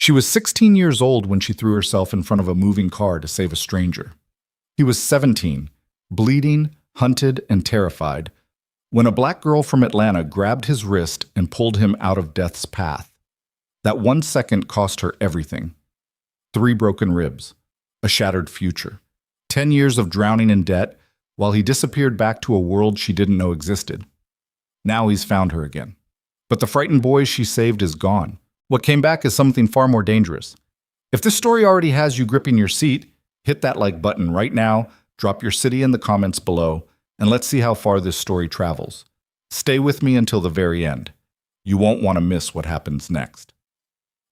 She was 16 years old when she threw herself in front of a moving car to save a stranger. He was 17, bleeding, hunted, and terrified, when a black girl from Atlanta grabbed his wrist and pulled him out of death's path. That 1 second cost her everything. 3 broken ribs, a shattered future, 10 years of drowning in debt, while he disappeared back to a world she didn't know existed. Now he's found her again. But the frightened boy she saved is gone. What came back is something far more dangerous. If this story already has you gripping your seat, hit that like button right now, drop your city in the comments below, and let's see how far this story travels. Stay with me until the very end. You won't want to miss what happens next.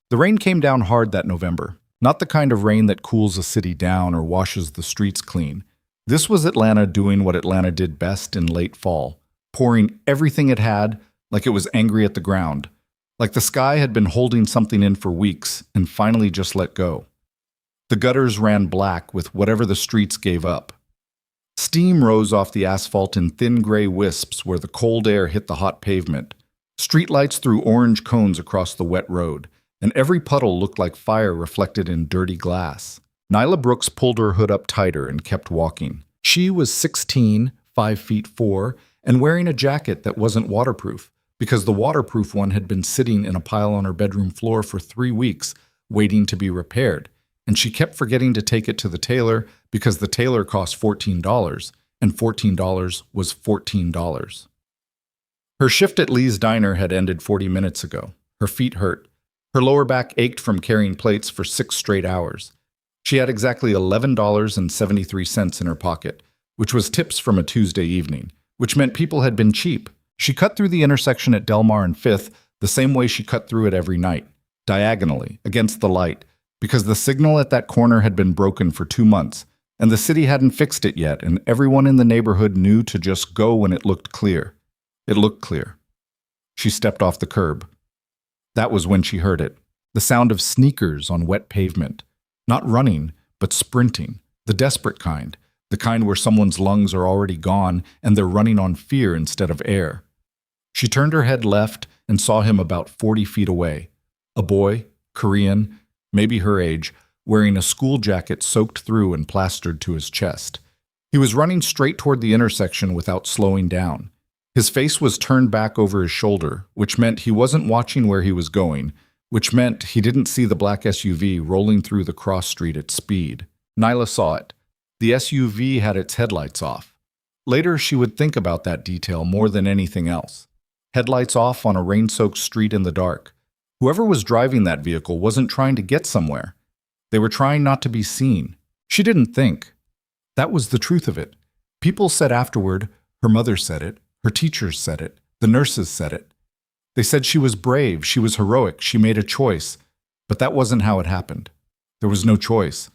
The rain came down hard that November. Not the kind of rain that cools a city down or washes the streets clean. This was Atlanta doing what Atlanta did best in late fall, pouring everything it had like it was angry at the ground, like the sky had been holding something in for weeks and finally just let go. The gutters ran black with whatever the streets gave up. Steam rose off the asphalt in thin gray wisps where the cold air hit the hot pavement. Streetlights threw orange cones across the wet road, and every puddle looked like fire reflected in dirty glass. Nyla Brooks pulled her hood up tighter and kept walking. She was 16, 5'4", and wearing a jacket that wasn't waterproof, because the waterproof one had been sitting in a pile on her bedroom floor for 3 weeks, waiting to be repaired, and she kept forgetting to take it to the tailor because the tailor cost $14, and $14 was $14. Her shift at Lee's Diner had ended 40 minutes ago. Her feet hurt. Her lower back ached from carrying plates for 6 straight hours. She had exactly $11.73 in her pocket, which was tips from a Tuesday evening, which meant people had been cheap. She cut through the intersection at Delmar and 5th the same way she cut through it every night, diagonally, against the light, because the signal at that corner had been broken for 2 months, and the city hadn't fixed it yet, and everyone in the neighborhood knew to just go when it looked clear. It looked clear. She stepped off the curb. That was when she heard it, the sound of sneakers on wet pavement. Not running, but sprinting, the desperate kind, the kind where someone's lungs are already gone and they're running on fear instead of air. She turned her head left and saw him about 40 feet away. A boy, Korean, maybe her age, wearing a school jacket soaked through and plastered to his chest. He was running straight toward the intersection without slowing down. His face was turned back over his shoulder, which meant he wasn't watching where he was going, which meant he didn't see the black SUV rolling through the cross street at speed. Nyla saw it. The SUV had its headlights off. Later, she would think about that detail more than anything else. Headlights off on a rain-soaked street in the dark. Whoever was driving that vehicle wasn't trying to get somewhere. They were trying not to be seen. She didn't think. That was the truth of it. People said afterward, her mother said it, her teachers said it, the nurses said it. They said she was brave, she was heroic, she made a choice. But that wasn't how it happened. There was no choice.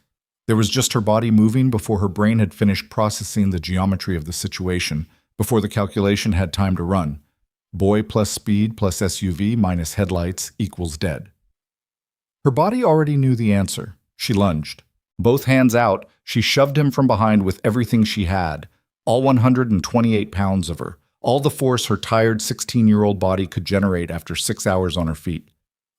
There was just her body moving before her brain had finished processing the geometry of the situation, before the calculation had time to run. Boy plus speed plus SUV minus headlights equals dead. Her body already knew the answer. She lunged. Both hands out, she shoved him from behind with everything she had, all 128 pounds of her, all the force her tired 16-year-old body could generate after 6 hours on her feet.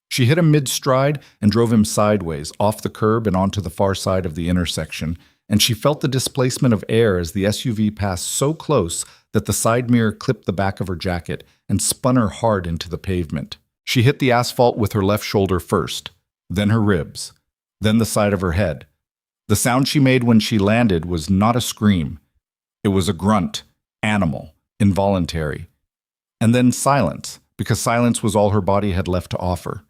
She hit him mid-stride and drove him sideways, off the curb and onto the far side of the intersection, and she felt the displacement of air as the SUV passed so close that the side mirror clipped the back of her jacket and spun her hard into the pavement. She hit the asphalt with her left shoulder first, then her ribs, then the side of her head. The sound she made when she landed was not a scream. It was a grunt, animal, involuntary. And then silence, because silence was all her body had left to offer.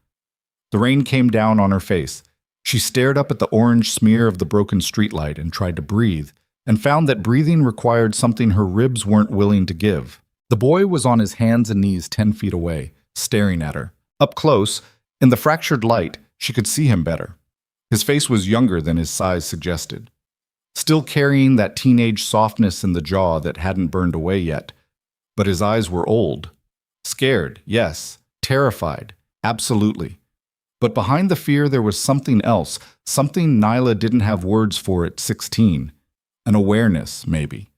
The rain came down on her face. She stared up at the orange smear of the broken streetlight and tried to breathe, and found that breathing required something her ribs weren't willing to give. The boy was on his hands and knees 10 feet away, staring at her. Up close, in the fractured light, she could see him better. His face was younger than his size suggested, still carrying that teenage softness in the jaw that hadn't burned away yet. But his eyes were old. Scared, yes. Terrified, absolutely. But behind the fear there was something else, something Nyla didn't have words for at 16. An awareness, maybe.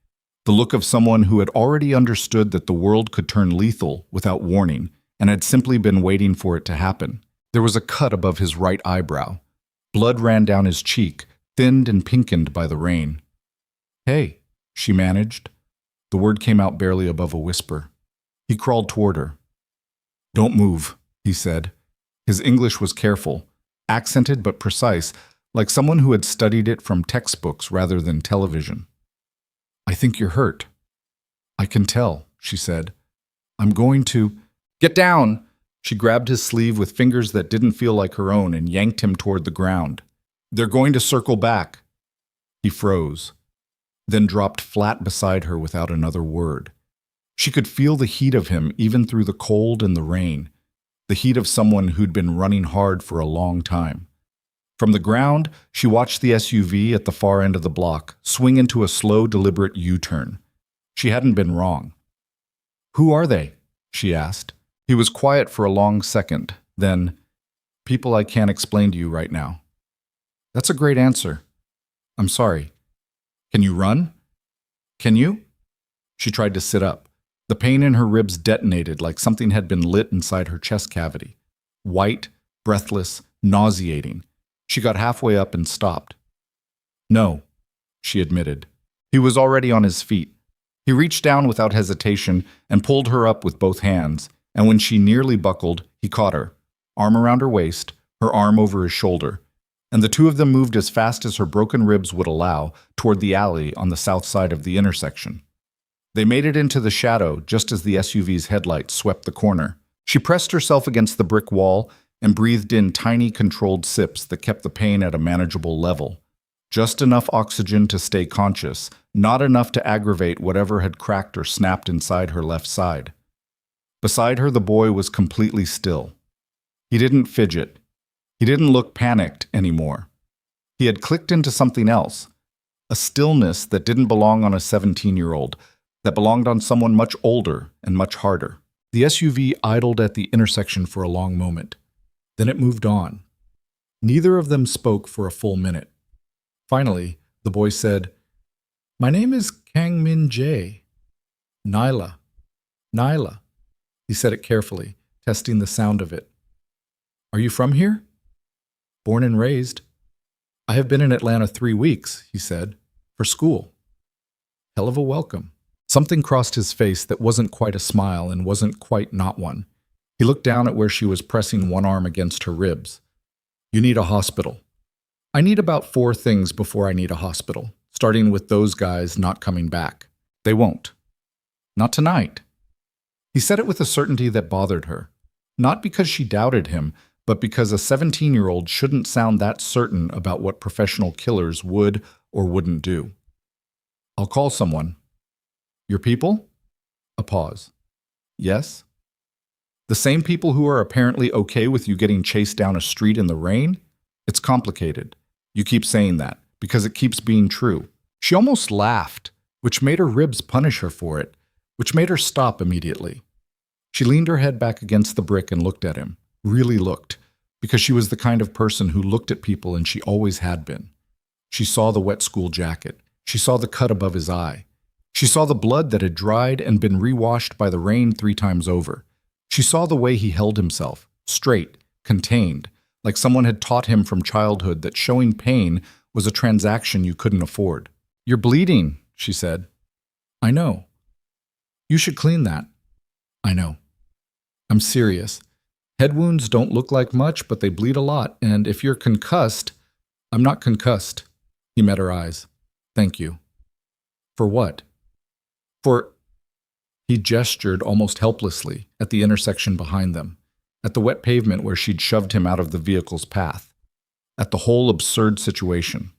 The look of someone who had already understood that the world could turn lethal without warning and had simply been waiting for it to happen. There was a cut above his right eyebrow. Blood ran down his cheek, thinned and pinkened by the rain. "Hey," she managed. The word came out barely above a whisper. He crawled toward her. "Don't move," he said. His English was careful, accented but precise, like someone who had studied it from textbooks rather than television. "I think you're hurt." "I can tell," she said. "I'm going to—" "Get down!" She grabbed his sleeve with fingers that didn't feel like her own and yanked him toward the ground. "They're going to circle back." He froze, then dropped flat beside her without another word. She could feel the heat of him even through the cold and the rain, the heat of someone who'd been running hard for a long time. From the ground, she watched the SUV at the far end of the block swing into a slow, deliberate U-turn. She hadn't been wrong. "Who are they?" she asked. He was quiet for a long second, then, "People I can't explain to you right now." "That's a great answer. I'm sorry. Can you run? Can you?" She tried to sit up. The pain in her ribs detonated like something had been lit inside her chest cavity. White, breathless, nauseating. She got halfway up and stopped. "No," she admitted. He was already on his feet. He reached down without hesitation and pulled her up with both hands, and when she nearly buckled, he caught her, arm around her waist, her arm over his shoulder, and the two of them moved as fast as her broken ribs would allow toward the alley on the south side of the intersection. They made it into the shadow just as the SUV's headlights swept the corner. She pressed herself against the brick wall and breathed in tiny, controlled sips that kept the pain at a manageable level. Just enough oxygen to stay conscious, not enough to aggravate whatever had cracked or snapped inside her left side. Beside her, the boy was completely still. He didn't fidget. He didn't look panicked anymore. He had clicked into something else, a stillness that didn't belong on a 17-year-old, that belonged on someone much older and much harder. The SUV idled at the intersection for a long moment. Then it moved on. Neither of them spoke for a full minute. Finally, the boy said, "My name is Kang Min Jae. Nyla. Nyla." He said it carefully, testing the sound of it. "Are you from here?" "Born and raised." "I have been in Atlanta 3 weeks," he said, "for school." "Hell of a welcome." Something crossed his face that wasn't quite a smile and wasn't quite not one. He looked down at where she was pressing one arm against her ribs. "You need a hospital." "I need about 4 things before I need a hospital, starting with those guys not coming back." "They won't." "Not tonight." He said it with a certainty that bothered her, not because she doubted him, but because a 17-year-old shouldn't sound that certain about what professional killers would or wouldn't do. "I'll call someone." "Your people?" A pause. "Yes?" "The same people who are apparently okay with you getting chased down a street in the rain? It's complicated. You keep saying that, because it keeps being true." She almost laughed, which made her ribs punish her for it, which made her stop immediately. She leaned her head back against the brick and looked at him, really looked, because she was the kind of person who looked at people and she always had been. She saw the wet school jacket. She saw the cut above his eye. She saw the blood that had dried and been rewashed by the rain 3 times over. She saw the way he held himself, straight, contained, like someone had taught him from childhood that showing pain was a transaction you couldn't afford. "You're bleeding," she said. "I know." "You should clean that." "I know." "I'm serious. Head wounds don't look like much, but they bleed a lot, and if you're concussed—" "I'm not concussed." He met her eyes. "Thank you." "For what?" "For—" He gestured almost helplessly at the intersection behind them, at the wet pavement where she'd shoved him out of the vehicle's path, at the whole absurd situation.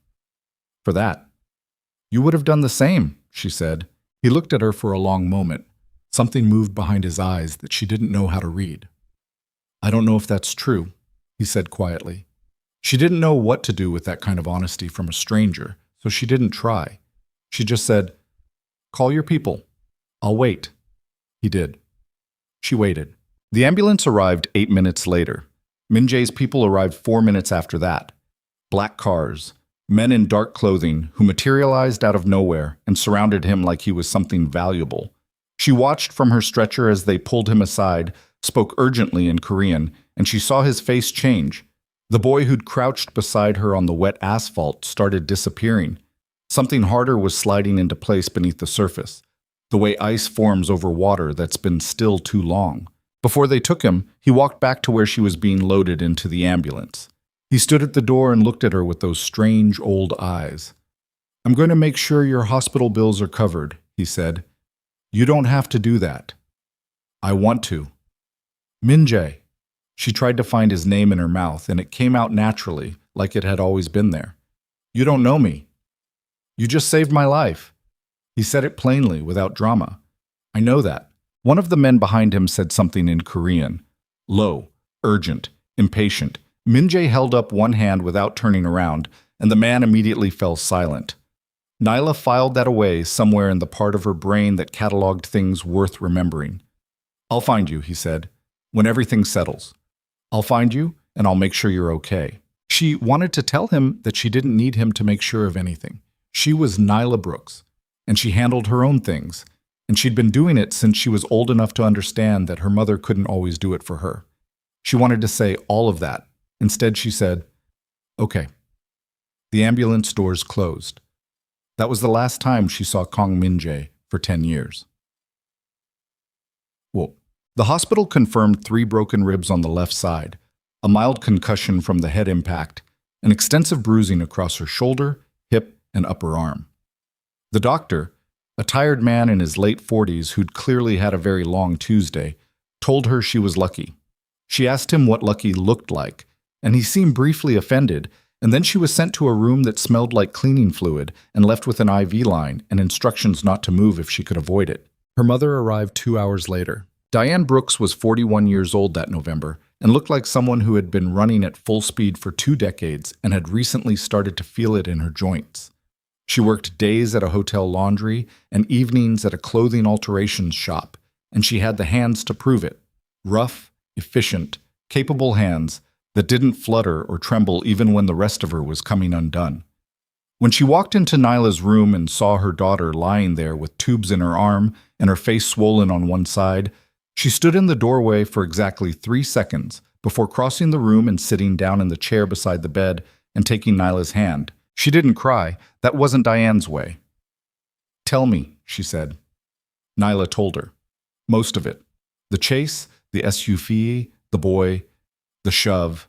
"For that." "You would have done the same," she said. He looked at her for a long moment. Something moved behind his eyes that she didn't know how to read. "I don't know if that's true," he said quietly. She didn't know what to do with that kind of honesty from a stranger, so she didn't try. She just said, "Call your people. I'll wait." He did. She waited. The ambulance arrived 8 minutes later. Min Jae's people arrived 4 minutes after that. Black cars, men in dark clothing who materialized out of nowhere and surrounded him like he was something valuable. She watched from her stretcher as they pulled him aside, spoke urgently in Korean, and she saw his face change. The boy who'd crouched beside her on the wet asphalt started disappearing. Something harder was sliding into place beneath the surface, the way ice forms over water that's been still too long. Before they took him, he walked back to where she was being loaded into the ambulance. He stood at the door and looked at her with those strange old eyes. "I'm going to make sure your hospital bills are covered," he said. "You don't have to do that." "I want to." "Min-jae." She tried to find his name in her mouth, and it came out naturally, like it had always been there. "You don't know me. You just saved my life." He said it plainly, without drama. "I know that." One of the men behind him said something in Korean. Low, urgent, impatient. Min-jae held up one hand without turning around, and the man immediately fell silent. Nyla filed that away somewhere in the part of her brain that cataloged things worth remembering. "I'll find you," he said, "when everything settles. I'll find you, and I'll make sure you're okay." She wanted to tell him that she didn't need him to make sure of anything. She was Nyla Brooks, and she handled her own things, and she'd been doing it since she was old enough to understand that her mother couldn't always do it for her. She wanted to say all of that. Instead, she said, "Okay." The ambulance doors closed. That was the last time she saw Kong Min-jae for 10 years. Whoa. The hospital confirmed 3 broken ribs on the left side, a mild concussion from the head impact, and extensive bruising across her shoulder, hip, and upper arm. The doctor, a tired man in his late 40s who'd clearly had a very long Tuesday, told her she was lucky. She asked him what lucky looked like, and he seemed briefly offended, and then she was sent to a room that smelled like cleaning fluid and left with an IV line and instructions not to move if she could avoid it. Her mother arrived 2 hours later. Diane Brooks was 41 years old that November and looked like someone who had been running at full speed for 2 decades and had recently started to feel it in her joints. She worked days at a hotel laundry and evenings at a clothing alterations shop, and she had the hands to prove it. Rough, efficient, capable hands that didn't flutter or tremble even when the rest of her was coming undone. When she walked into Nyla's room and saw her daughter lying there with tubes in her arm and her face swollen on one side, she stood in the doorway for exactly 3 seconds before crossing the room and sitting down in the chair beside the bed and taking Nyla's hand. She didn't cry. That wasn't Diane's way. "Tell me," she said. Nyla told her. Most of it. The chase, the SUV, the boy, the shove.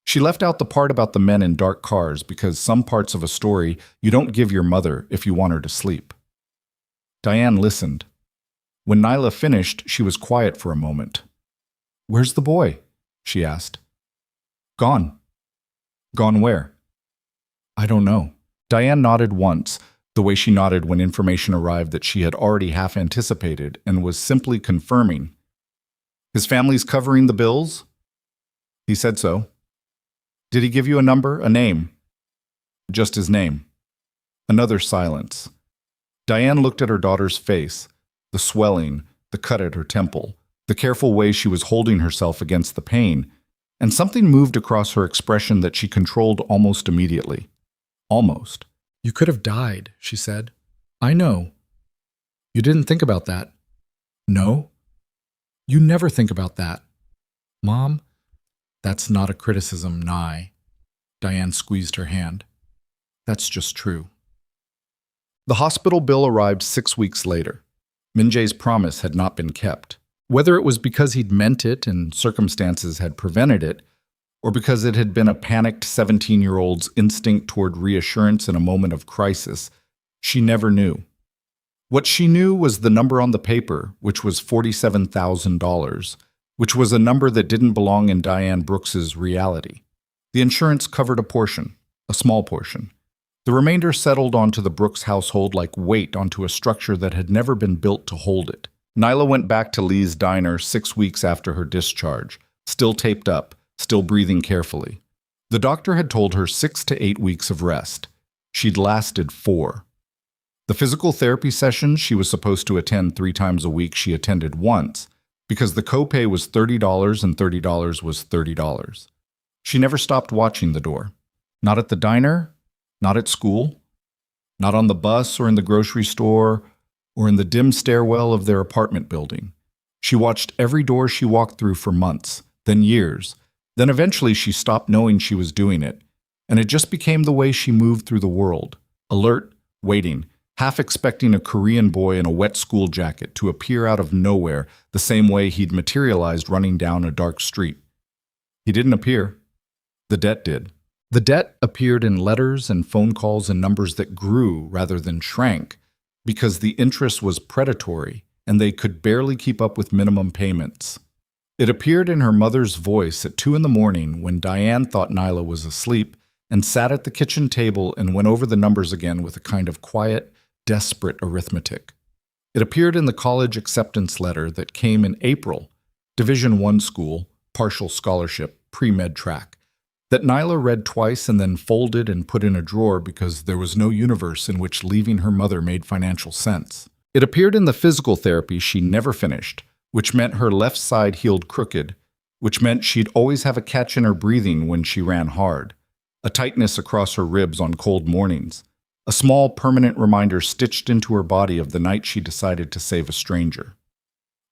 She left out the part about the men in dark cars because some parts of a story you don't give your mother if you want her to sleep. Diane listened. When Nyla finished, she was quiet for a moment. "Where's the boy?" she asked. "Gone." "Gone where?" "I don't know." Diane nodded once, the way she nodded when information arrived that she had already half anticipated and was simply confirming. "His family's covering the bills?" "He said so." "Did he give you a number, a name?" "Just his name." Another silence. Diane looked at her daughter's face, the swelling, the cut at her temple, the careful way she was holding herself against the pain, and something moved across her expression that she controlled almost immediately. Almost. "You could have died," she said. "I know." "You didn't think about that." "No." "You never think about that." "Mom?" "That's not a criticism, Nye." Diane squeezed her hand. "That's just true." The hospital bill arrived 6 weeks later. Min-jae's promise had not been kept. Whether it was because he'd meant it and circumstances had prevented it, or because it had been a panicked 17-year-old's instinct toward reassurance in a moment of crisis, she never knew. What she knew was the number on the paper, which was $47,000, which was a number that didn't belong in Diane Brooks's reality. The insurance covered a portion, a small portion. The remainder settled onto the Brooks household like weight onto a structure that had never been built to hold it. Nyla went back to Lee's diner 6 weeks after her discharge, still taped up, still breathing carefully. The doctor had told her 6 to 8 weeks of rest. She'd lasted 4. The physical therapy sessions she was supposed to attend 3 times a week she attended once, because the copay was $30 and $30 was $30. She never stopped watching the door. Not at the diner, not at school, not on the bus or in the grocery store, or in the dim stairwell of their apartment building. She watched every door she walked through for months, then years. Then eventually she stopped knowing she was doing it, and it just became the way she moved through the world, alert, waiting, half expecting a Korean boy in a wet school jacket to appear out of nowhere the same way he'd materialized running down a dark street. He didn't appear. The debt did. The debt appeared in letters and phone calls and numbers that grew rather than shrank because the interest was predatory and they could barely keep up with minimum payments. It appeared in her mother's voice at 2 a.m. when Diane thought Nyla was asleep and sat at the kitchen table and went over the numbers again with a kind of quiet, desperate arithmetic. It appeared in the college acceptance letter that came in April, Division I school, partial scholarship, pre-med track, that Nyla read twice and then folded and put in a drawer because there was no universe in which leaving her mother made financial sense. It appeared in the physical therapy she never finished, which meant her left side healed crooked, which meant she'd always have a catch in her breathing when she ran hard, a tightness across her ribs on cold mornings, a small permanent reminder stitched into her body of the night she decided to save a stranger.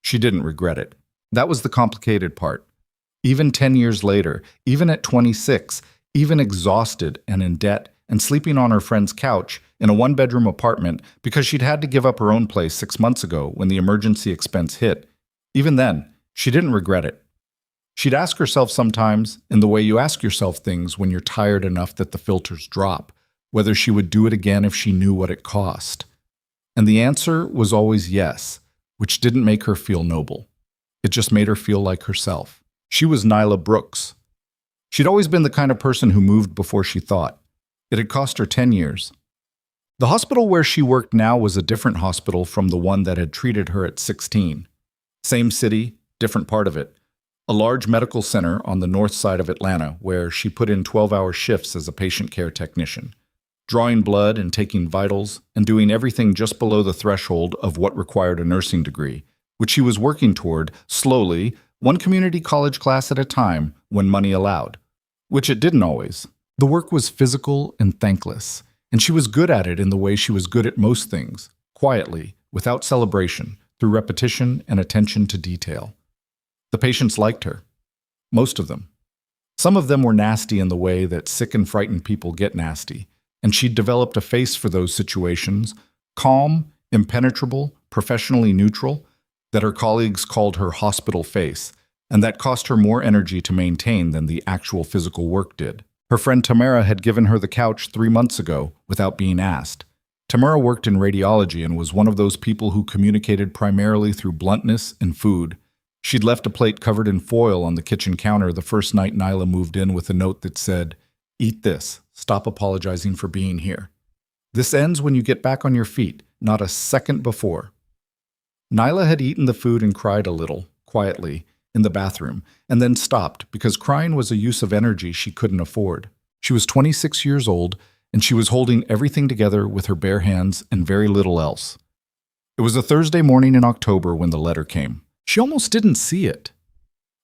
She didn't regret it. That was the complicated part. Even 10 years later, even at 26, even exhausted and in debt and sleeping on her friend's couch in a one-bedroom apartment because she'd had to give up her own place 6 months ago when the emergency expense hit, even then, she didn't regret it. She'd ask herself sometimes, in the way you ask yourself things when you're tired enough that the filters drop, whether she would do it again if she knew what it cost. And the answer was always yes, which didn't make her feel noble. It just made her feel like herself. She was Nyla Brooks. She'd always been the kind of person who moved before she thought. It had cost her 10 years. The hospital where she worked now was a different hospital from the one that had treated her at 16. Same city, different part of it. A large medical center on the north side of Atlanta where she put in 12-hour shifts as a patient care technician, drawing blood and taking vitals and doing everything just below the threshold of what required a nursing degree, which she was working toward slowly, one community college class at a time when money allowed, which it didn't always. The work was physical and thankless, and she was good at it in the way she was good at most things, quietly, without celebration, through repetition and attention to detail. The patients liked her. Most of them. Some of them were nasty in the way that sick and frightened people get nasty, and she'd developed a face for those situations, calm, impenetrable, professionally neutral, that her colleagues called her hospital face, and that cost her more energy to maintain than the actual physical work did. Her friend Tamara had given her the couch 3 months ago without being asked. Tamara worked in radiology and was one of those people who communicated primarily through bluntness and food. She'd left a plate covered in foil on the kitchen counter the first night Nyla moved in with a note that said, "Eat this. Stop apologizing for being here. This ends when you get back on your feet, not a second before." Nyla had eaten the food and cried a little, quietly, in the bathroom, and then stopped because crying was a use of energy she couldn't afford. She was 26 years old, and she was holding everything together with her bare hands and very little else. It was a Thursday morning in October when the letter came. She almost didn't see it.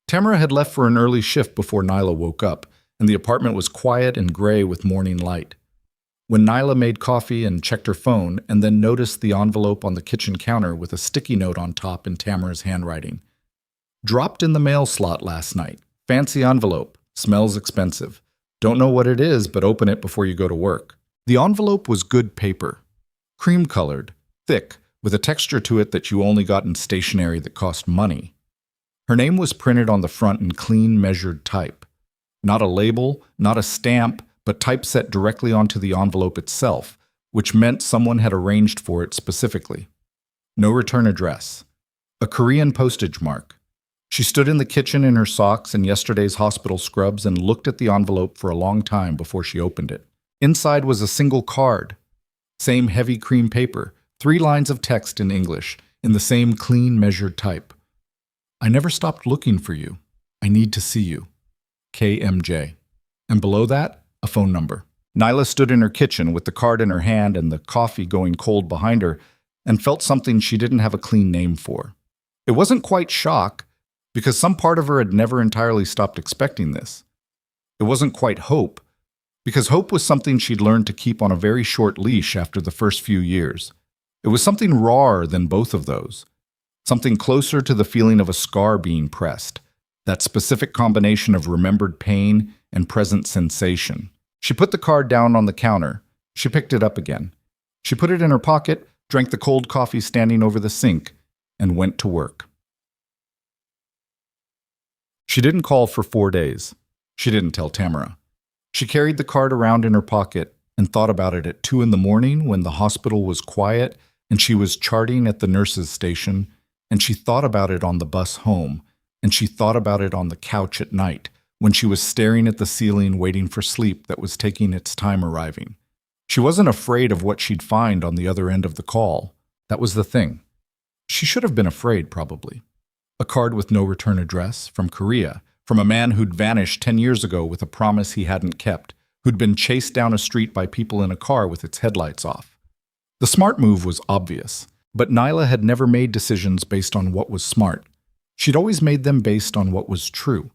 Tamara had left for an early shift before Nyla woke up, and the apartment was quiet and gray with morning light. When Nyla made coffee and checked her phone and then noticed the envelope on the kitchen counter with a sticky note on top in Tamara's handwriting. "Dropped in the mail slot last night. Fancy envelope. Smells expensive. Don't know what it is, but open it before you go to work." The envelope was good paper. Cream-colored, thick, with a texture to it that you only got in stationery that cost money. Her name was printed on the front in clean, measured type. Not a label, not a stamp, but typeset directly onto the envelope itself, which meant someone had arranged for it specifically. No return address. A Korean postage mark. She stood in the kitchen in her socks and yesterday's hospital scrubs and looked at the envelope for a long time before she opened it. Inside was a single card. Same heavy cream paper, 3 lines of text in English, in the same clean, measured type. "I never stopped looking for you. I need to see you. KMJ." And below that, a phone number. Nyla stood in her kitchen with the card in her hand and the coffee going cold behind her and felt something she didn't have a clean name for. It wasn't quite shock, because some part of her had never entirely stopped expecting this. It wasn't quite hope, because hope was something she'd learned to keep on a very short leash after the first few years. It was something rawer than both of those, something closer to the feeling of a scar being pressed, that specific combination of remembered pain and present sensation. She put the card down on the counter. She picked it up again. She put it in her pocket, drank the cold coffee standing over the sink, and went to work. She didn't call for 4 days. She didn't tell Tamara. She carried the card around in her pocket and thought about it at 2 in the morning when the hospital was quiet and she was charting at the nurse's station, and she thought about it on the bus home, and she thought about it on the couch at night when she was staring at the ceiling waiting for sleep that was taking its time arriving. She wasn't afraid of what she'd find on the other end of the call. That was the thing. She should have been afraid, probably. A card with no return address, from Korea, from a man who'd vanished 10 years ago with a promise he hadn't kept, who'd been chased down a street by people in a car with its headlights off. The smart move was obvious, but Nyla had never made decisions based on what was smart. She'd always made them based on what was true.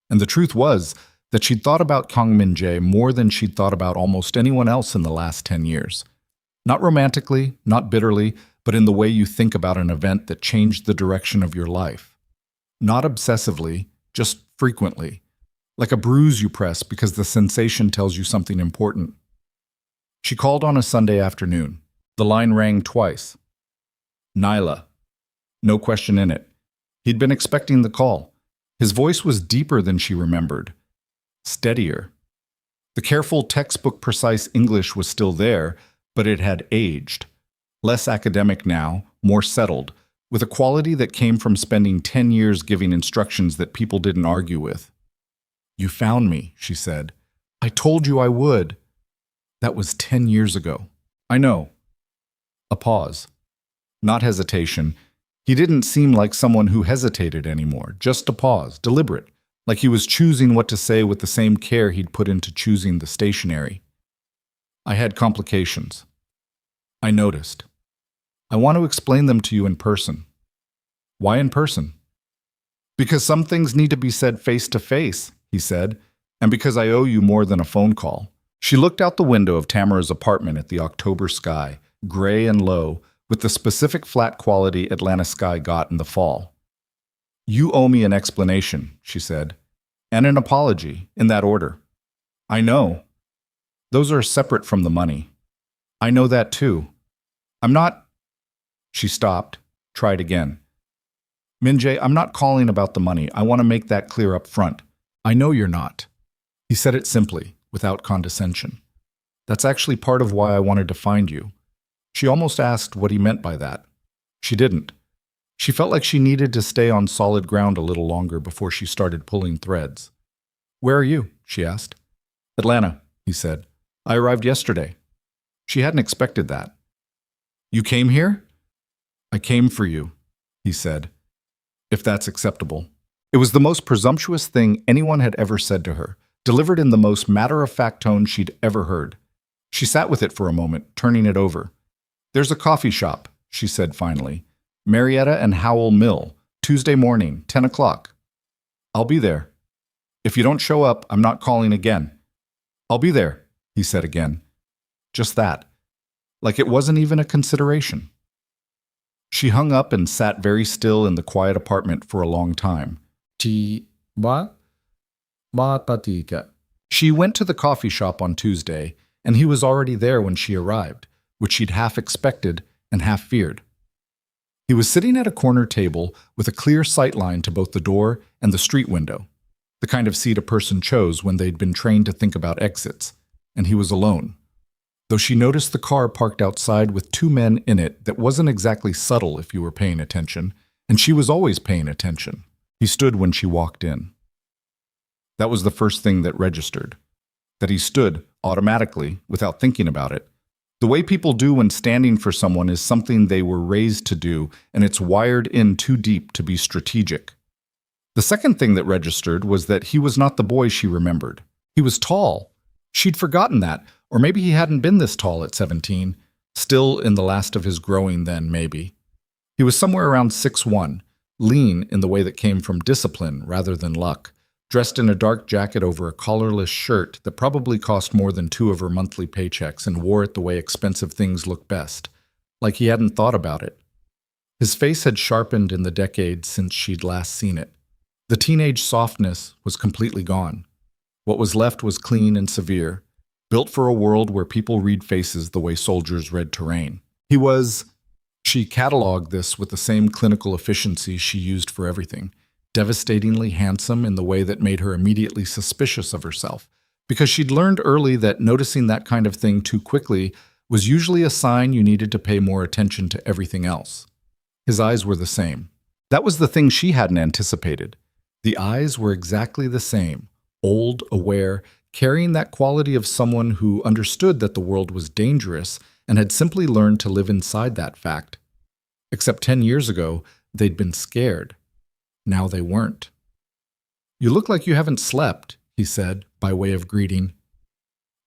And the truth was that she'd thought about Kang Min-jae more than she'd thought about almost anyone else in the last 10 years. Not romantically, not bitterly, but in the way you think about an event that changed the direction of your life. Not obsessively, just frequently. Like a bruise you press because the sensation tells you something important. She called on a Sunday afternoon. The line rang twice. Nyla. No question in it. He'd been expecting the call. His voice was deeper than she remembered. Steadier. The careful, textbook-precise English was still there, but it had aged. Less academic now, more settled, with a quality that came from spending 10 years giving instructions that people didn't argue with. You found me, she said. I told you I would. That was 10 years ago. I know. A pause. Not hesitation. He didn't seem like someone who hesitated anymore, just a pause, deliberate, like he was choosing what to say with the same care he'd put into choosing the stationery. I had complications. I noticed. I want to explain them to you in person. Why in person? Because some things need to be said face to face, he said, and because I owe you more than a phone call. She looked out the window of Tamara's apartment at the October sky, gray and low, with the specific flat quality Atlanta sky got in the fall. You owe me an explanation, she said, and an apology, in that order. I know. Those are separate from the money. I know that too. I'm not... She stopped, tried again. Min-jae, I'm not calling about the money. I want to make that clear up front. I know you're not. He said it simply, without condescension. That's actually part of why I wanted to find you. She almost asked what he meant by that. She didn't. She felt like she needed to stay on solid ground a little longer before she started pulling threads. Where are you? She asked. Atlanta, he said. I arrived yesterday. She hadn't expected that. You came here? I came for you, he said. If that's acceptable. It was the most presumptuous thing anyone had ever said to her, delivered in the most matter-of-fact tone she'd ever heard. She sat with it for a moment, turning it over. There's a coffee shop, she said finally. Marietta and Howell Mill, Tuesday morning, 10 o'clock. I'll be there. If you don't show up, I'm not calling again. I'll be there, he said again. Just that. Like it wasn't even a consideration. She hung up and sat very still in the quiet apartment for a long time. She went to the coffee shop on Tuesday, and he was already there when she arrived, which she'd half expected and half feared. He was sitting at a corner table with a clear sight line to both the door and the street window, the kind of seat a person chose when they'd been trained to think about exits, and he was alone. Though she noticed the car parked outside with 2 men in it that wasn't exactly subtle if you were paying attention, and she was always paying attention. He stood when she walked in. That was the first thing that registered. That he stood, automatically, without thinking about it. The way people do when standing for someone is something they were raised to do, and it's wired in too deep to be strategic. The second thing that registered was that he was not the boy she remembered. He was tall. She'd forgotten that, or maybe he hadn't been this tall at 17, still in the last of his growing then, maybe. He was somewhere around 6'1", lean in the way that came from discipline rather than luck, dressed in a dark jacket over a collarless shirt that probably cost more than 2 of her monthly paychecks and wore it the way expensive things look best, like he hadn't thought about it. His face had sharpened in the decades since she'd last seen it. The teenage softness was completely gone. What was left was clean and severe, built for a world where people read faces the way soldiers read terrain. He was, she cataloged this with the same clinical efficiency she used for everything, devastatingly handsome in the way that made her immediately suspicious of herself, because she'd learned early that noticing that kind of thing too quickly was usually a sign you needed to pay more attention to everything else. His eyes were the same. That was the thing she hadn't anticipated. The eyes were exactly the same, old, aware, carrying that quality of someone who understood that the world was dangerous and had simply learned to live inside that fact. Except 10 years ago, they'd been scared. Now they weren't. "You look like you haven't slept," he said, by way of greeting.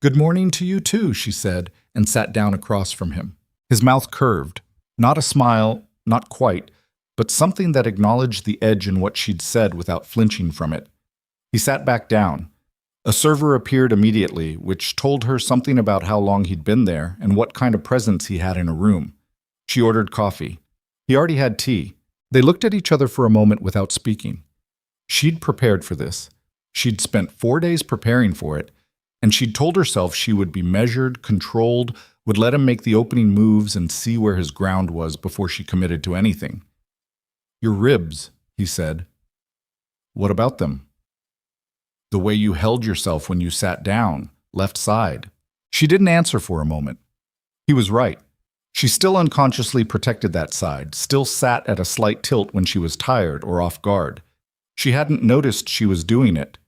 "Good morning to you too," she said, and sat down across from him. His mouth curved. Not a smile, not quite, but something that acknowledged the edge in what she'd said without flinching from it. He sat back down. A server appeared immediately, which told her something about how long he'd been there and what kind of presence he had in a room. She ordered coffee. He already had tea. They looked at each other for a moment without speaking. She'd prepared for this. She'd spent 4 days preparing for it, and she'd told herself she would be measured, controlled, would let him make the opening moves and see where his ground was before she committed to anything. "Your ribs," he said. "What about them?" "The way you held yourself when you sat down, left side." She didn't answer for a moment. He was right. She still unconsciously protected that side, still sat at a slight tilt when she was tired or off guard. She hadn't noticed she was doing it.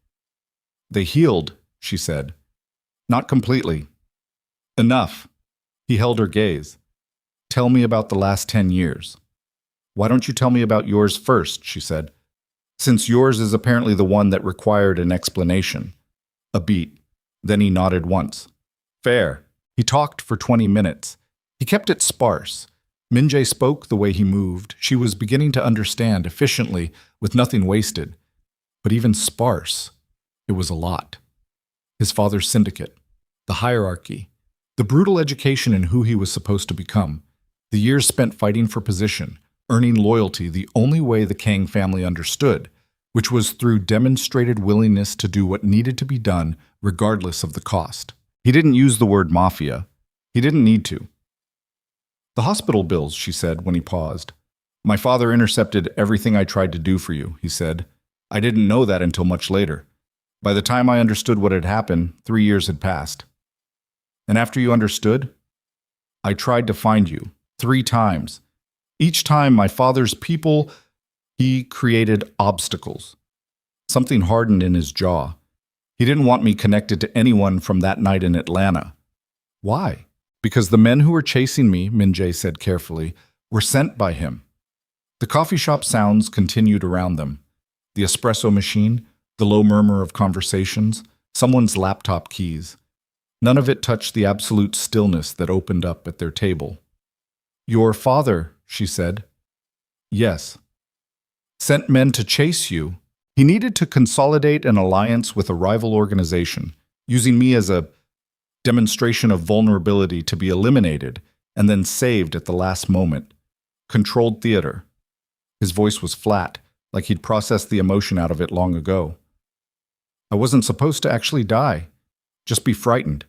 "They healed," she said. "Not completely." "Enough." He held her gaze. "Tell me about the last 10 years. "Why don't you tell me about yours first?" she said. "Since yours is apparently the one that required an explanation." A beat. Then he nodded once. "Fair." He talked for 20 minutes. He kept it sparse. Min-jae spoke the way he moved. She was beginning to understand efficiently, with nothing wasted. But even sparse, it was a lot. His father's syndicate, the hierarchy, the brutal education in who he was supposed to become, the years spent fighting for position, earning loyalty the only way the Kang family understood, which was through demonstrated willingness to do what needed to be done regardless of the cost. He didn't use the word mafia. He didn't need to. "The hospital bills," she said when he paused. "My father intercepted everything I tried to do for you," he said. "I didn't know that until much later. By the time I understood what had happened, 3 years had passed." "And after you understood?" "I tried to find you 3 times. Each time my father's people, he created obstacles." Something hardened in his jaw. "He didn't want me connected to anyone from that night in Atlanta." "Why?" "Because the men who were chasing me," Min-jae said carefully, "were sent by him." The coffee shop sounds continued around them. The espresso machine, the low murmur of conversations, someone's laptop keys. None of it touched the absolute stillness that opened up at their table. "Your father," she said. "Yes." "Sent men to chase you. He needed to consolidate an alliance with a rival organization, using me as a demonstration of vulnerability to be eliminated and then saved at the last moment. Controlled theater." His voice was flat, like he'd processed the emotion out of it long ago. "I wasn't supposed to actually die, just be frightened.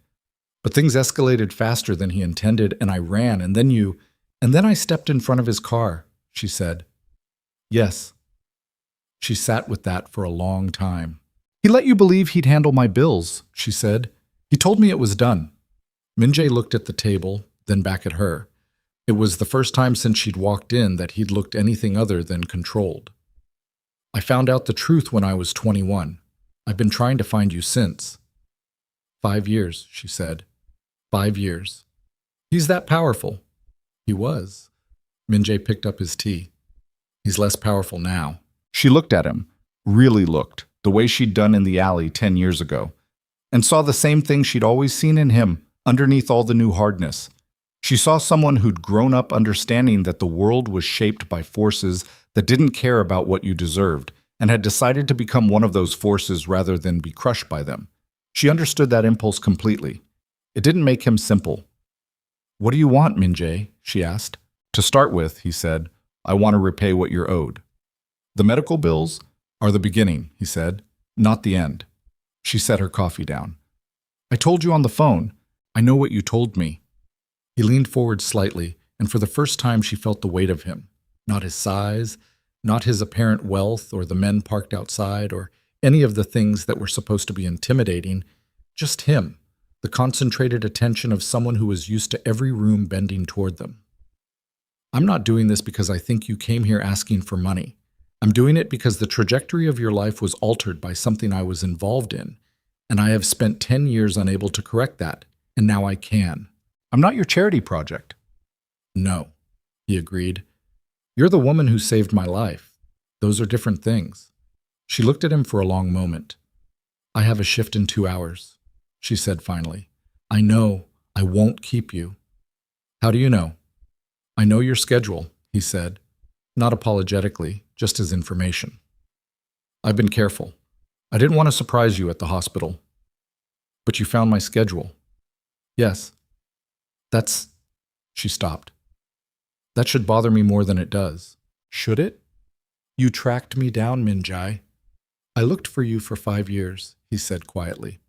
But things escalated faster than he intended, and I ran, and then I stepped in front of his car," she said. "Yes." She sat with that for a long time. "He let you believe he'd handle my bills," she said. "He told me it was done." Min-jae looked at the table, then back at her. It was the first time since she'd walked in that he'd looked anything other than controlled. "I found out the truth when I was 21. I've been trying to find you since." 5 years, she said. 5 years. "He's that powerful." He was. Min-jae picked up his tea. "He's less powerful now." She looked at him, really looked, the way she'd done in the alley 10 years ago, and saw the same thing she'd always seen in him, underneath all the new hardness. She saw someone who'd grown up understanding that the world was shaped by forces that didn't care about what you deserved, and had decided to become one of those forces rather than be crushed by them. She understood that impulse completely. It didn't make him simple. "What do you want, Min-jae?" she asked. "To start with," he said, "I want to repay what you're owed." "The medical bills?" are the beginning, he said, not the end. She set her coffee down. I told you on the phone. I know what you told me. He leaned forward slightly, and for the first time she felt the weight of him. Not his size, not his apparent wealth or the men parked outside or any of the things that were supposed to be intimidating, just him, the concentrated attention of someone who was used to every room bending toward them. I'm not doing this because I think you came here asking for money. I'm doing it because the trajectory of your life was altered by something I was involved in, and I have spent 10 years unable to correct that, and now I can. I'm not your charity project. No, he agreed. You're the woman who saved my life. Those are different things. She looked at him for a long moment. I have a shift in 2 hours, she said finally. I know I won't keep you. How do you know? I know your schedule, he said, not apologetically, just as information. I've been careful. I didn't want to surprise you at the hospital. But you found my schedule. Yes. She stopped. That should bother me more than it does. Should it? You tracked me down, Minjai. I looked for you for 5 years, he said quietly.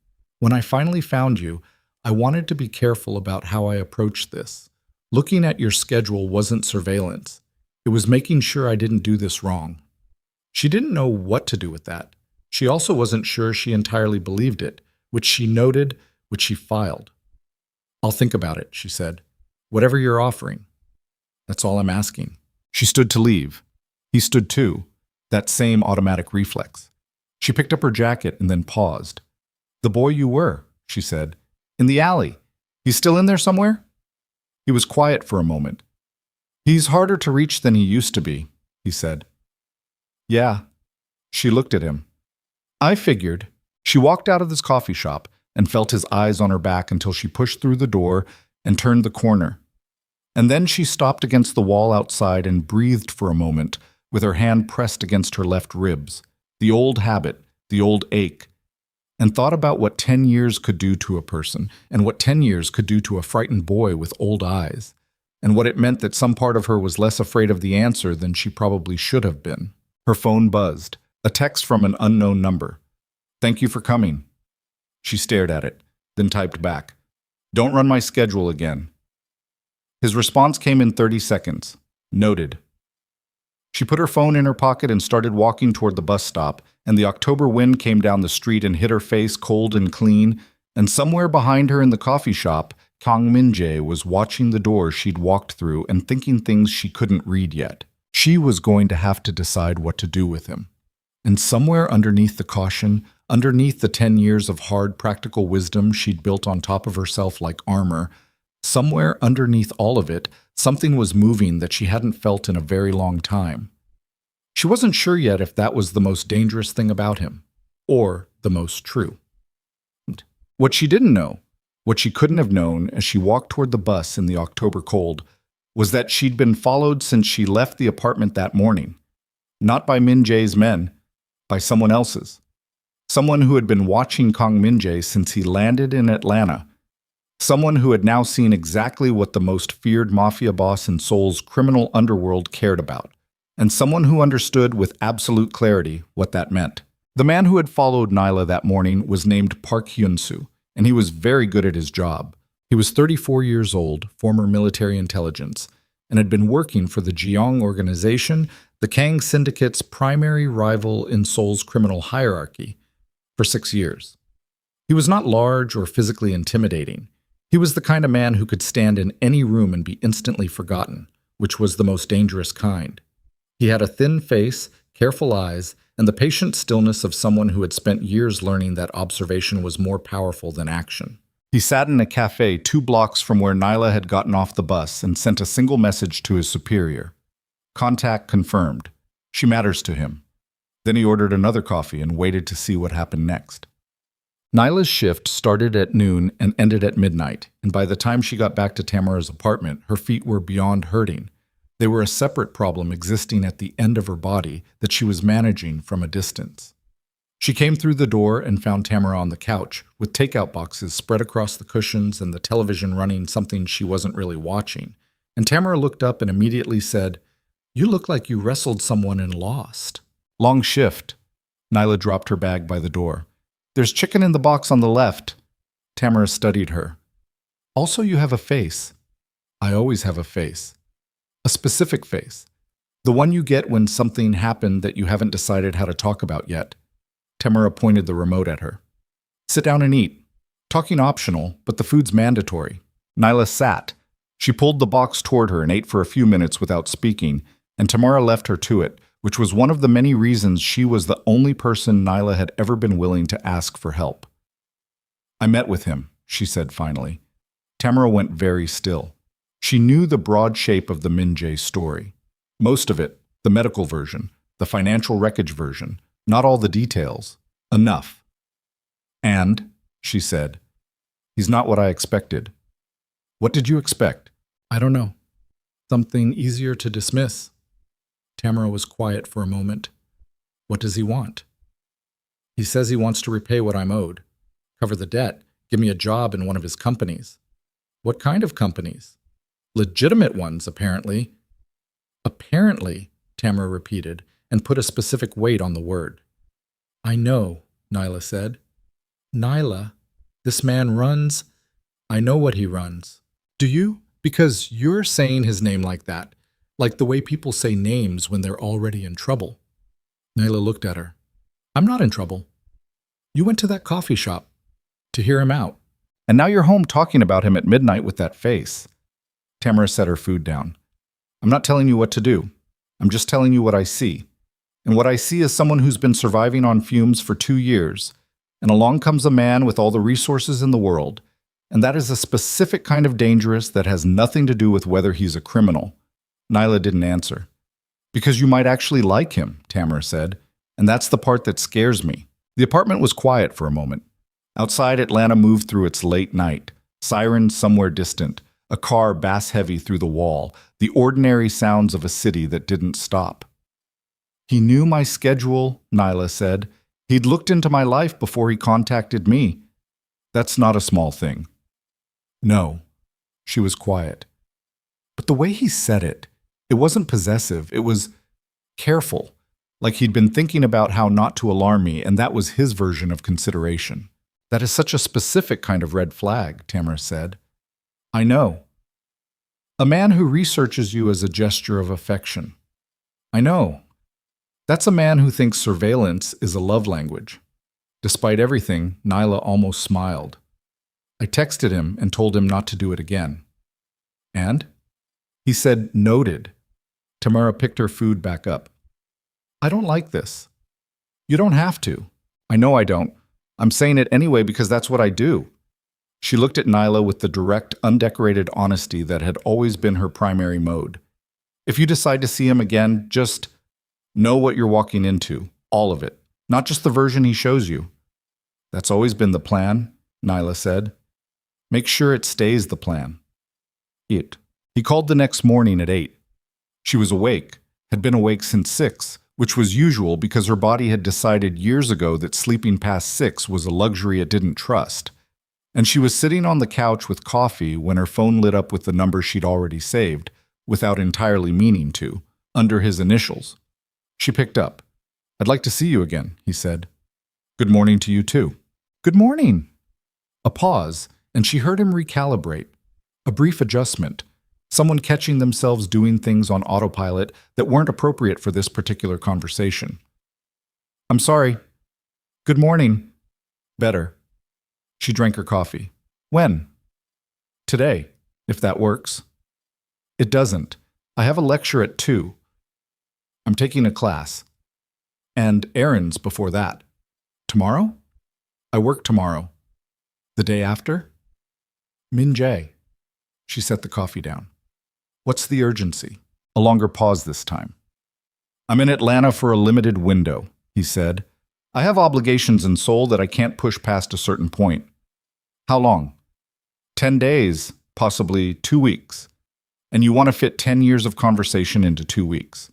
When I finally found you, I wanted to be careful about how I approached this. Looking at your schedule wasn't surveillance. It was making sure I didn't do this wrong. She didn't know what to do with that. She also wasn't sure she entirely believed it, which she noted, which she filed. I'll think about it, she said. Whatever you're offering. That's all I'm asking. She stood to leave. He stood too, that same automatic reflex. She picked up her jacket and then paused. The boy you were, she said. In the alley. He's still in there somewhere? He was quiet for a moment. He's harder to reach than he used to be, he said. Yeah. She looked at him. I figured. She walked out of this coffee shop and felt his eyes on her back until she pushed through the door and turned the corner. And then she stopped against the wall outside and breathed for a moment with her hand pressed against her left ribs, the old habit, the old ache, and thought about what 10 years could do to a person and what 10 years could do to a frightened boy with old eyes, and what it meant that some part of her was less afraid of the answer than she probably should have been. Her phone buzzed, a text from an unknown number. Thank you for coming. She stared at it, then typed back, Don't run my schedule again. His response came in 30 seconds. Noted. She put her phone in her pocket and started walking toward the bus stop, and the October wind came down the street and hit her face cold and clean, and somewhere behind her in the coffee shop, Kang Min-jae was watching the door she'd walked through and thinking things she couldn't read yet. She was going to have to decide what to do with him. And somewhere underneath the caution, underneath the 10 years of hard practical wisdom she'd built on top of herself like armor, somewhere underneath all of it, something was moving that she hadn't felt in a very long time. She wasn't sure yet if that was the most dangerous thing about him, or the most true. What she didn't know, what she couldn't have known as she walked toward the bus in the October cold, was that she'd been followed since she left the apartment that morning. Not by Min-jae's men, by someone else's. Someone who had been watching Kang Min-jae since he landed in Atlanta. Someone who had now seen exactly what the most feared mafia boss in Seoul's criminal underworld cared about, and someone who understood with absolute clarity what that meant. The man who had followed Nyla that morning was named Park Hyun-soo, and he was very good at his job. He was 34 years old, former military intelligence, and had been working for the Jeong organization, the Kang Syndicate's primary rival in Seoul's criminal hierarchy, for 6 years. He was not large or physically intimidating. He was the kind of man who could stand in any room and be instantly forgotten, which was the most dangerous kind. He had a thin face, careful eyes, and the patient stillness of someone who had spent years learning that observation was more powerful than action. He sat in a cafe 2 blocks from where Nyla had gotten off the bus and sent a single message to his superior. Contact confirmed. She matters to him. Then he ordered another coffee and waited to see what happened next. Nyla's shift started at noon and ended at midnight, and by the time she got back to Tamara's apartment, her feet were beyond hurting. They were a separate problem existing at the end of her body that she was managing from a distance. She came through the door and found Tamara on the couch, with takeout boxes spread across the cushions and the television running something she wasn't really watching. And Tamara looked up and immediately said, "You look like you wrestled someone and lost." "Long shift," Nyla dropped her bag by the door. There's chicken in the box on the left. Tamara studied her. Also, you have a face. I always have a face. A specific face. The one you get when something happened that you haven't decided how to talk about yet. Tamara pointed the remote at her. Sit down and eat. Talking optional, but the food's mandatory. Nyla sat. She pulled the box toward her and ate for a few minutes without speaking, and Tamara left her to it, which was one of the many reasons she was the only person Nyla had ever been willing to ask for help. I met with him, she said finally. Tamara went very still. She knew the broad shape of the Min Jae story. Most of it, the medical version, the financial wreckage version, not all the details. Enough. And, she said, he's not what I expected. What did you expect? I don't know. Something easier to dismiss. Tamara was quiet for a moment. What does he want? He says he wants to repay what I'm owed, cover the debt, give me a job in one of his companies. What kind of companies? Legitimate ones, apparently. Apparently, Tamara repeated, and put a specific weight on the word. I know, Nyla said. Nyla, this man runs. I know what he runs. Do you? Because you're saying his name like that, like the way people say names when they're already in trouble. Nyla looked at her. I'm not in trouble. You went to that coffee shop to hear him out, and now you're home talking about him at midnight with that face. Tamara set her food down. I'm not telling you what to do. I'm just telling you what I see. And what I see is someone who's been surviving on fumes for 2 years, and along comes a man with all the resources in the world, and that is a specific kind of dangerous that has nothing to do with whether he's a criminal. Nyla didn't answer. Because you might actually like him, Tamara said, and that's the part that scares me. The apartment was quiet for a moment. Outside, Atlanta moved through its late night, sirens somewhere distant, a car bass-heavy through the wall, the ordinary sounds of a city that didn't stop. He knew my schedule, Nyla said. He'd looked into my life before he contacted me. That's not a small thing. No. She was quiet. But the way he said it, it wasn't possessive, it was careful, like he'd been thinking about how not to alarm me, and that was his version of consideration. That is such a specific kind of red flag, Tamara said. I know. A man who researches you as a gesture of affection. I know. That's a man who thinks surveillance is a love language. Despite everything, Nyla almost smiled. I texted him and told him not to do it again. And? He said, noted. Tamara picked her food back up. I don't like this. You don't have to. I know I don't. I'm saying it anyway because that's what I do. She looked at Nyla with the direct, undecorated honesty that had always been her primary mode. If you decide to see him again, just know what you're walking into, all of it, not just the version he shows you. That's always been the plan, Nyla said. Make sure it stays the plan. He called the next morning at 8. She was awake, had been awake since 6, which was usual because her body had decided years ago that sleeping past 6 was a luxury it didn't trust. And she was sitting on the couch with coffee when her phone lit up with the number she'd already saved, without entirely meaning to, under his initials. She picked up. I'd like to see you again, he said. Good morning to you too. Good morning. A pause, and she heard him recalibrate. A brief adjustment. Someone catching themselves doing things on autopilot that weren't appropriate for this particular conversation. I'm sorry. Good morning. Better. She drank her coffee. When? Today, if that works. It doesn't. I have a lecture at 2. I'm taking a class. And errands before that. Tomorrow? I work tomorrow. The day after? Min Jae. She set the coffee down. What's the urgency? A longer pause this time. I'm in Atlanta for a limited window, he said. I have obligations in Seoul that I can't push past a certain point. How long? 10 days, possibly 2 weeks. And you want to fit 10 years of conversation into 2 weeks.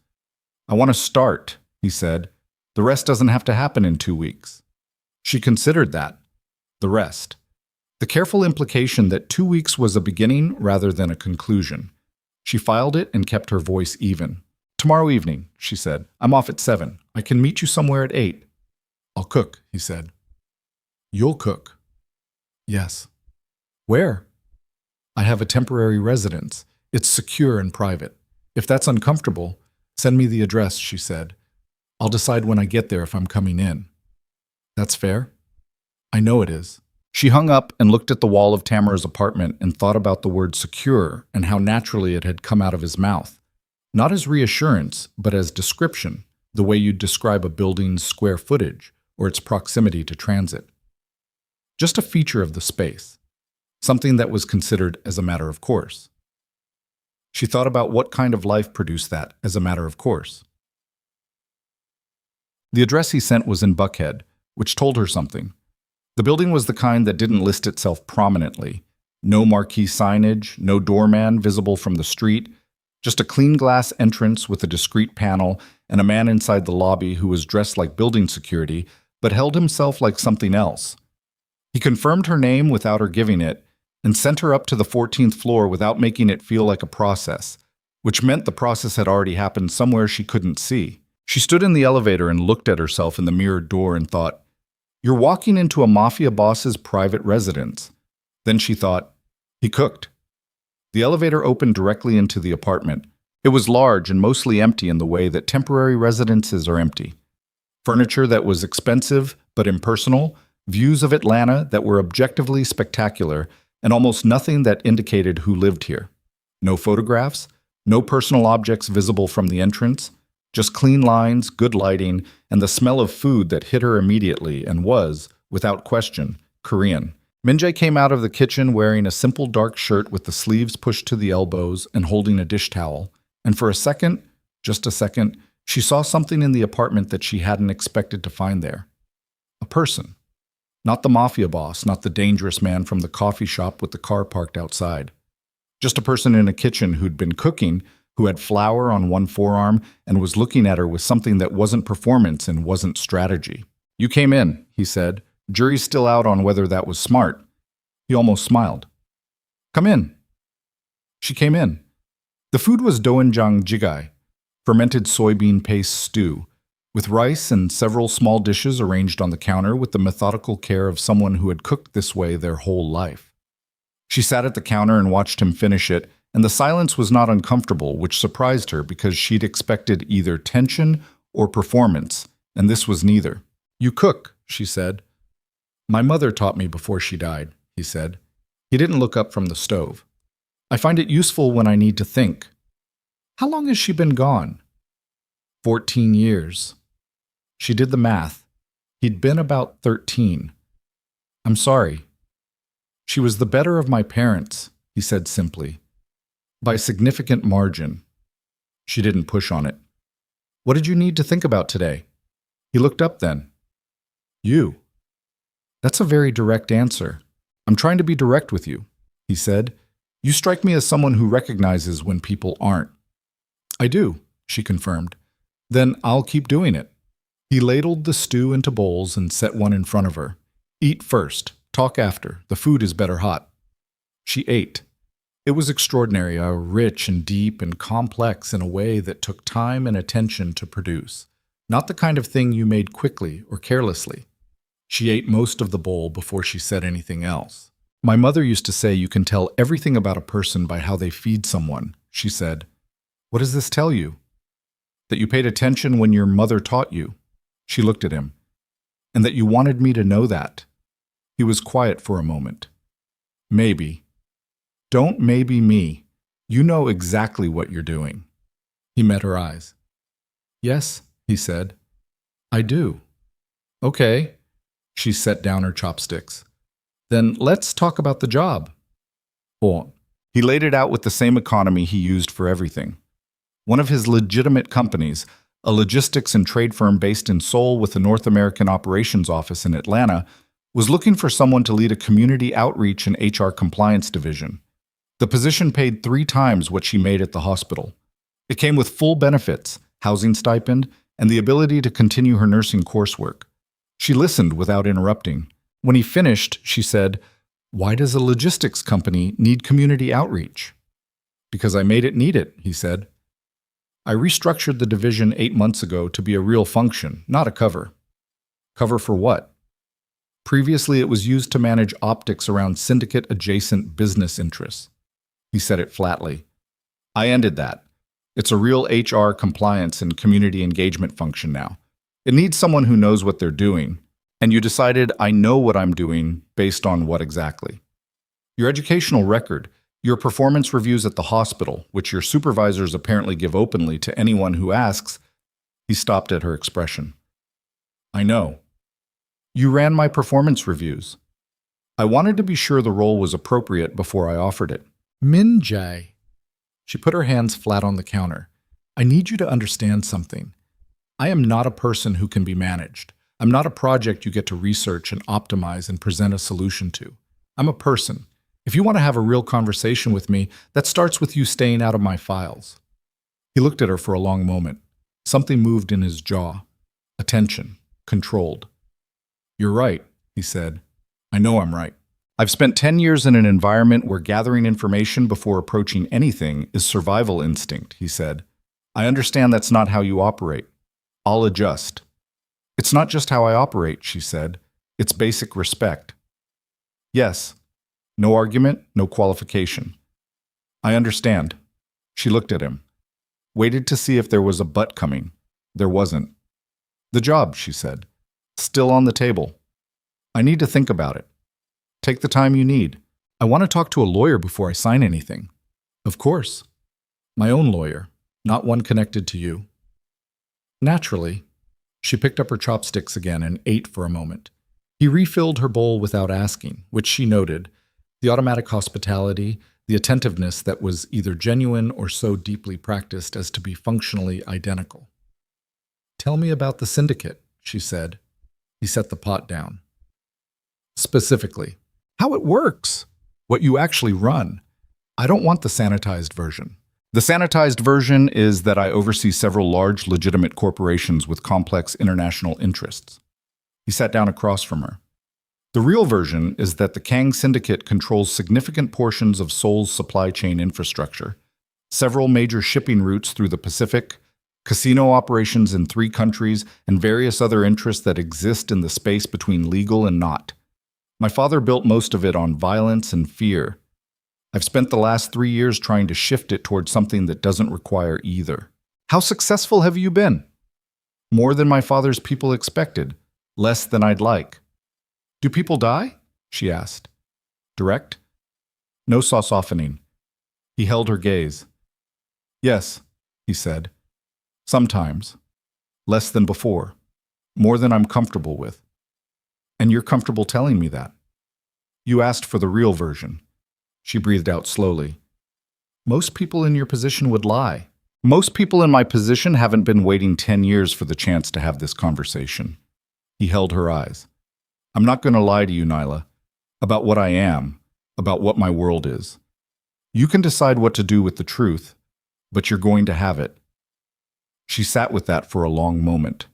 I want to start, he said. The rest doesn't have to happen in 2 weeks. She considered that. The rest. The careful implication that 2 weeks was a beginning rather than a conclusion. She filed it and kept her voice even. Tomorrow evening, she said. I'm off at 7. I can meet you somewhere at 8. I'll cook, he said. You'll cook? Yes. Where? I have a temporary residence. It's secure and private. If that's uncomfortable, send me the address, she said. I'll decide when I get there if I'm coming in. That's fair? I know it is. She hung up and looked at the wall of Tamara's apartment and thought about the word secure and how naturally it had come out of his mouth. Not as reassurance, but as description, the way you'd describe a building's square footage or its proximity to transit. Just a feature of the space, something that was considered as a matter of course. She thought about what kind of life produced that as a matter of course. The address he sent was in Buckhead, which told her something. The building was the kind that didn't list itself prominently. No marquee signage, no doorman visible from the street, just a clean glass entrance with a discreet panel and a man inside the lobby who was dressed like building security but held himself like something else. He confirmed her name without her giving it and sent her up to the 14th floor without making it feel like a process, which meant the process had already happened somewhere she couldn't see. She stood in the elevator and looked at herself in the mirrored door and thought, "You're walking into a mafia boss's private residence." Then she thought, "He cooked." The elevator opened directly into the apartment. It was large and mostly empty in the way that temporary residences are empty. Furniture that was expensive but impersonal, views of Atlanta that were objectively spectacular, and almost nothing that indicated who lived here. No photographs, no personal objects visible from the entrance, just clean lines, good lighting, and the smell of food that hit her immediately and was, without question, Korean. Min-jae came out of the kitchen wearing a simple dark shirt with the sleeves pushed to the elbows and holding a dish towel, and for a second, just a second, she saw something in the apartment that she hadn't expected to find there. A person. Not the mafia boss, not the dangerous man from the coffee shop with the car parked outside. Just a person in a kitchen who'd been cooking, who had flour on one forearm and was looking at her with something that wasn't performance and wasn't strategy. "You came in," he said. "Jury's still out on whether that was smart." He almost smiled. "Come in." She came in. The food was doenjang jjigae, fermented soybean paste stew, with rice and several small dishes arranged on the counter with the methodical care of someone who had cooked this way their whole life. She sat at the counter and watched him finish it, and the silence was not uncomfortable, which surprised her because she'd expected either tension or performance, and this was neither. "You cook," she said. "My mother taught me before she died," he said. He didn't look up from the stove. "I find it useful when I need to think." "How long has she been gone?" 14 years. She did the math. He'd been about 13. "I'm sorry." "She was the better of my parents," he said simply. "By a significant margin." She didn't push on it. "What did you need to think about today?" He looked up then. "You." "That's a very direct answer. I'm trying to be direct with you," he said. "You strike me as someone who recognizes when people aren't." "I do," she confirmed. "Then I'll keep doing it." He ladled the stew into bowls and set one in front of her. "Eat first, talk after. The food is better hot." She ate. It was extraordinary, rich and deep and complex in a way that took time and attention to produce. Not the kind of thing you made quickly or carelessly. She ate most of the bowl before she said anything else. "My mother used to say you can tell everything about a person by how they feed someone," she said. "What does this tell you?" "That you paid attention when your mother taught you." She looked at him. "And that you wanted me to know that." He was quiet for a moment. "Maybe." "Don't maybe me. You know exactly what you're doing." He met her eyes. "Yes," he said. "I do." "Okay." She set down her chopsticks. "Then let's talk about the job." Oh. He laid it out with the same economy he used for everything. One of his legitimate companies, a logistics and trade firm based in Seoul with a North American operations office in Atlanta, was looking for someone to lead a community outreach and HR compliance division. The position paid 3 times what she made at the hospital. It came with full benefits, housing stipend, and the ability to continue her nursing coursework. She listened without interrupting. When he finished, she said, "Why does a logistics company need community outreach?" "Because I made it need it," he said. "I restructured the division 8 months ago to be a real function, not a cover." Cover for what? Previously, it was used to manage optics around syndicate-adjacent business interests. He said it flatly. I ended that. It's a real HR compliance and community engagement function now. It needs someone who knows what they're doing. And you decided I know what I'm doing based on what exactly? Your educational record, your performance reviews at the hospital, which your supervisors apparently give openly to anyone who asks. He stopped at her expression. I know. You ran my performance reviews. I wanted to be sure the role was appropriate before I offered it. Min Jae. She put her hands flat on the counter. I need you to understand something. I am not a person who can be managed. I'm not a project you get to research and optimize and present a solution to. I'm a person. If you want to have a real conversation with me, that starts with you staying out of my files. He looked at her for a long moment. Something moved in his jaw. Attention. Controlled. You're right, he said. I know I'm right. I've spent 10 years in an environment where gathering information before approaching anything is survival instinct, he said. I understand that's not how you operate. I'll adjust. It's not just how I operate, she said. It's basic respect. Yes. No argument, no qualification. I understand. She looked at him. Waited to see if there was a but coming. There wasn't. The job, she said. Still on the table. I need to think about it. Take the time you need. I want to talk to a lawyer before I sign anything. Of course. My own lawyer, not one connected to you. Naturally. She picked up her chopsticks again and ate for a moment. He refilled her bowl without asking, which she noted, the automatic hospitality, the attentiveness that was either genuine or so deeply practiced as to be functionally identical. Tell me about the syndicate, she said. He set the pot down. Specifically, how it works, what you actually run. I don't want the sanitized version. The sanitized version is that I oversee several large, legitimate corporations with complex international interests. He sat down across from her. The real version is that the Kang Syndicate controls significant portions of Seoul's supply chain infrastructure, several major shipping routes through the Pacific, casino operations in 3 countries, and various other interests that exist in the space between legal and not. My father built most of it on violence and fear. I've spent the last 3 years trying to shift it towards something that doesn't require either. How successful have you been? More than my father's people expected, less than I'd like. Do people die? She asked. Direct? No softening. He held her gaze. Yes, he said. Sometimes. Less than before. More than I'm comfortable with. And you're comfortable telling me that. You asked for the real version. She breathed out slowly. Most people in your position would lie. Most people in my position haven't been waiting 10 years for the chance to have this conversation. He held her eyes. I'm not going to lie to you, Nyla, about what I am, about what my world is. You can decide what to do with the truth, but you're going to have it. She sat with that for a long moment.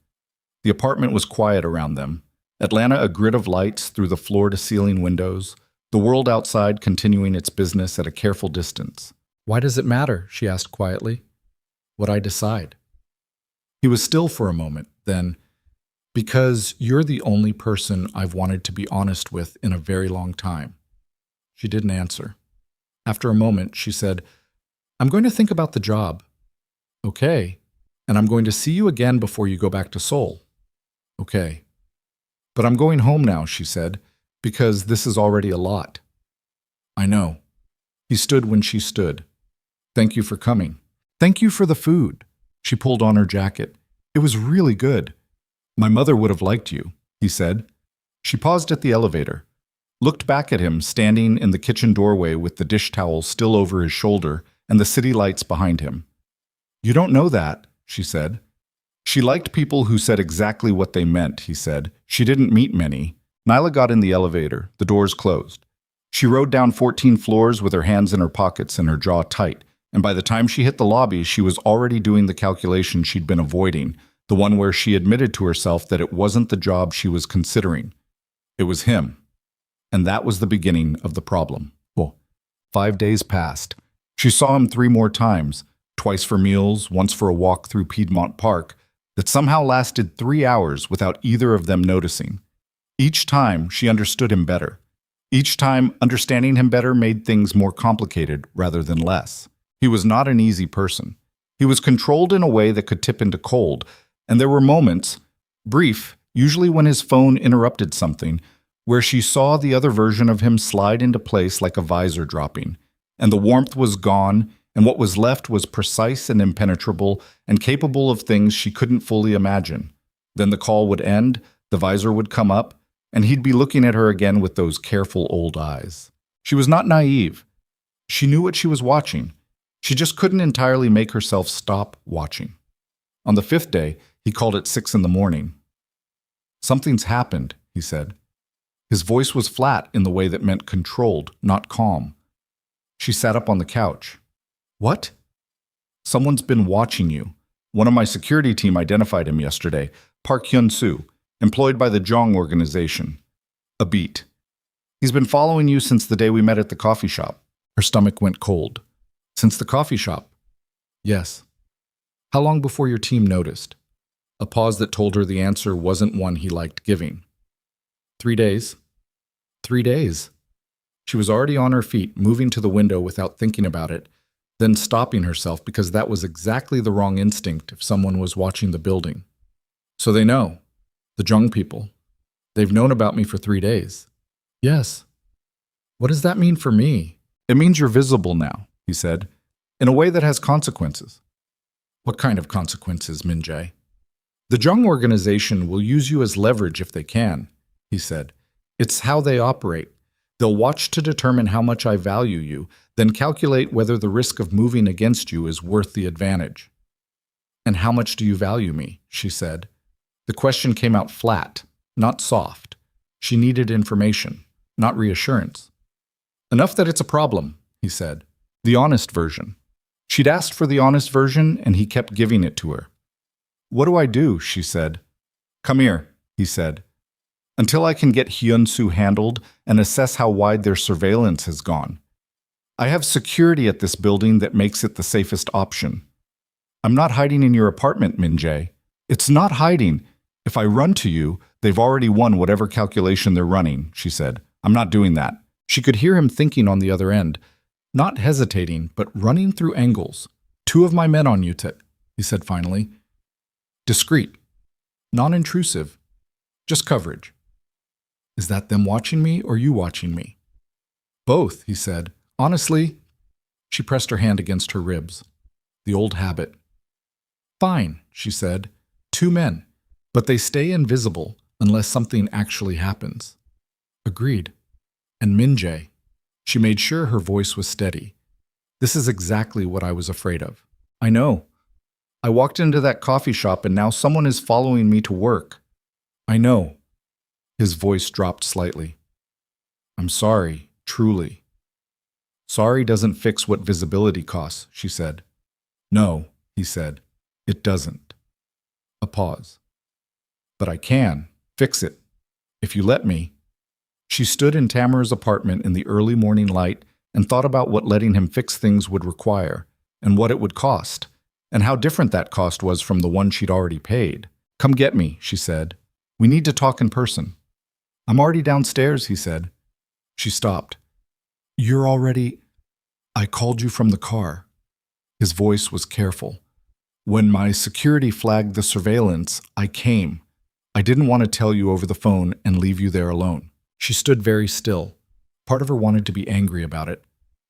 The apartment was quiet around them. Atlanta a grid of lights through the floor-to-ceiling windows, the world outside continuing its business at a careful distance. Why does it matter? She asked quietly. What I decide. He was still for a moment, then, because you're the only person I've wanted to be honest with in a very long time. She didn't answer. After a moment, she said, I'm going to think about the job. Okay. And I'm going to see you again before you go back to Seoul. Okay. But I'm going home now, she said, because this is already a lot. I know. He stood when she stood. Thank you for coming. Thank you for the food. She pulled on her jacket. It was really good. My mother would have liked you, he said. She paused at the elevator, looked back at him standing in the kitchen doorway with the dish towel still over his shoulder and the city lights behind him. You don't know that, she said. She liked people who said exactly what they meant, he said. She didn't meet many. Nyla got in the elevator. The doors closed. She rode down 14 floors with her hands in her pockets and her jaw tight, and by the time she hit the lobby, she was already doing the calculation she'd been avoiding, the one where she admitted to herself that it wasn't the job she was considering. It was him. And that was the beginning of the problem. Well, 5 days passed. She saw him 3 more times, twice for meals, once for a walk through Piedmont Park, that somehow lasted 3 hours without either of them noticing. Each time, she understood him better. Each time, understanding him better made things more complicated rather than less. He was not an easy person. He was controlled in a way that could tip into cold, and there were moments, brief, usually when his phone interrupted something, where she saw the other version of him slide into place like a visor dropping, and the warmth was gone, and what was left was precise and impenetrable and capable of things she couldn't fully imagine. Then the call would end, the visor would come up, and he'd be looking at her again with those careful old eyes. She was not naive. She knew what she was watching. She just couldn't entirely make herself stop watching. On the 5th day, he called at 6 a.m. "Something's happened," he said. His voice was flat in the way that meant controlled, not calm. She sat up on the couch. "What?" "Someone's been watching you. One of my security team identified him yesterday, Park Hyun-soo, employed by the Jong organization. A beat. He's been following you since the day we met at the coffee shop." Her stomach went cold. "Since the coffee shop?" "Yes." "How long before your team noticed?" A pause that told her the answer wasn't one he liked giving. 3 days. 3 days. She was already on her feet, moving to the window without thinking about it, then stopping herself because that was exactly the wrong instinct if someone was watching the building. "So they know. The Jung people. They've known about me for 3 days." "Yes." "What does that mean for me?" "It means you're visible now," he said, "in a way that has consequences." "What kind of consequences, Min-jae?" "The Jung organization will use you as leverage if they can," he said. "It's how they operate. They'll watch to determine how much I value you, then calculate whether the risk of moving against you is worth the advantage." "And how much do you value me?" she said. The question came out flat, not soft. She needed information, not reassurance. "Enough that it's a problem," he said. "The honest version." She'd asked for the honest version, and he kept giving it to her. "What do I do?" she said. "Come here," he said. "Until I can get Hyun-soo handled and assess how wide their surveillance has gone. I have security at this building that makes it the safest option. I'm not hiding in your apartment, Min-jae. It's not hiding. If I run to you, they've already won whatever calculation they're running," she said. "I'm not doing that." She could hear him thinking on the other end, not hesitating, but running through angles. "2 of my men on you, Tit," he said finally. "Discreet. Non-intrusive. Just coverage." "Is that them watching me or you watching me?" "Both," he said. "Honestly," she pressed her hand against her ribs. The old habit. "Fine," she said. 2 men. But they stay invisible unless something actually happens." "Agreed." "And Min-jae." She made sure her voice was steady. "This is exactly what I was afraid of. I know. I walked into that coffee shop and now someone is following me to work. I know." His voice dropped slightly. "I'm sorry, truly." "Sorry doesn't fix what visibility costs," she said. "No," he said. "It doesn't." A pause. "But I can fix it, if you let me." She stood in Tamara's apartment in the early morning light and thought about what letting him fix things would require, and what it would cost, and how different that cost was from the one she'd already paid. "Come get me," she said. "We need to talk in person." "I'm already downstairs," he said. She stopped. "You're already—" "I called you from the car." His voice was careful. "When my security flagged the surveillance, I came. I didn't want to tell you over the phone and leave you there alone." She stood very still. Part of her wanted to be angry about it.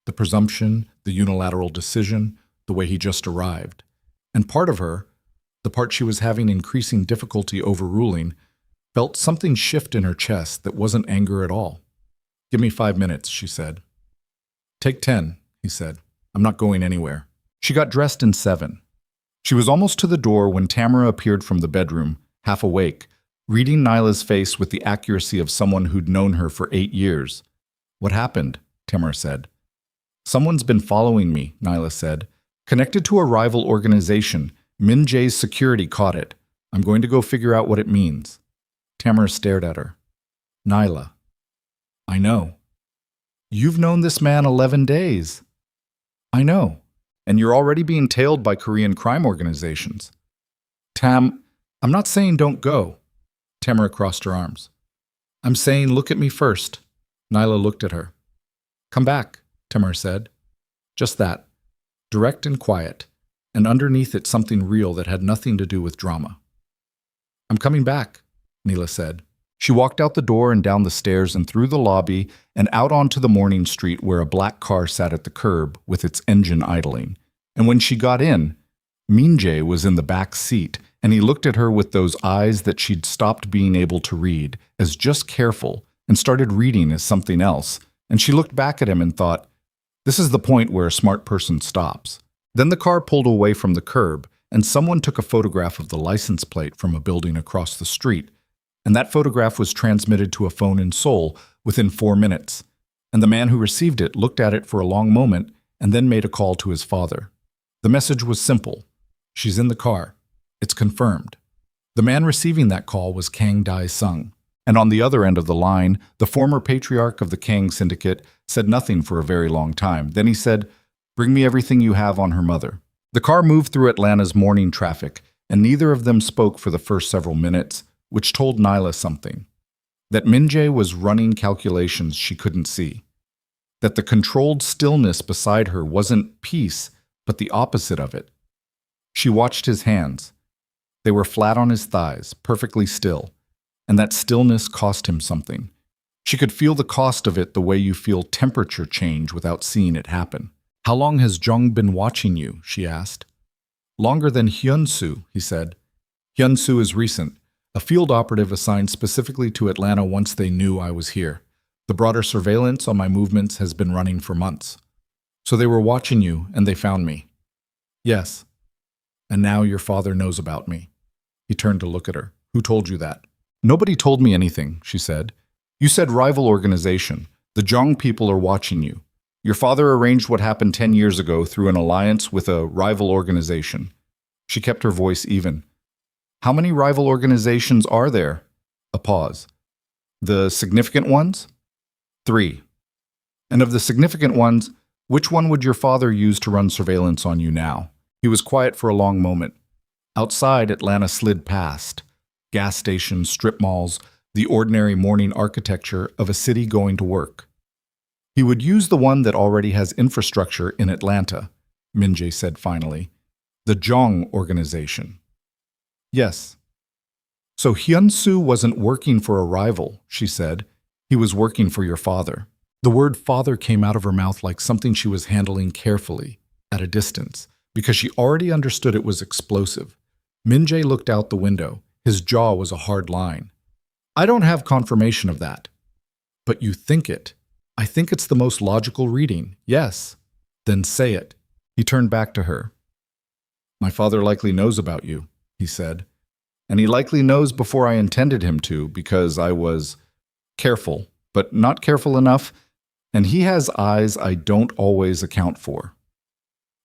The presumption, the unilateral decision, the way he just arrived. And part of her, the part she was having increasing difficulty overruling, felt something shift in her chest that wasn't anger at all. "Give me 5 minutes," she said. "Take 10, he said. "I'm not going anywhere." She got dressed in 7. She was almost to the door when Tamara appeared from the bedroom, half awake, reading Nyla's face with the accuracy of someone who'd known her for 8 years. "What happened?" Tamara said. "Someone's been following me," Nyla said. "Connected to a rival organization. Min-jae's security caught it. I'm going to go figure out what it means." Tamara stared at her. "Nyla." "I know." "You've known this man 11 days." "I know. And you're already being tailed by Korean crime organizations." I'm not saying don't go. Tamara crossed her arms. I'm saying look at me first. Nyla looked at her. Come back, Tamara said. Just that. Direct and quiet, and underneath it something real that had nothing to do with drama. I'm coming back, Neela said. She walked out the door and down the stairs and through the lobby and out onto the morning street where a black car sat at the curb with its engine idling. And when she got in, Min-jae was in the back seat, and he looked at her with those eyes that she'd stopped being able to read as just careful and started reading as something else. And she looked back at him and thought, this is the point where a smart person stops. Then the car pulled away from the curb, and someone took a photograph of the license plate from a building across the street. And that photograph was transmitted to a phone in Seoul within 4 minutes. And the man who received it looked at it for a long moment and then made a call to his father. The message was simple. She's in the car. It's confirmed. The man receiving that call was Kang Dae-sung. And on the other end of the line, the former patriarch of the Kang syndicate said nothing for a very long time. Then he said, bring me everything you have on her mother. The car moved through Atlanta's morning traffic, and neither of them spoke for the first several minutes, which told Nyla something. That Min-jae was running calculations she couldn't see. That the controlled stillness beside her wasn't peace, but the opposite of it. She watched his hands. They were flat on his thighs, perfectly still, and that stillness cost him something. She could feel the cost of it the way you feel temperature change without seeing it happen. How long has Jung been watching you? She asked. Longer than Hyun-soo, he said. Hyun-soo is recent. A field operative assigned specifically to Atlanta once they knew I was here. The broader surveillance on my movements has been running for months. So they were watching you, and they found me. Yes. And now your father knows about me. He turned to look at her. Who told you that? Nobody told me anything, she said. You said rival organization. The Jong people are watching you. Your father arranged what happened 10 years ago through an alliance with a rival organization. She kept her voice even. How many rival organizations are there? A pause. The significant ones? 3. And of the significant ones, which one would your father use to run surveillance on you now? He was quiet for a long moment. Outside, Atlanta slid past. Gas stations, strip malls, the ordinary morning architecture of a city going to work. He would use the one that already has infrastructure in Atlanta, Min-jae said finally. The Jong organization. Yes. So Hyun-soo wasn't working for a rival, she said. He was working for your father. The word father came out of her mouth like something she was handling carefully, at a distance, because she already understood it was explosive. Min-jae looked out the window. His jaw was a hard line. I don't have confirmation of that. But you think it. I think it's the most logical reading. Yes. Then say it. He turned back to her. My father likely knows about you, he said. And he likely knows before I intended him to, because I was careful, but not careful enough, and he has eyes I don't always account for.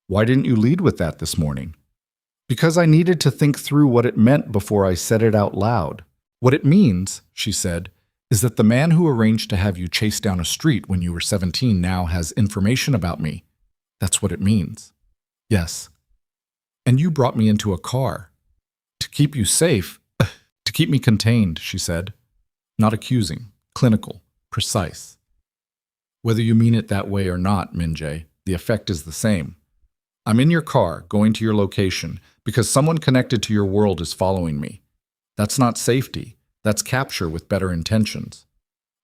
Why didn't you lead with that this morning? Because I needed to think through what it meant before I said it out loud. What it means, she said, is that the man who arranged to have you chase down a street when you were 17 now has information about me. That's what it means. Yes. And you brought me into a car. To keep you safe, to keep me contained, she said. Not accusing, clinical, precise. Whether you mean it that way or not, Min-jae, the effect is the same. I'm in your car, going to your location, because someone connected to your world is following me. That's not safety. That's capture with better intentions.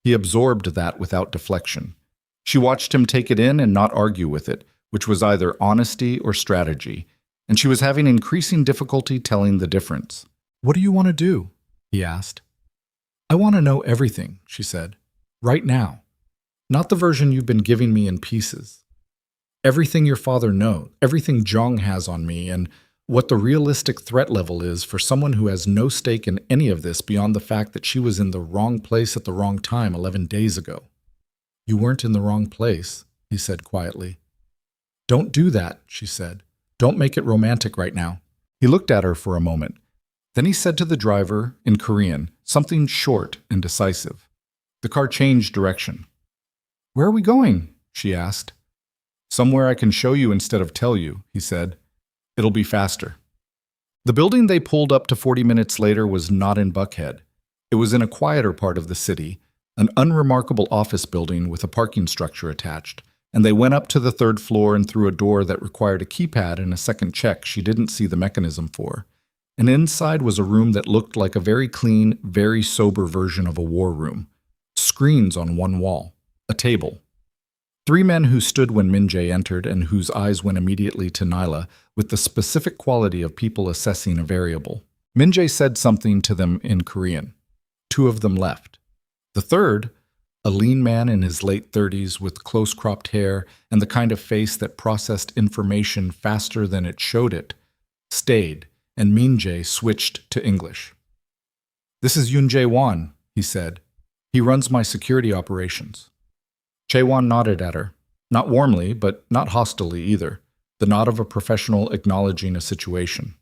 He absorbed that without deflection. She watched him take it in and not argue with it, which was either honesty or strategy, and she was having increasing difficulty telling the difference. What do you want to do? He asked. I want to know everything, she said. Right now. Not the version you've been giving me in pieces. Everything your father knows, everything Jong has on me, and what the realistic threat level is for someone who has no stake in any of this beyond the fact that she was in the wrong place at the wrong time 11 days ago. You weren't in the wrong place, he said quietly. Don't do that, she said. Don't make it romantic right now. He looked at her for a moment. Then he said to the driver, in Korean, something short and decisive. The car changed direction. Where are we going? She asked. Somewhere I can show you instead of tell you, he said. It'll be faster. The building they pulled up to 40 minutes later was not in Buckhead. It was in a quieter part of the city, an unremarkable office building with a parking structure attached, and they went up to the third floor and through a door that required a keypad and a second check she didn't see the mechanism for. And inside was a room that looked like a very clean, very sober version of a war room. Screens on one wall. A table. 3 men who stood when Min-jae entered and whose eyes went immediately to Nyla with the specific quality of people assessing a variable. Min-jae said something to them in Korean. 2 of them left. The third, a lean man in his late 30s with close-cropped hair and the kind of face that processed information faster than it showed it, stayed, and Min-jae switched to English. "This is Yoon Jae-won," he said. "He runs my security operations." Chae-won nodded at her, not warmly, but not hostilely either, the nod of a professional acknowledging a situation.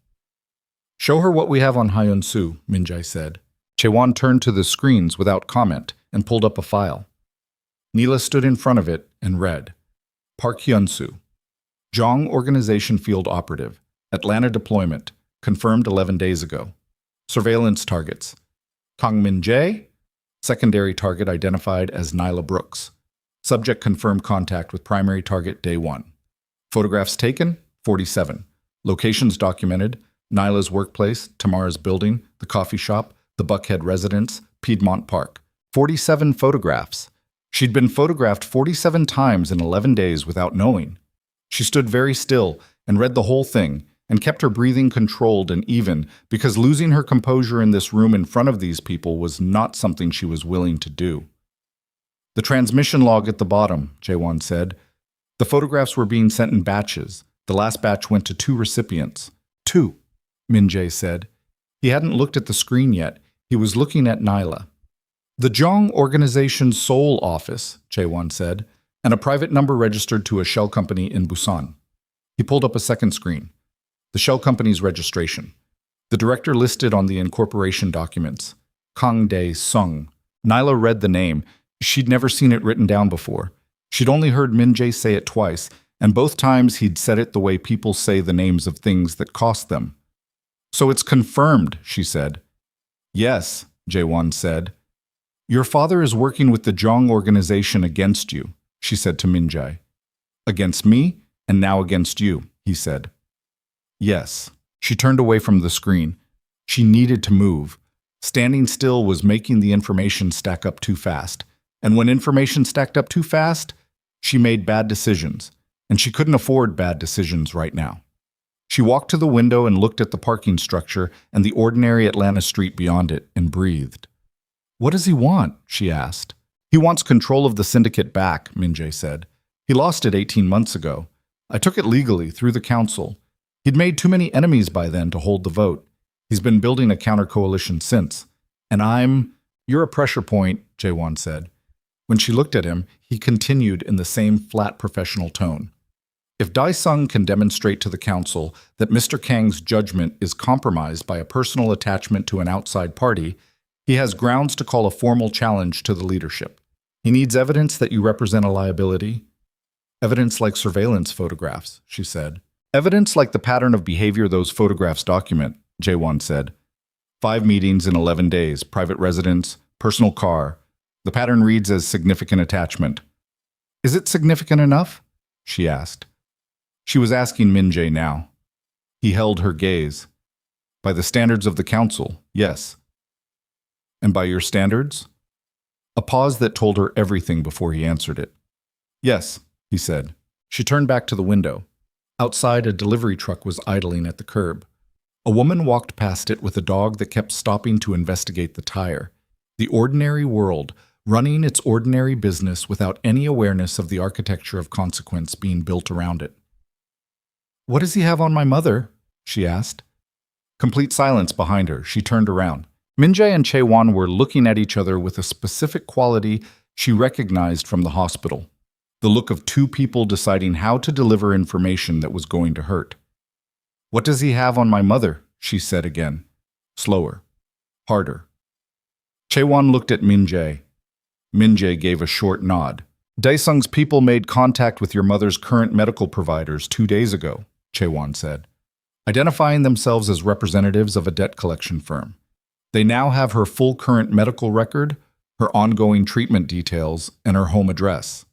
"Show her what we have on Hyun-soo," Min-jae said. Chae-won turned to the screens without comment and pulled up a file. Neela stood in front of it and read, Park Hyun-soo, Jong Organization Field Operative, Atlanta Deployment, confirmed 11 days ago. Surveillance targets, Kang Min-jae, secondary target identified as Nyla Brooks. Subject confirmed contact with primary target day 1. Photographs taken, 47. Locations documented, Nyla's workplace, Tamara's building, the coffee shop, the Buckhead residence, Piedmont Park. 47 photographs. She'd been photographed 47 times in 11 days without knowing. She stood very still and read the whole thing and kept her breathing controlled and even because losing her composure in this room in front of these people was not something she was willing to do. "The transmission log at the bottom," Jae-won said. "The photographs were being sent in batches. The last batch went to 2 recipients." 2, Min-jae said. He hadn't looked at the screen yet. He was looking at Nyla. "The Jong Organization's Seoul office," Jae-won said, "and a private number registered to a shell company in Busan." He pulled up a second screen. The shell company's registration. The director listed on the incorporation documents. Kang Dae-sung. Nyla read the name. She'd never seen it written down before. She'd only heard Min-jae say it twice, and both times he'd said it the way people say the names of things that cost them. "So it's confirmed," she said. "Yes," Jae-won said. "Your father is working with the Jong Organization against you," she said to Min-jae. "Against me, and now against you," he said. "Yes." She turned away from the screen. She needed to move. Standing still was making the information stack up too fast. And when information stacked up too fast, she made bad decisions, and she couldn't afford bad decisions right now. She walked to the window and looked at the parking structure and the ordinary Atlanta street beyond it and breathed. "What does he want?" she asked. "He wants control of the syndicate back," Min-jae said. "He lost it 18 months ago. I took it legally through the council. He'd made too many enemies by then to hold the vote. He's been building a counter-coalition since. And You're a pressure point," Jae-won said. When she looked at him, he continued in the same flat professional tone. "If Dae-sung can demonstrate to the council that Mr. Kang's judgment is compromised by a personal attachment to an outside party, he has grounds to call a formal challenge to the leadership. He needs evidence that you represent a liability." "Evidence like surveillance photographs," she said. "Evidence like the pattern of behavior those photographs document," Jae-won said. 5 meetings in 11 days, private residence, personal car. The pattern reads as significant attachment. "Is it significant enough?" she asked. She was asking Min-jae now. He held her gaze. "By the standards of the council, yes." "And by your standards?" A pause that told her everything before he answered it. "Yes," he said. She turned back to the window. Outside, a delivery truck was idling at the curb. A woman walked past it with a dog that kept stopping to investigate the tire. The ordinary world, running its ordinary business without any awareness of the architecture of consequence being built around it. "What does he have on my mother?" she asked. Complete silence behind her. She turned around. Min-jae and Chae-won were looking at each other with a specific quality she recognized from the hospital. The look of 2 people deciding how to deliver information that was going to hurt. "What does he have on my mother?" she said again. Slower. Harder. Chae-won looked at Min-jae. Min-jae gave a short nod. "Dae-sung's people made contact with your mother's current medical providers 2 days ago," Chae-won said. identifying themselves as representatives of a debt collection firm. They now have her full current medical record, her ongoing treatment details, and her home address.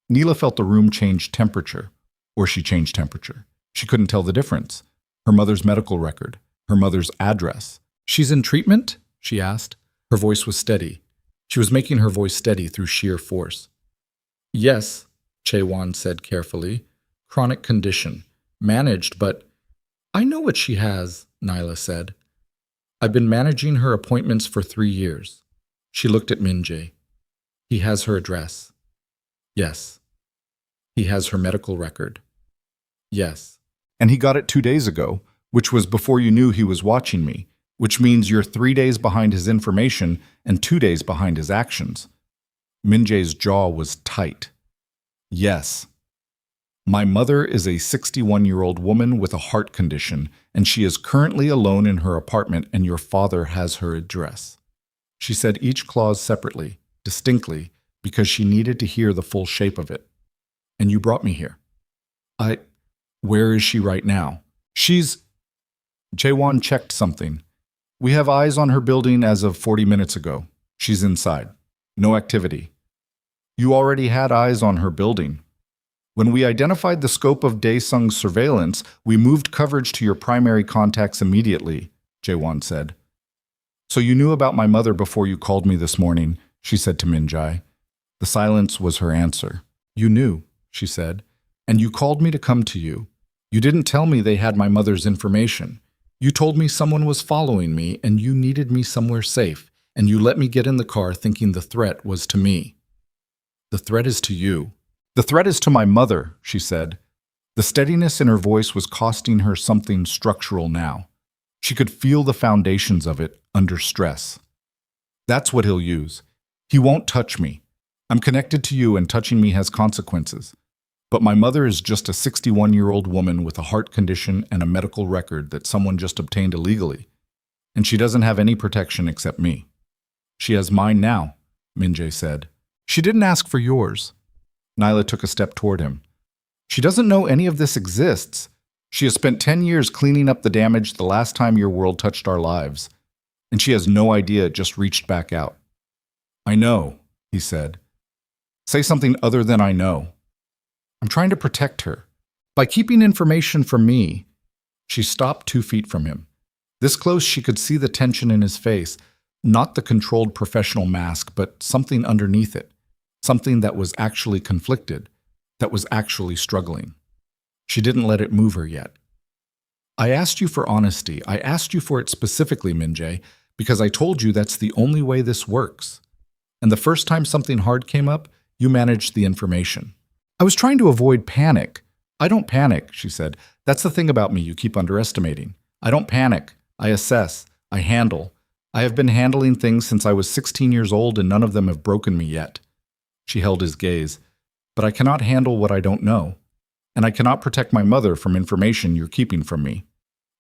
Neela felt the room change temperature, or she changed temperature. She couldn't tell the difference. Her mother's medical record, her mother's address. "She's in treatment?" she asked. Her voice was steady. She was making her voice steady through sheer force. "Yes," Chae-won said carefully. "Chronic condition. Managed, but—" "I know what she has," Nyla said. "I've been managing her appointments for 3 years." She looked at Min-jae. "He has her address." "Yes." "He has her medical record." "Yes." "And he got it 2 days ago, which was before you knew he was watching me, which means you're 3 days behind his information and 2 days behind his actions." Min-jae's jaw was tight. "Yes. My mother is a 61-year-old woman with a heart condition, and she is currently alone in her apartment, and your father has her address." She said each clause separately, distinctly, because she needed to hear the full shape of it. "And you brought me here." Where is she right now?" "She's—" Jae-won checked something. "We have eyes on her building as of 40 minutes ago. She's inside. No activity." "You already had eyes on her building. When we identified the scope of Dae-sung's surveillance, we moved coverage to your primary contacts immediately," Jae-won said. "So you knew about my mother before you called me this morning," she said to Min-jae. The silence was her answer. "You knew," she said, "and you called me to come to you. You didn't tell me they had my mother's information. You told me someone was following me and you needed me somewhere safe, and you let me get in the car thinking the threat was to me." "The threat is to you." "The threat is to my mother," she said. The steadiness in her voice was costing her something structural now. She could feel the foundations of it under stress. "That's what he'll use. He won't touch me. I'm connected to you and touching me has consequences. But my mother is just a 61-year-old woman with a heart condition and a medical record that someone just obtained illegally. And she doesn't have any protection except me." "She has mine now," Min-jae said. "She didn't ask for yours." Nyla took a step toward him. "She doesn't know any of this exists. She has spent 10 years cleaning up the damage the last time your world touched our lives. And she has no idea it just reached back out." "I know," he said. "Say something other than I know." "I'm trying to protect her. By keeping information from me." She stopped 2 feet from him. This close she could see the tension in his face, not the controlled professional mask, but something underneath it, something that was actually conflicted, that was actually struggling. She didn't let it move her yet. "I asked you for honesty. I asked you for it specifically, Min-jae, because I told you that's the only way this works. And the first time something hard came up, you managed the information. I was trying to avoid panic." "I don't panic," she said. "That's the thing about me you keep underestimating. I don't panic. I assess. I handle. I have been handling things since I was 16 years old and none of them have broken me yet." She held his gaze. "But I cannot handle what I don't know. And I cannot protect my mother from information you're keeping from me."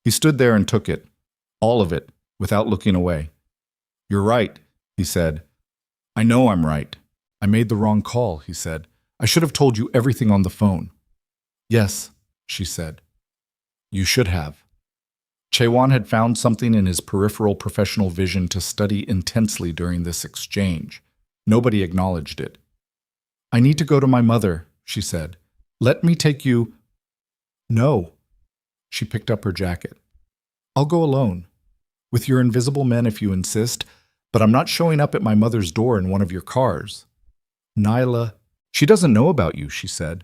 He stood there and took it. All of it, without looking away. "You're right," he said. "I know I'm right. I made the wrong call," he said. "I should have told you everything on the phone." "Yes," she said. "You should have." Chae-won had found something in his peripheral professional vision to study intensely during this exchange. Nobody acknowledged it. "I need to go to my mother," she said. "Let me take you—" "No." She picked up her jacket. "I'll go alone. With your invisible men if you insist, but I'm not showing up at my mother's door in one of your cars." "Nyla—" "She doesn't know about you," she said.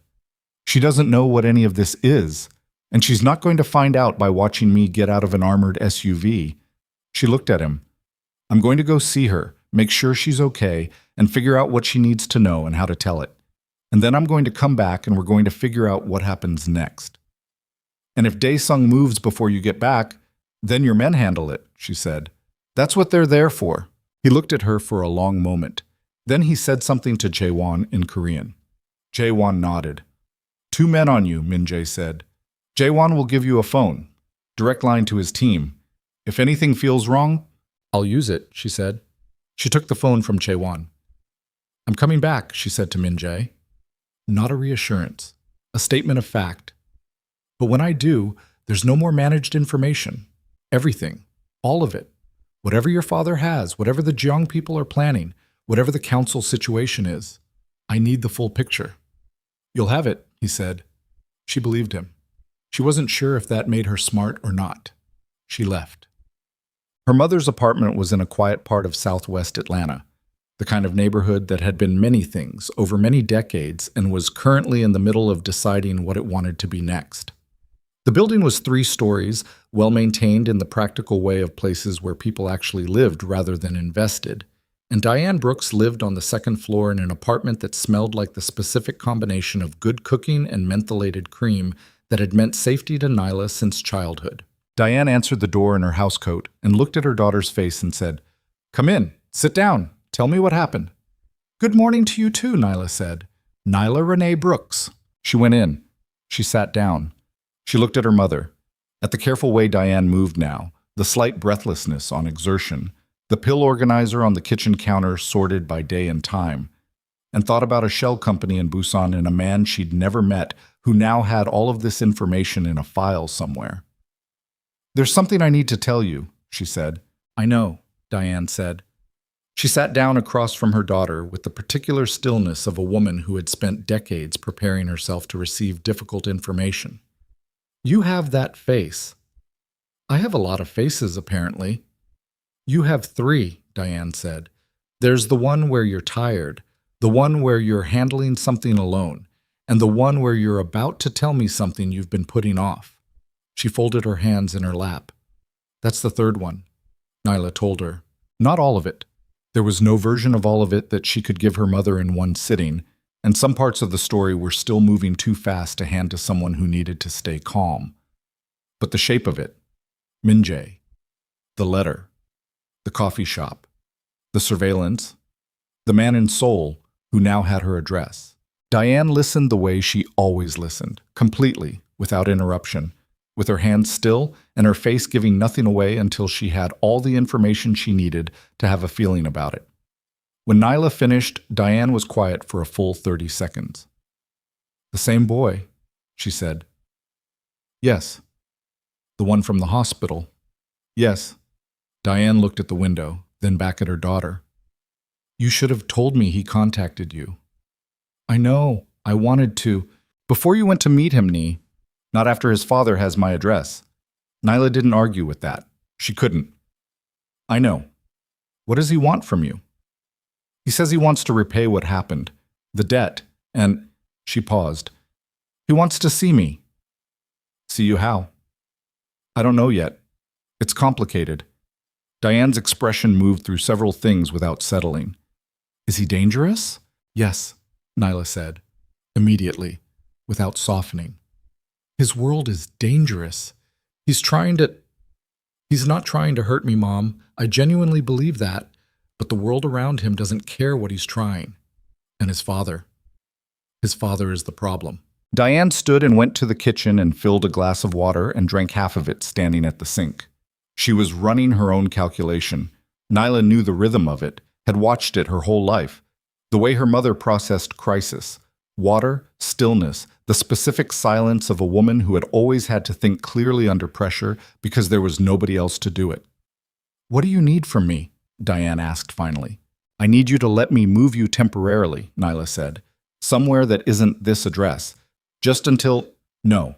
"She doesn't know what any of this is, and she's not going to find out by watching me get out of an armored SUV." She looked at him. "I'm going to go see her, make sure she's okay, and figure out what she needs to know and how to tell it. And then I'm going to come back and we're going to figure out what happens next. And if Dae-sung moves before you get back, then your men handle it," she said. "That's what they're there for." He looked at her for a long moment. Then he said something to Jae-won in Korean. Jae-won nodded. "2 men on you," Min-jae said. "Jae-won will give you a phone, direct line to his team. If anything feels wrong, I'll use it," she said. She took the phone from Jae-won. "I'm coming back," she said to Min-jae. Not a reassurance, a statement of fact. "But when I do, There's no more managed information. Everything. All of it. Whatever your father has, whatever the Jeong people are planning, whatever the council situation is, I need the full picture. You'll have it, he said. She believed him. She wasn't sure if that made her smart or not. She left. Her mother's apartment was in a quiet part of southwest Atlanta, the kind of neighborhood that had been many things over many decades and was currently in the middle of deciding what it wanted to be next. The building was 3 stories, well-maintained in the practical way of places where people actually lived rather than invested, and Diane Brooks lived on the 2nd floor in an apartment that smelled like the specific combination of good cooking and mentholated cream that had meant safety to Nyla since childhood. Diane answered the door in her housecoat and looked at her daughter's face and said, "Come in, sit down, tell me what happened." "Good morning to you too," Nyla said. "Nyla Renee Brooks." She went in. She sat down. She looked at her mother, at the careful way Diane moved now, the slight breathlessness on exertion, the pill organizer on the kitchen counter sorted by day and time, and thought about a shell company in Busan and a man she'd never met who now had all of this information in a file somewhere. "There's something I need to tell you," she said. "I know," Diane said. She sat down across from her daughter with the particular stillness of a woman who had spent decades preparing herself to receive difficult information. "You have that face." "I have a lot of faces, apparently." "You have 3, Diane said. "There's the one where you're tired, the one where you're handling something alone, and the one where you're about to tell me something you've been putting off." She folded her hands in her lap. "That's the 3rd one," Nyla told her. Not all of it. There was no version of all of it that she could give her mother in one sitting, and some parts of the story were still moving too fast to hand to someone who needed to stay calm. But the shape of it, Minjae, the letter, the coffee shop, the surveillance, the man in Seoul who now had her address. Diane listened the way she always listened, completely, without interruption, with her hands still and her face giving nothing away until she had all the information she needed to have a feeling about it. When Nyla finished, Diane was quiet for a full 30 seconds. "The same boy," she said. "Yes." "The one from the hospital?" "Yes." Diane looked at the window, then back at her daughter. "You should have told me he contacted you." "I know. I wanted to. Before you went to meet him, Nee. Not after his father has my address." Nyla didn't argue with that. She couldn't. "I know. What does he want from you?" "He says he wants to repay what happened, the debt, and—" She paused. "He wants to see me." "See you how?" "I don't know yet. It's complicated." Diane's expression moved through several things without settling. "Is he dangerous?" "Yes," Nyla said, immediately, without softening. "His world is dangerous. He's not trying to hurt me, Mom. I genuinely believe that. But the world around him doesn't care what he's trying. And his father is the problem." Diane stood and went to the kitchen and filled a glass of water and drank half of it standing at the sink. She was running her own calculation. Nyla knew the rhythm of it, had watched it her whole life. The way her mother processed crisis. Water, stillness, the specific silence of a woman who had always had to think clearly under pressure because there was nobody else to do it. "What do you need from me?" Diane asked finally. "I need you to let me move you temporarily," Nyla said. "Somewhere that isn't this address. Just until—" "No.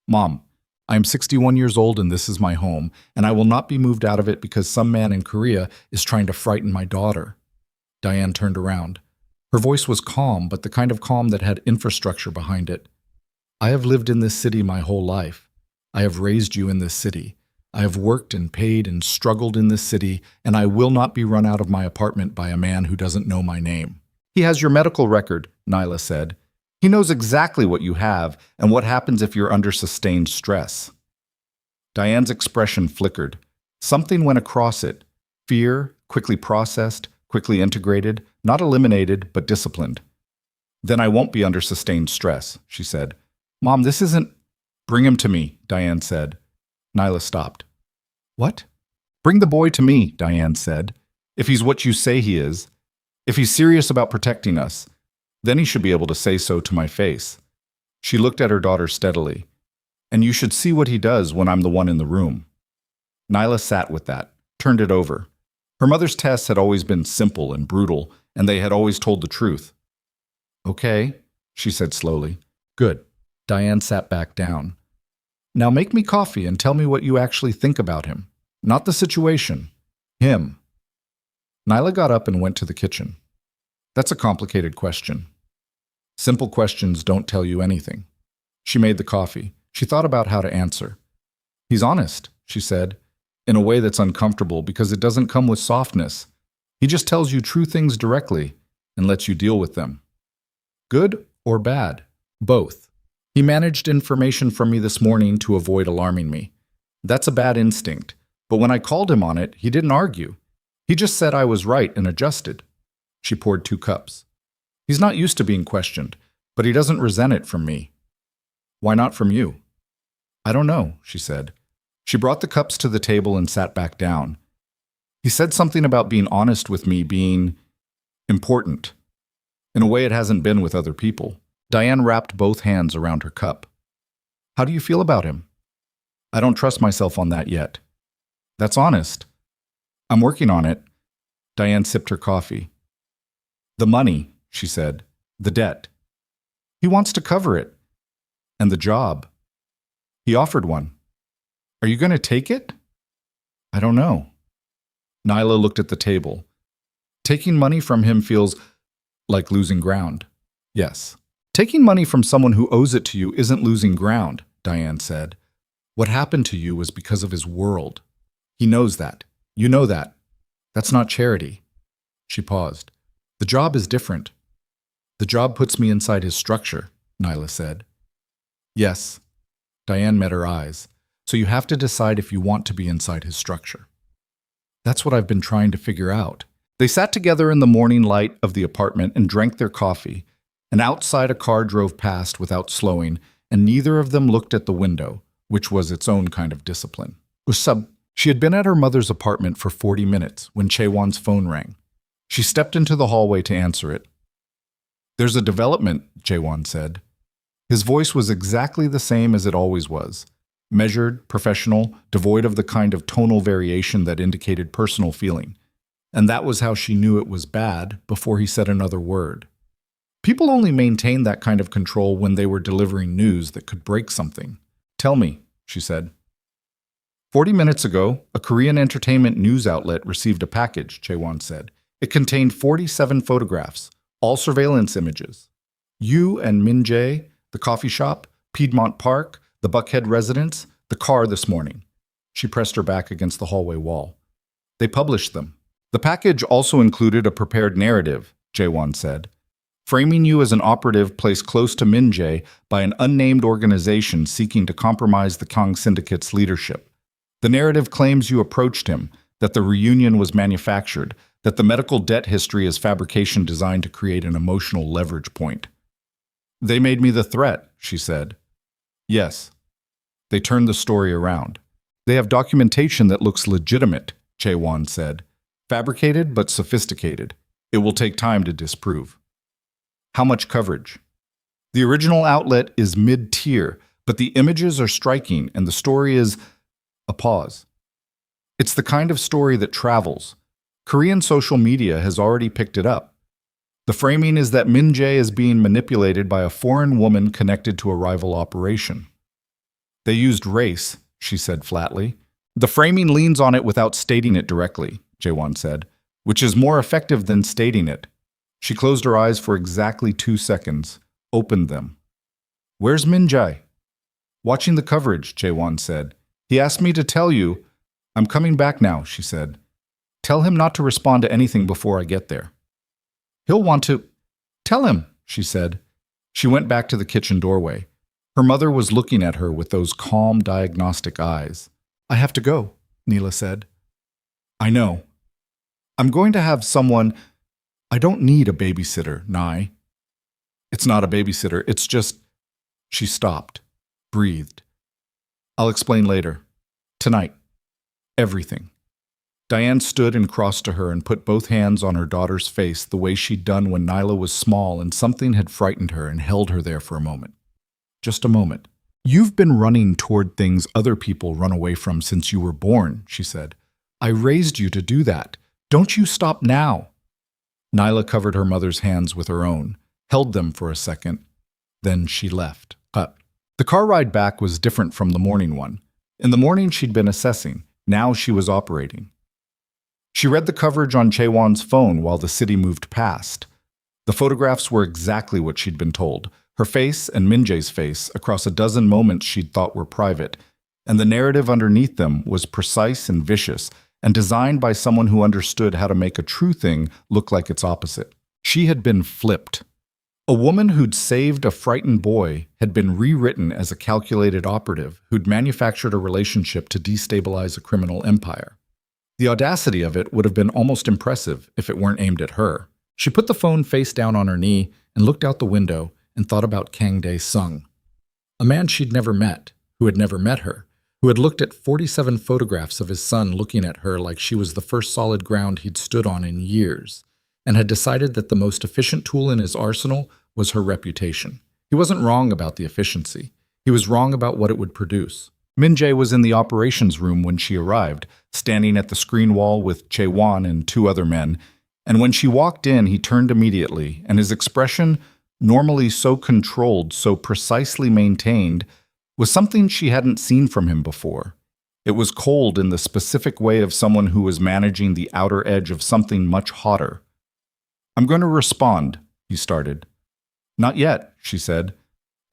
Mom, I am 61 years old and this is my home, and I will not be moved out of it because some man in Korea is trying to frighten my daughter." Diane turned around. Her voice was calm, but the kind of calm that had infrastructure behind it. "I have lived in this city my whole life. I have raised you in this city. I have worked and paid and struggled in this city, and I will not be run out of my apartment by a man who doesn't know my name." "He has your medical record," Nyla said. "He knows exactly what you have and what happens if you're under sustained stress." Diane's expression flickered. Something went across it. Fear, quickly processed, quickly integrated, not eliminated, but disciplined. "Then I won't be under sustained stress," she said. "Mom, this isn't—" "Bring him to me," Diane said. Nyla stopped. "What?" "Bring the boy to me," Diane said. "If he's what you say he is, if he's serious about protecting us, then he should be able to say so to my face." She looked at her daughter steadily. And you should see what he does when I'm the one in the room. Nyla sat with that, turned it over. Her mother's tests had always been simple and brutal, and they had always told the truth. Okay, she said slowly. Good. Diane sat back down. Now make me coffee and tell me what you actually think about him. Not the situation. Him. Nyla got up and went to the kitchen. That's a complicated question. Simple questions don't tell you anything. She made the coffee. She thought about how to answer. He's honest, she said, in a way that's uncomfortable because it doesn't come with softness. He just tells you true things directly and lets you deal with them. Good or bad? Both. He managed information from me this morning to avoid alarming me. That's a bad instinct, but when I called him on it, he didn't argue. He just said I was right and adjusted. She poured 2 cups. He's not used to being questioned, but he doesn't resent it from me. Why not from you? I don't know, she said. She brought the cups to the table and sat back down. He said something about being honest with me being important, in a way it hasn't been with other people. Diane wrapped both hands around her cup. How do you feel about him? I don't trust myself on that yet. That's honest. I'm working on it. Diane sipped her coffee. The money, she said. The debt. He wants to cover it. And the job. He offered one. Are you going to take it? I don't know. Nyla looked at the table. Taking money from him feels like losing ground. Yes. Taking money from someone who owes it to you isn't losing ground, Diane said. What happened to you was because of his world. He knows that. You know that. That's not charity. She paused. The job is different. The job puts me inside his structure, Nyla said. Yes. Diane met her eyes. So you have to decide if you want to be inside his structure. That's what I've been trying to figure out. They sat together in the morning light of the apartment and drank their coffee, and outside a car drove past without slowing, and neither of them looked at the window, which was its own kind of discipline. She had been at her mother's apartment for 40 minutes when Chaewon's phone rang. She stepped into the hallway to answer it. There's a development, Chaewon said. His voice was exactly the same as it always was. Measured, professional, devoid of the kind of tonal variation that indicated personal feeling. And that was how she knew it was bad before he said another word. People only maintained that kind of control when they were delivering news that could break something. Tell me, she said. 40 minutes ago, a Korean entertainment news outlet received a package, Chaewon said. It contained 47 photographs, all surveillance images. You and Min Jae, the coffee shop, Piedmont Park, the Buckhead residence, the car this morning. She pressed her back against the hallway wall. They published them. The package also included a prepared narrative, Chaewon said, framing you as an operative placed close to Min Jae by an unnamed organization seeking to compromise the Kang Syndicate's leadership. The narrative claims you approached him, that the reunion was manufactured, that the medical debt history is fabrication designed to create an emotional leverage point. They made me the threat, she said. Yes. They turned the story around. They have documentation that looks legitimate, Chaewon said. Fabricated but sophisticated. It will take time to disprove. How much coverage? The original outlet is mid-tier, but the images are striking and the story is a pause. It's the kind of story that travels. Korean social media has already picked it up. The framing is that Min Jae is being manipulated by a foreign woman connected to a rival operation. They used race, she said flatly. The framing leans on it without stating it directly, Jaewon said, which is more effective than stating it. She closed her eyes for exactly 2 seconds, opened them. Where's Min Jae? Watching the coverage, Jaewon said. He asked me to tell you. I'm coming back now, she said. Tell him not to respond to anything before I get there. He'll want to. Tell him, she said. She went back to the kitchen doorway. Her mother was looking at her with those calm, diagnostic eyes. I have to go, Neela said. I know. I'm going to have someone. I don't need a babysitter, Nai. It's not a babysitter, it's just. She stopped, breathed. I'll explain later. Tonight. Everything. Diane stood and crossed to her and put both hands on her daughter's face the way she'd done when Nyla was small and something had frightened her and held her there for a moment. Just a moment. You've been running toward things other people run away from since you were born, she said. I raised you to do that. Don't you stop now. Nyla covered her mother's hands with her own, held them for a second. Then she left. The car ride back was different from the morning one. In the morning, she'd been assessing. Now she was operating. She read the coverage on Chaewon's phone while the city moved past. The photographs were exactly what she'd been told. Her face and Min-jae's face across a dozen moments she'd thought were private. And the narrative underneath them was precise and vicious, and designed by someone who understood how to make a true thing look like its opposite. She had been flipped. A woman who'd saved a frightened boy had been rewritten as a calculated operative who'd manufactured a relationship to destabilize a criminal empire. The audacity of it would have been almost impressive if it weren't aimed at her. She put the phone face down on her knee and looked out the window and thought about Kang Dae-sung, a man she'd never met, who had never met her, who had looked at 47 photographs of his son looking at her like she was the first solid ground he'd stood on in years, and had decided that the most efficient tool in his arsenal was her reputation. He wasn't wrong about the efficiency. He was wrong about what it would produce. Min-jae was in the operations room when she arrived, standing at the screen wall with Chaewon and two other men, and when she walked in, he turned immediately, and his expression, normally so controlled, so precisely maintained, was something she hadn't seen from him before. It was cold in the specific way of someone who was managing the outer edge of something much hotter. I'm going to respond, he started. Not yet, she said.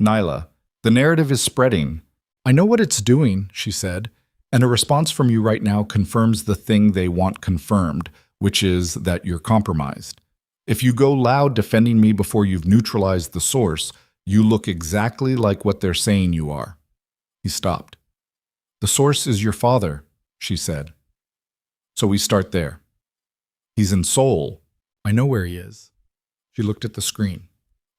Nyla, the narrative is spreading. I know what it's doing, she said, and a response from you right now confirms the thing they want confirmed, which is that you're compromised. If you go loud defending me before you've neutralized the source, you look exactly like what they're saying you are. He stopped. The source is your father, she said. So we start there. He's in Seoul. I know where he is. She looked at the screen,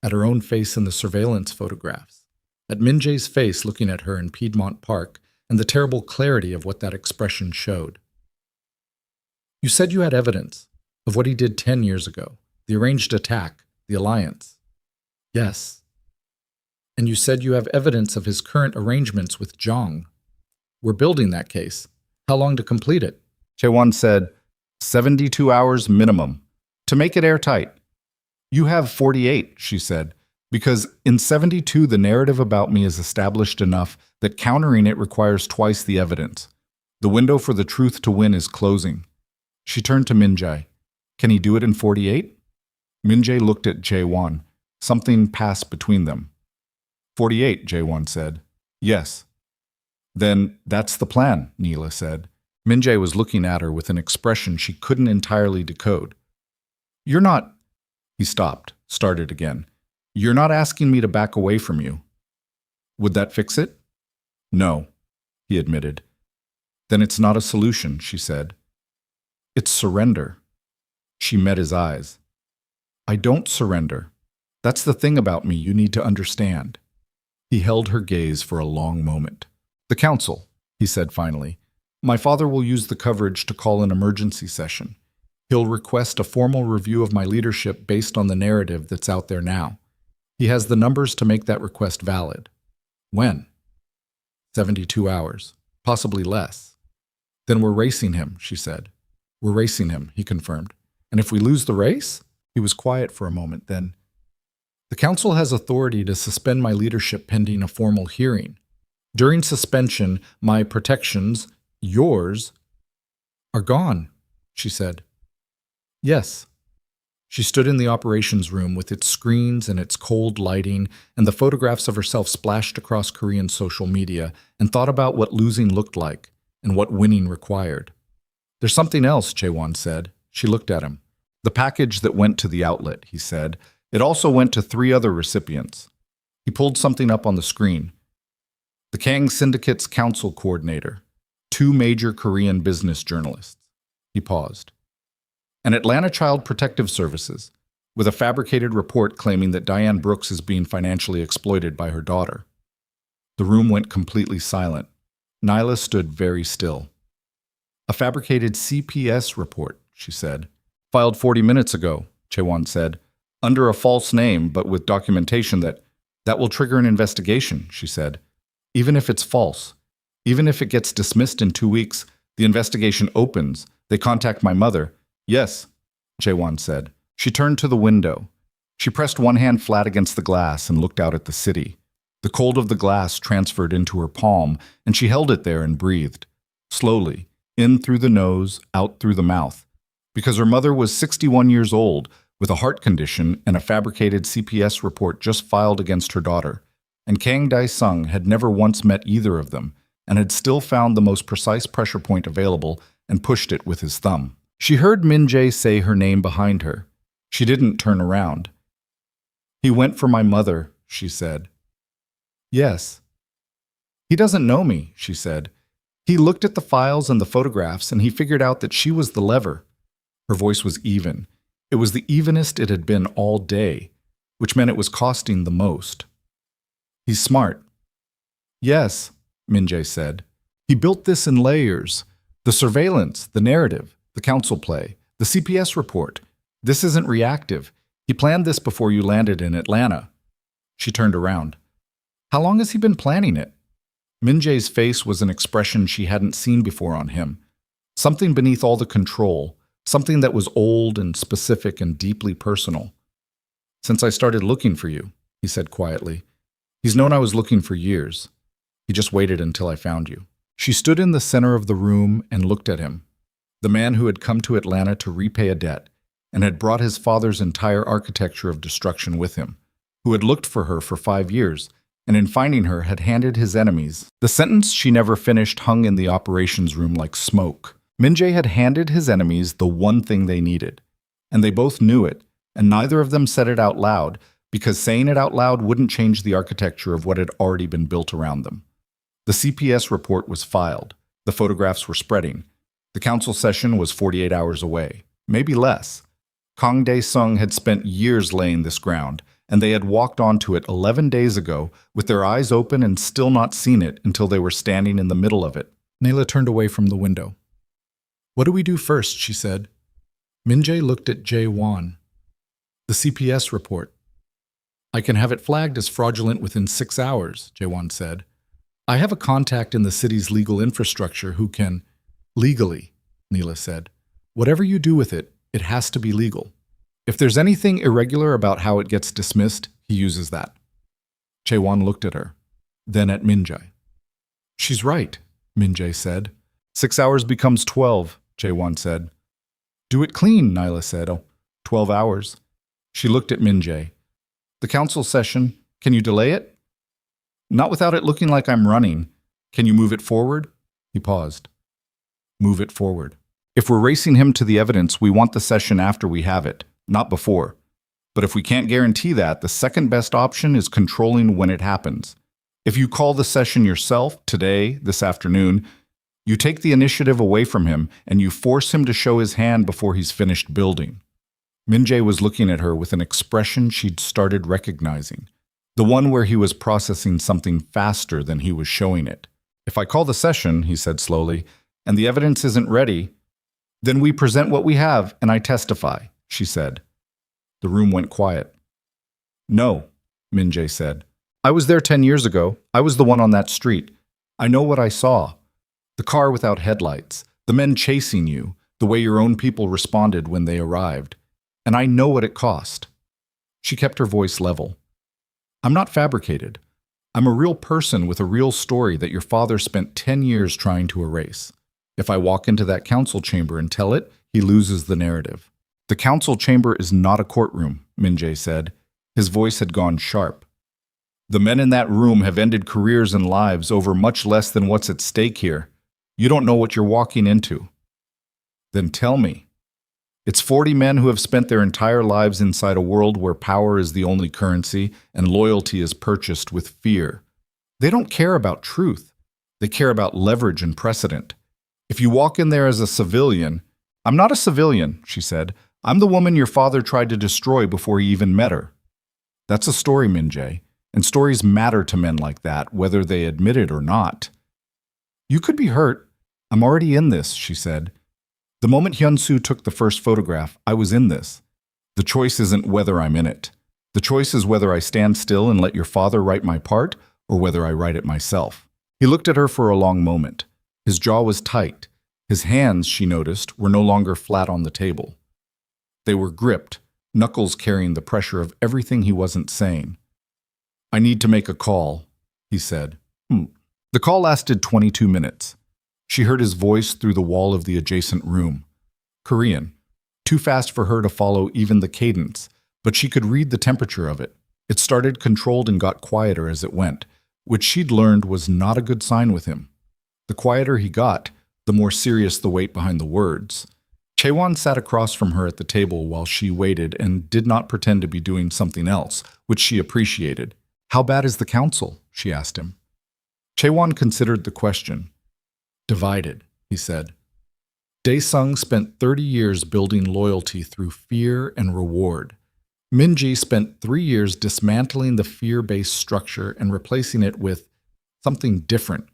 at her own face in the surveillance photographs, at Min-jae's face looking at her in Piedmont Park, and the terrible clarity of what that expression showed. You said you had evidence of what he did 10 years ago, the arranged attack, the alliance. Yes. And you said you have evidence of his current arrangements with Jong. We're building that case. How long to complete it? Chaewon said, 72 hours minimum. To make it airtight. You have 48, she said, because in 72 the narrative about me is established enough that countering it requires twice the evidence. The window for the truth to win is closing. She turned to Min-jae. Can he do it in 48? Min-jae looked at Chaewon. Something passed between them. 48, Chaewon said. Yes. Then that's the plan, Nyla said. Min-jae was looking at her with an expression she couldn't entirely decode. You're not... He stopped, started again. You're not asking me to back away from you. Would that fix it? No, he admitted. Then it's not a solution, she said. It's surrender. She met his eyes. I don't surrender. That's the thing about me you need to understand. He held her gaze for a long moment. The council, he said finally. My father will use the coverage to call an emergency session. He'll request a formal review of my leadership based on the narrative that's out there now. He has the numbers to make that request valid. When? 72 hours, possibly less. Then we're racing him, she said. We're racing him, he confirmed. And if we lose the race? He was quiet for a moment, then. The council has authority to suspend my leadership pending a formal hearing. During suspension, my protections, yours, are gone, she said. Yes. She stood in the operations room with its screens and its cold lighting and the photographs of herself splashed across Korean social media and thought about what losing looked like and what winning required. There's something else, Chaewon said. She looked at him. The package that went to the outlet, he said. It also went to 3 other recipients. He pulled something up on the screen. The Kang Syndicate's council coordinator, 2 major Korean business journalists. He paused. An Atlanta Child Protective Services, with a fabricated report claiming that Diane Brooks is being financially exploited by her daughter. The room went completely silent. Nyla stood very still. A fabricated CPS report, she said. Filed 40 minutes ago, Chaewon said. Under a false name, but with documentation that will trigger an investigation, she said. Even if it's false, even if it gets dismissed in 2 weeks, the investigation opens. They contact my mother. Yes, Jae-won said. She turned to the window. She pressed one hand flat against the glass and looked out at the city. The cold of the glass transferred into her palm, and she held it there and breathed. Slowly, in through the nose, out through the mouth. Because her mother was 61 years old, with a heart condition and a fabricated CPS report just filed against her daughter. And Kang Dae-sung had never once met either of them, and had still found the most precise pressure point available and pushed it with his thumb. She heard Min Jae say her name behind her. She didn't turn around. "He went for my mother," she said. "Yes." "He doesn't know me," she said. "He looked at the files and the photographs and he figured out that she was the lever." Her voice was even. It was the evenest it had been all day, which meant it was costing the most. "He's smart." "Yes," Min Jae said. "He built this in layers. The surveillance, the narrative, the council play, the CPS report. This isn't reactive. He planned this before you landed in Atlanta." She turned around. "How long has he been planning it?" Min Jae's face was an expression she hadn't seen before on him. Something beneath all the control, something that was old and specific and deeply personal. "Since I started looking for you," he said quietly. "He's known I was looking for years. He just waited until I found you." She stood in the center of the room and looked at him. The man who had come to Atlanta to repay a debt and had brought his father's entire architecture of destruction with him, who had looked for her for 5 years, and in finding her had handed his enemies. The sentence she never finished hung in the operations room like smoke. Min Jae had handed his enemies the one thing they needed, and they both knew it, and neither of them said it out loud, because saying it out loud wouldn't change the architecture of what had already been built around them. The CPS report was filed. The photographs were spreading. The council session was 48 hours away, maybe less. Kang Dae-sung had spent years laying this ground, and they had walked onto it 11 days ago with their eyes open and still not seen it until they were standing in the middle of it. Nayla turned away from the window. "What do we do first?" she said. Min Jae looked at Jae-won. "The CPS report." "I can have it flagged as fraudulent within 6 hours, Jae-won said. "I have a contact in the city's legal infrastructure who can—" "Legally," Neela said. "Whatever you do with it, it has to be legal. If there's anything irregular about how it gets dismissed, he uses that." Jae-won looked at her, then at Min Jae. "She's right," Min Jae said. 6 hours becomes 12, Jae-won said. "Do it clean," Nyla said. "Oh, 12 hours. She looked at Min Jae. "The council session, can you delay it?" "Not without it looking like I'm running. Can you move it forward?" He paused. "Move it forward. If we're racing him to the evidence, we want the session after we have it, not before. But if we can't guarantee that, the second best option is controlling when it happens. If you call the session yourself, today, this afternoon, you take the initiative away from him and you force him to show his hand before he's finished building." Min Jae was looking at her with an expression she'd started recognizing. The one where he was processing something faster than he was showing it. "If I call the session," he said slowly, "and the evidence isn't ready, then we present what we have and I testify," she said. The room went quiet. "No," Min Jae said. "I was there 10 years ago. I was the one on that street. I know what I saw. The car without headlights, the men chasing you, the way your own people responded when they arrived. And I know what it cost." She kept her voice level. "I'm not fabricated. I'm a real person with a real story that your father spent 10 years trying to erase. If I walk into that council chamber and tell it, he loses the narrative." "The council chamber is not a courtroom," Min Jae said. His voice had gone sharp. "The men in that room have ended careers and lives over much less than what's at stake here. You don't know what you're walking into." "Then tell me." "It's 40 men who have spent their entire lives inside a world where power is the only currency and loyalty is purchased with fear. They don't care about truth. They care about leverage and precedent. If you walk in there as a civilian—" "I'm not a civilian," she said. "I'm the woman your father tried to destroy before he even met her." That's a story, Min Jae, and stories matter to men like that, whether they admit it or not. "You could be hurt. I'm already in this," she said. "The moment Hyun-soo took the first photograph, I was in this. The choice isn't whether I'm in it. The choice is whether I stand still and let your father write my part, or whether I write it myself. He looked at her for a long moment. His jaw was tight. His hands, she noticed, were no longer flat on the table. They were gripped, knuckles carrying the pressure of everything he wasn't saying. I need to make a call, he said. The call lasted 22 minutes. She heard his voice through the wall of the adjacent room. Korean. Too fast for her to follow even the cadence, but she could read the temperature of it. It started controlled and got quieter as it went, which she'd learned was not a good sign with him. The quieter he got, the more serious the weight behind the words. Chaewon sat across from her at the table while she waited and did not pretend to be doing something else, which she appreciated. How bad is the council? She asked him. Chaewon considered the question. Divided, he said. Dae-sung spent 30 years building loyalty through fear and reward. Min-ji spent 3 years dismantling the fear-based structure and replacing it with something different.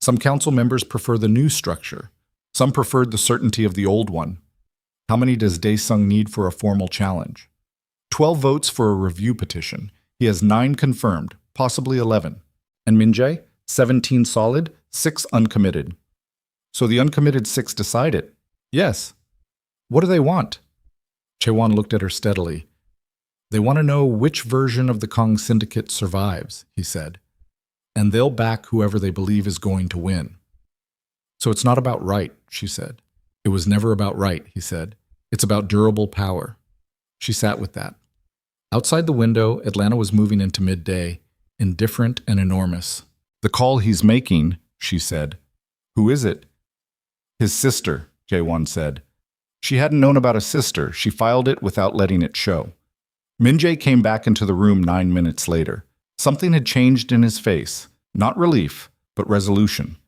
Some council members prefer the new structure. Some preferred the certainty of the old one. How many does Dae-sung need for a formal challenge? 12 votes for a review petition. He has 9 confirmed, possibly 11. And Min-jae? 17 solid, 6 uncommitted. So the uncommitted 6 decide it? Yes. What do they want? Chaewon looked at her steadily. They want to know which version of the Kong Syndicate survives, he said. And they'll back whoever they believe is going to win. So it's not about right, she said. It was never about right, he said. It's about durable power. She sat with that. Outside the window, Atlanta was moving into midday, indifferent and enormous. The call he's making, she said. Who is it? His sister, Jae-won said. She hadn't known about a sister. She filed it without letting it show. Min-jae came back into the room 9 minutes later. Something had changed in his face. Not relief, but resolution.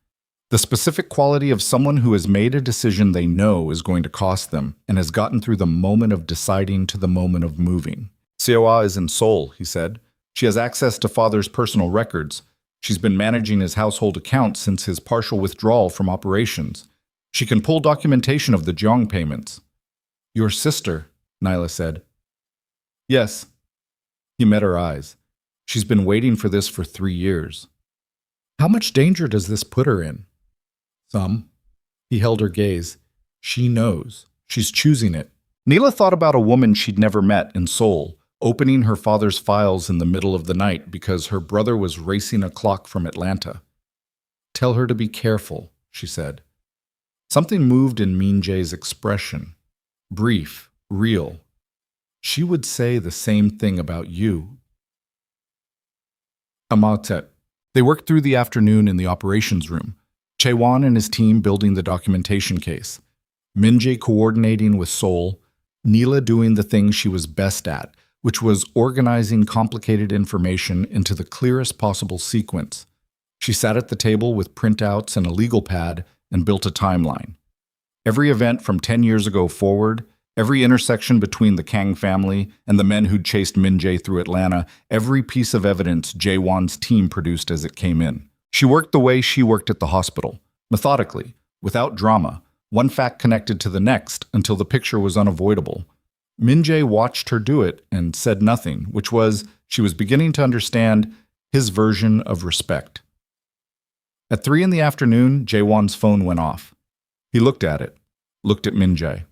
The specific quality of someone who has made a decision they know is going to cost them and has gotten through the moment of deciding to the moment of moving. Seoul is in Seoul, he said. She has access to father's personal records. She's been managing his household accounts since his partial withdrawal from operations. She can pull documentation of the Jeong payments. Your sister, Nyla said. Yes. He met her eyes. She's been waiting for this for 3 years. How much danger does this put her in? Some. He held her gaze. She knows. She's choosing it. Neela thought about a woman she'd never met in Seoul, opening her father's files in the middle of the night because her brother was racing a clock from Atlanta. Tell her to be careful, she said. Something moved in Min-jae's expression. Brief, real. She would say the same thing about you. Amatet. They worked through the afternoon in the operations room. Chaewon and his team building the documentation case. Min-jae coordinating with Seoul. Neela doing the thing she was best at, which was organizing complicated information into the clearest possible sequence. She sat at the table with printouts and a legal pad and built a timeline. Every event from 10 years ago forward, every intersection between the Kang family and the men who'd chased Min-jae through Atlanta, every piece of evidence Jae-won's team produced as it came in. She worked the way she worked at the hospital, methodically, without drama, one fact connected to the next until the picture was unavoidable. Min-jae watched her do it and said nothing, which was, she was beginning to understand, his version of respect. At 3 in the afternoon, Jae-won's phone went off. He looked at it, looked at Min-jae.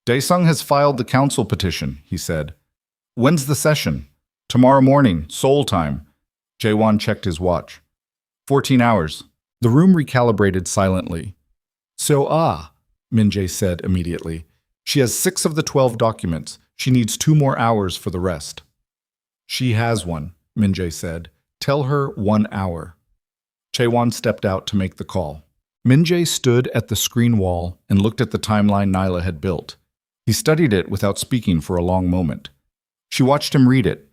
Dae-sung has filed the council petition, he said. When's the session? Tomorrow morning, Seoul time. Jae-won checked his watch. 14 hours. The room recalibrated silently. So, Min-jae said immediately. She has 6 of the 12 documents. She needs 2 more hours for the rest. She has one, Min-jae said. Tell her 1 hour. Chaewon stepped out to make the call. Min-jae stood at the screen wall and looked at the timeline Nyla had built. He studied it without speaking for a long moment. She watched him read it,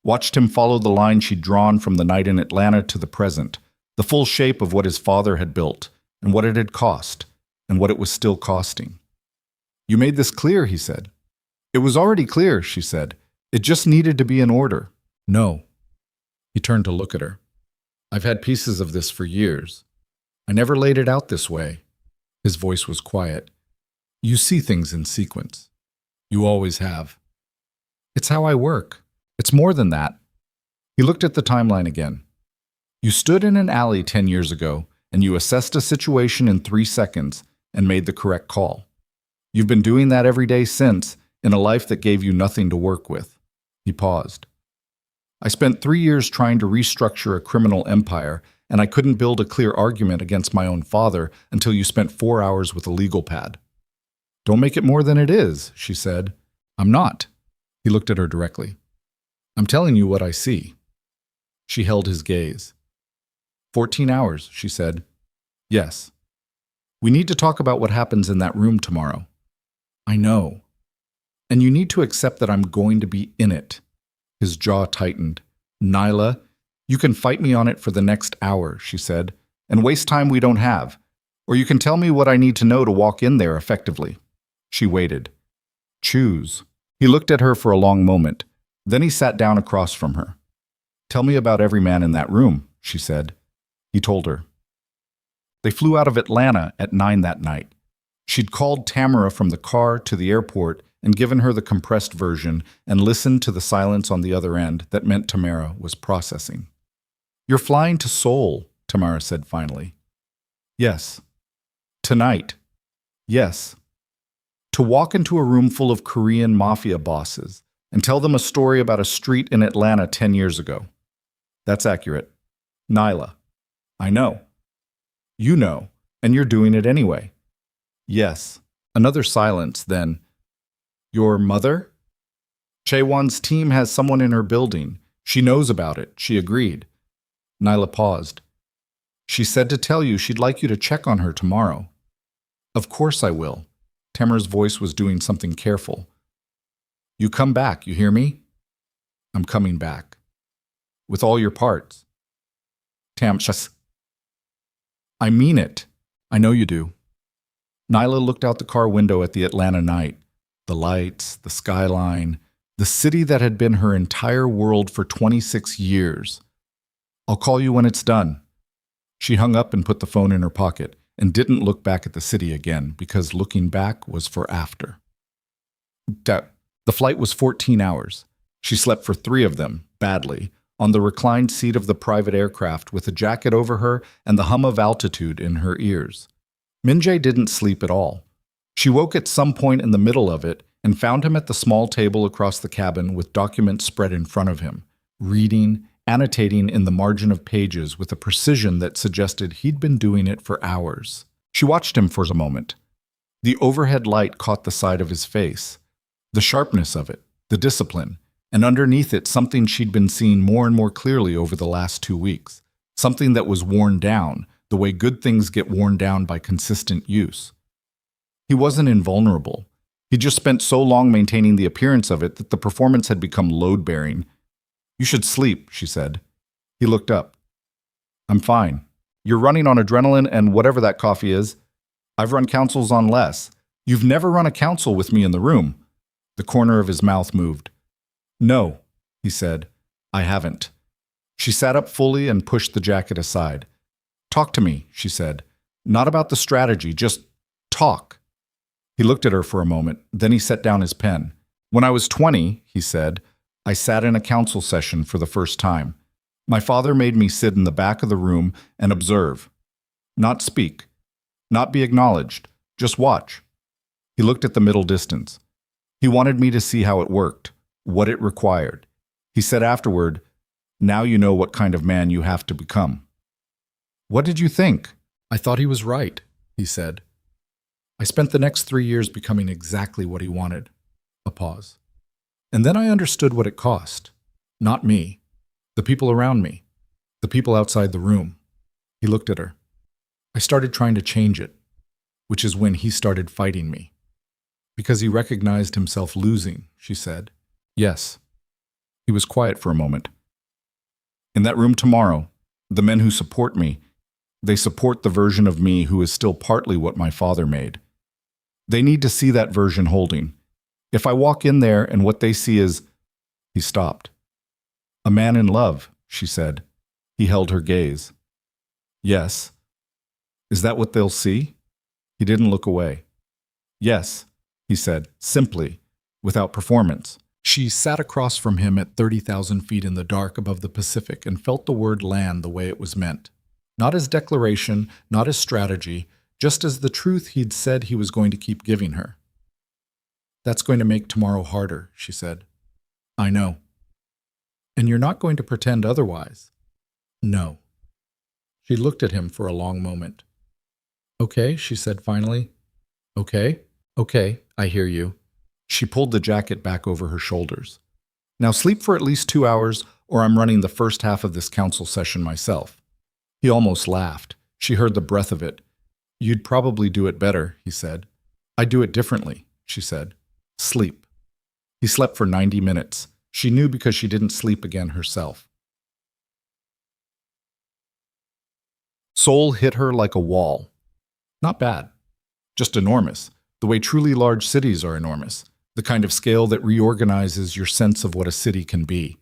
watched him follow the line she'd drawn from the night in Atlanta to the present, the full shape of what his father had built, and what it had cost, and what it was still costing. You made this clear, he said. It was already clear, she said. It just needed to be in order. No. He turned to look at her. I've had pieces of this for years. I never laid it out this way. His voice was quiet. You see things in sequence. You always have. It's how I work. It's more than that. He looked at the timeline again. You stood in an alley 10 years ago, and you assessed a situation in 3 seconds and made the correct call. You've been doing that every day since, in a life that gave you nothing to work with. He paused. I spent 3 years trying to restructure a criminal empire, and I couldn't build a clear argument against my own father until you spent 4 hours with a legal pad. Don't make it more than it is, she said. I'm not. He looked at her directly. I'm telling you what I see. She held his gaze. 14 hours, she said. Yes. We need to talk about what happens in that room tomorrow. I know. And you need to accept that I'm going to be in it. His jaw tightened. Nyla, you can fight me on it for the next hour, she said, and waste time we don't have. Or you can tell me what I need to know to walk in there effectively. She waited. Choose. He looked at her for a long moment. Then he sat down across from her. Tell me about every man in that room, she said. He told her. They flew out of Atlanta at 9 that night. She'd called Tamara from the car to the airport and given her the compressed version and listened to the silence on the other end that meant Tamara was processing. You're flying to Seoul, Tamara said finally. Yes. Tonight. Yes. To walk into a room full of Korean Mafia bosses and tell them a story about a street in Atlanta 10 years ago. That's accurate. Nyla. I know. You know, and you're doing it anyway. Yes. Another silence, then. Your mother? Chaewon's team has someone in her building. She knows about it. She agreed. Nyla paused. She said to tell you she'd like you to check on her tomorrow. Of course I will. Tamara's voice was doing something careful. You come back, you hear me? I'm coming back. With all your parts. I mean it. I know you do. Nyla looked out the car window at the Atlanta night. The lights, the skyline, the city that had been her entire world for 26 years. I'll call you when it's done. She hung up and put the phone in her pocket and didn't look back at the city again because looking back was for after. The flight was 14 hours. She slept for 3 of them, badly, on the reclined seat of the private aircraft with a jacket over her and the hum of altitude in her ears. Min-jae didn't sleep at all. She woke at some point in the middle of it and found him at the small table across the cabin with documents spread in front of him, reading, annotating in the margin of pages with a precision that suggested he'd been doing it for hours. She watched him for a moment. The overhead light caught the side of his face, the sharpness of it, the discipline, and underneath it something she'd been seeing more and more clearly over the last 2 weeks, something that was worn down, the way good things get worn down by consistent use. He wasn't invulnerable. He just spent so long maintaining the appearance of it that the performance had become load-bearing. You should sleep, she said. He looked up. I'm fine. You're running on adrenaline and whatever that coffee is. I've run councils on less. You've never run a council with me in the room. The corner of his mouth moved. No, he said. I haven't. She sat up fully and pushed the jacket aside. Talk to me, she said. Not about the strategy, just talk. He looked at her for a moment, then he set down his pen. When I was 20, he said, I sat in a council session for the first time. My father made me sit in the back of the room and observe. Not speak. Not be acknowledged. Just watch. He looked at the middle distance. He wanted me to see how it worked, what it required. He said afterward, now you know what kind of man you have to become. What did you think? I thought he was right, he said. I spent the next 3 years becoming exactly what he wanted. A pause. And then I understood what it cost. Not me. The people around me. The people outside the room. He looked at her. I started trying to change it, which is when he started fighting me. Because he recognized himself losing, she said. Yes. He was quiet for a moment. In that room tomorrow, the men who support me, they support the version of me who is still partly what my father made. They need to see that version holding. If I walk in there and what they see is... He stopped. A man in love, she said. He held her gaze. Yes. Is that what they'll see? He didn't look away. Yes, he said, simply, without performance. She sat across from him at 30,000 feet in the dark above the Pacific and felt the word land the way it was meant. Not as declaration, not as strategy, just as the truth he'd said he was going to keep giving her. "That's going to make tomorrow harder," she said. "I know." "And you're not going to pretend otherwise." "No." She looked at him for a long moment. "Okay," she said finally. "Okay, okay, I hear you." She pulled the jacket back over her shoulders. "Now sleep for at least 2 hours, or I'm running the first half of this council session myself." He almost laughed. She heard the breath of it. "You'd probably do it better," he said. "I do it differently," she said. "Sleep." He slept for 90 minutes. She knew because she didn't sleep again herself. Seoul hit her like a wall. Not bad. Just enormous. The way truly large cities are enormous. The kind of scale that reorganizes your sense of what a city can be.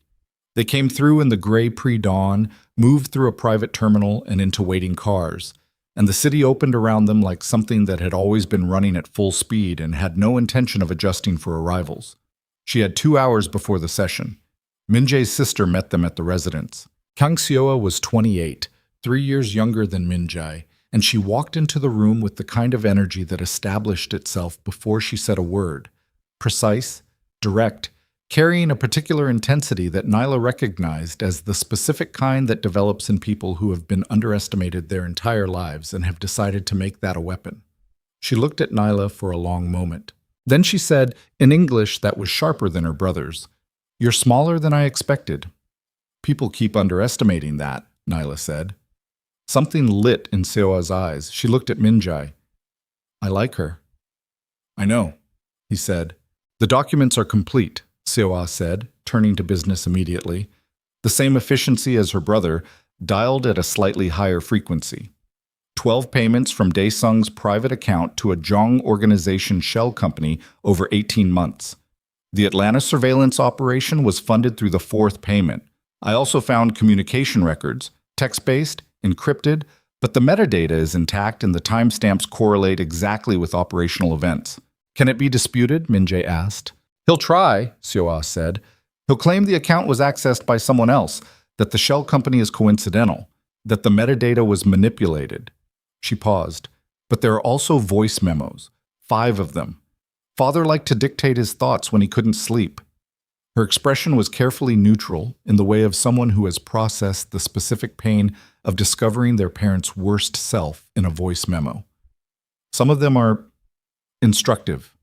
They came through in the gray pre-dawn, moved through a private terminal and into waiting cars, and the city opened around them like something that had always been running at full speed and had no intention of adjusting for arrivals. She had 2 hours before the session. Min Jae's sister met them at the residence. Kang Seoa was 28, 3 years younger than Min Jae, and she walked into the room with the kind of energy that established itself before she said a word. Precise, direct, carrying a particular intensity that Nyla recognized as the specific kind that develops in people who have been underestimated their entire lives and have decided to make that a weapon. She looked at Nyla for a long moment. Then she said, in English that was sharper than her brother's, "You're smaller than I expected." "People keep underestimating that," Nyla said. Something lit in Seoa's eyes. She looked at Min Jae. "I like her." "I know," he said. "The documents are complete," Seoa said, turning to business immediately. The same efficiency as her brother, dialed at a slightly higher frequency. 12 payments from Daesung's private account to a Jong organization shell company over 18 months. The Atlanta surveillance operation was funded through the 4th payment. I also found communication records, text-based, encrypted, but the metadata is intact and the timestamps correlate exactly with operational events. "Can it be disputed?" Min Jae asked. "He'll try," Seoa said. "He'll claim the account was accessed by someone else, that the shell company is coincidental, that the metadata was manipulated." She paused. "But there are also voice memos, 5 of them. Father liked to dictate his thoughts when he couldn't sleep." Her expression was carefully neutral, in the way of someone who has processed the specific pain of discovering their parent's worst self in a voice memo. "Some of them are instructive."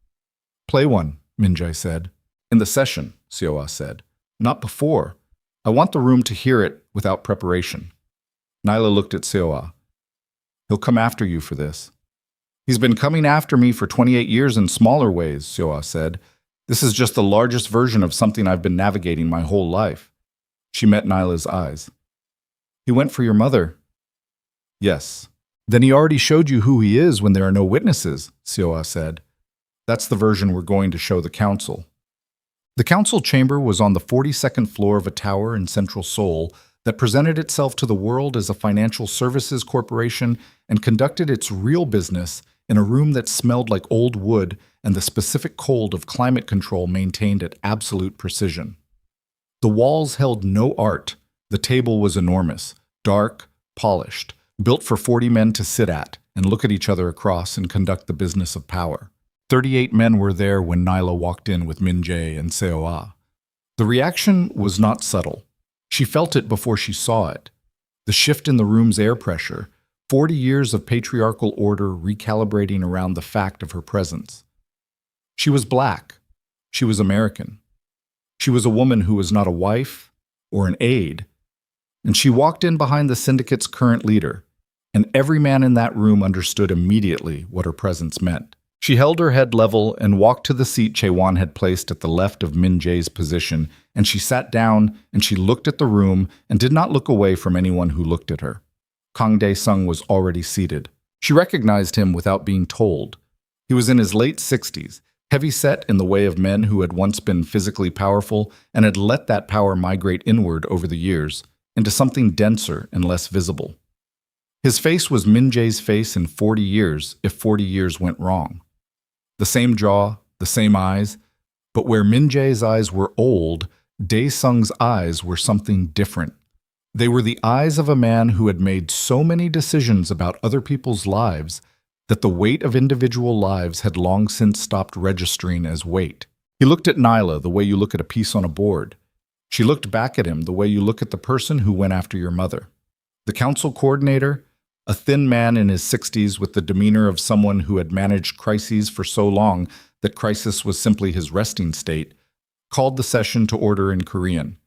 "Play one," Min Jae said. "In the session," Seoa said. "Not before. I want the room to hear it without preparation." Nyla looked at Seoa. "He'll come after you for this." "He's been coming after me for 28 years in smaller ways," Seoa said. "This is just the largest version of something I've been navigating my whole life." She met Nyla's eyes. "He went for your mother." "Yes." "Then he already showed you who he is when there are no witnesses," Seoa said. "That's the version we're going to show the council." The council chamber was on the 42nd floor of a tower in central Seoul that presented itself to the world as a financial services corporation and conducted its real business in a room that smelled like old wood and the specific cold of climate control maintained at absolute precision. The walls held no art. The table was enormous, dark, polished, built for 40 men to sit at and look at each other across and conduct the business of power. 38 men were there when Nyla walked in with Min Jae and Seoa. The reaction was not subtle. She felt it before she saw it. The shift in the room's air pressure, 40 years of patriarchal order recalibrating around the fact of her presence. She was black. She was American. She was a woman who was not a wife or an aide. And she walked in behind the syndicate's current leader, and every man in that room understood immediately what her presence meant. She held her head level and walked to the seat Chaewon had placed at the left of Min Jae's position, and she sat down and she looked at the room and did not look away from anyone who looked at her. Kang Dae-sung was already seated. She recognized him without being told. He was in his late 60s, heavy-set in the way of men who had once been physically powerful and had let that power migrate inward over the years, into something denser and less visible. His face was Min Jae's face in 40 years if 40 years went wrong. The same jaw, the same eyes, But where Min Jae's eyes were old, Dae Sung's eyes were something different. They were the eyes of a man who had made so many decisions about other people's lives that the weight of individual lives had long since stopped registering as weight. He looked at Nyla the way you look at a piece on a board. She looked back at him the way you look at the person who went after your mother. The council coordinator, a thin man in his 60s with the demeanor of someone who had managed crises for so long that crisis was simply his resting state, called the session to order in Korean.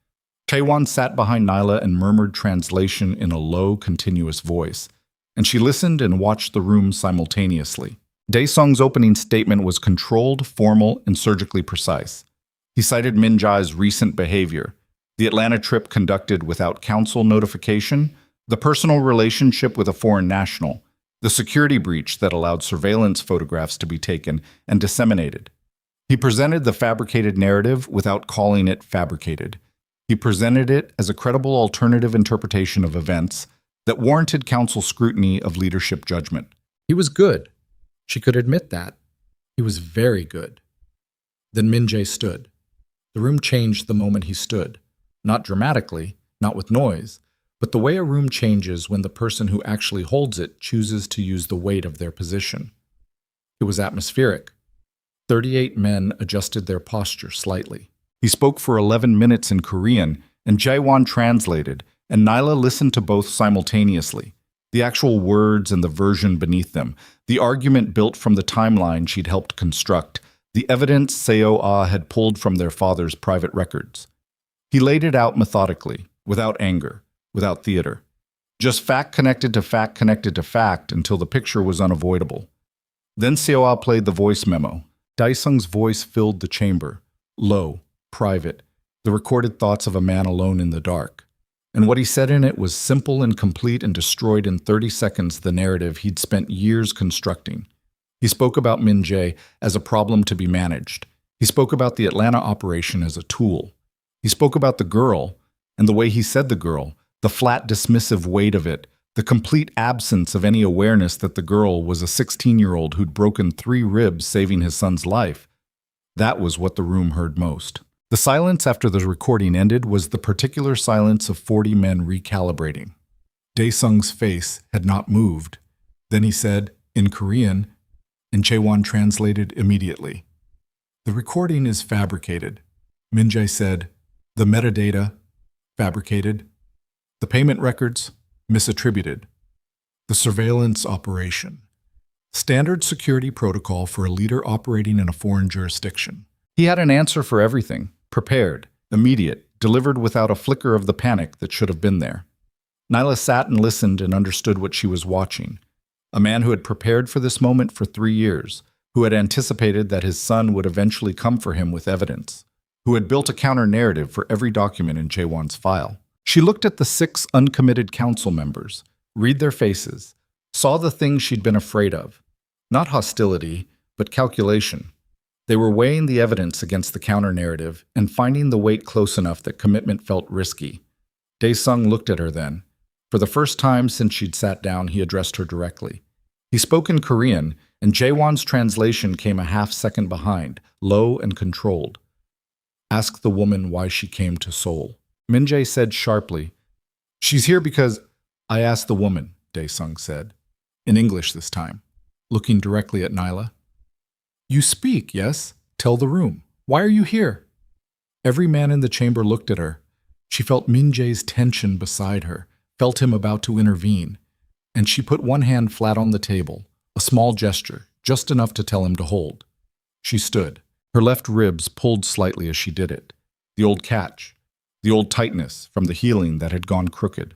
Taewon sat behind Nyla and murmured translation in a low, continuous voice, and she listened and watched the room simultaneously. Dae Sung's opening statement was controlled, formal, and surgically precise. He cited Min Jae's recent behavior, the Atlanta trip conducted without council notification, the personal relationship with a foreign national, the security breach that allowed surveillance photographs to be taken and disseminated. He presented the fabricated narrative without calling it fabricated. He presented it as a credible alternative interpretation of events that warranted council scrutiny of leadership judgment. He was good. She could admit that. He was very good. Then Min Jae stood. The room changed the moment he stood. Not dramatically, not with noise, but the way a room changes when the person who actually holds it chooses to use the weight of their position. It was atmospheric. 38 men adjusted their posture slightly. He spoke for 11 minutes in Korean, and Jaewon translated, and Nyla listened to both simultaneously. The actual words and the version beneath them, the argument built from the timeline she'd helped construct, the evidence Seo Ah had pulled from their father's private records. He laid it out methodically, without anger, without theater. Just fact connected to fact connected to fact until the picture was unavoidable. Then Seo Ah played the voice memo. Dae Sung's voice filled the chamber, low, private, the recorded thoughts of a man alone in the dark. And what he said in it was simple and complete and destroyed in 30 seconds the narrative he'd spent years constructing. He spoke about Min Jae as a problem to be managed. He spoke about the Atlanta operation as a tool. He spoke about the girl, and the way he said the girl, the flat dismissive weight of it, the complete absence of any awareness that the girl was a 16-year-old who'd broken 3 ribs saving his son's life. That was what the room heard most. The silence after the recording ended was the particular silence of 40 men recalibrating. Dae Sung's face had not moved. Then he said, in Korean, and Jaewon translated immediately. The recording is fabricated. Min Jae said, the metadata, fabricated. The payment records, misattributed. The surveillance operation. Standard security protocol for a leader operating in a foreign jurisdiction. He had an answer for everything, prepared, immediate, delivered without a flicker of the panic that should have been there. Nyla sat and listened and understood what she was watching. A man who had prepared for this moment for 3 years, who had anticipated that his son would eventually come for him with evidence, who had built a counter-narrative for every document in Jaewon's file. She looked at the 6 uncommitted council members, read their faces, saw the things she'd been afraid of. Not hostility, but calculation. They were weighing the evidence against the counter-narrative and finding the weight close enough that commitment felt risky. Dae Sung looked at her then. For the first time since she'd sat down, he addressed her directly. He spoke in Korean, and Jaewon's translation came a half-second behind, low and controlled. Ask the woman why she came to Seoul. Min Jae said sharply, she's here because I asked the woman, Dae Sung said, in English this time, looking directly at Nyla. You speak, yes? Tell the room. Why are you here? Every man in the chamber looked at her. She felt Min Jae's tension beside her, felt him about to intervene, and she put one hand flat on the table, a small gesture, just enough to tell him to hold. She stood, her left ribs pulled slightly as she did it. The old catch, the old tightness from the healing that had gone crooked.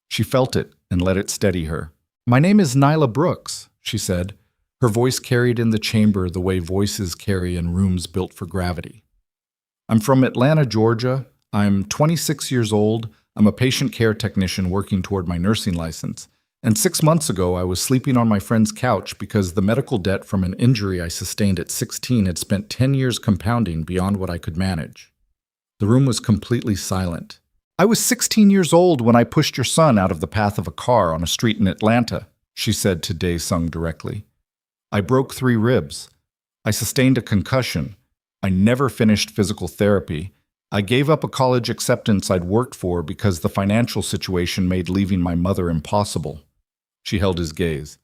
She felt it and let it steady her. My name is Nyla Brooks, she said. Her voice carried in the chamber the way voices carry in rooms built for gravity. I'm from Atlanta, Georgia. I'm 26 years old. I'm a patient care technician working toward my nursing license. And 6 months ago, I was sleeping on my friend's couch because the medical debt from an injury I sustained at 16 had spent 10 years compounding beyond what I could manage. The room was completely silent. I was 16 years old when I pushed your son out of the path of a car on a street in Atlanta, she said to Dae Sung directly. I broke 3 ribs. I sustained a concussion. I never finished physical therapy. I gave up a college acceptance I'd worked for because the financial situation made leaving my mother impossible. She held his gaze.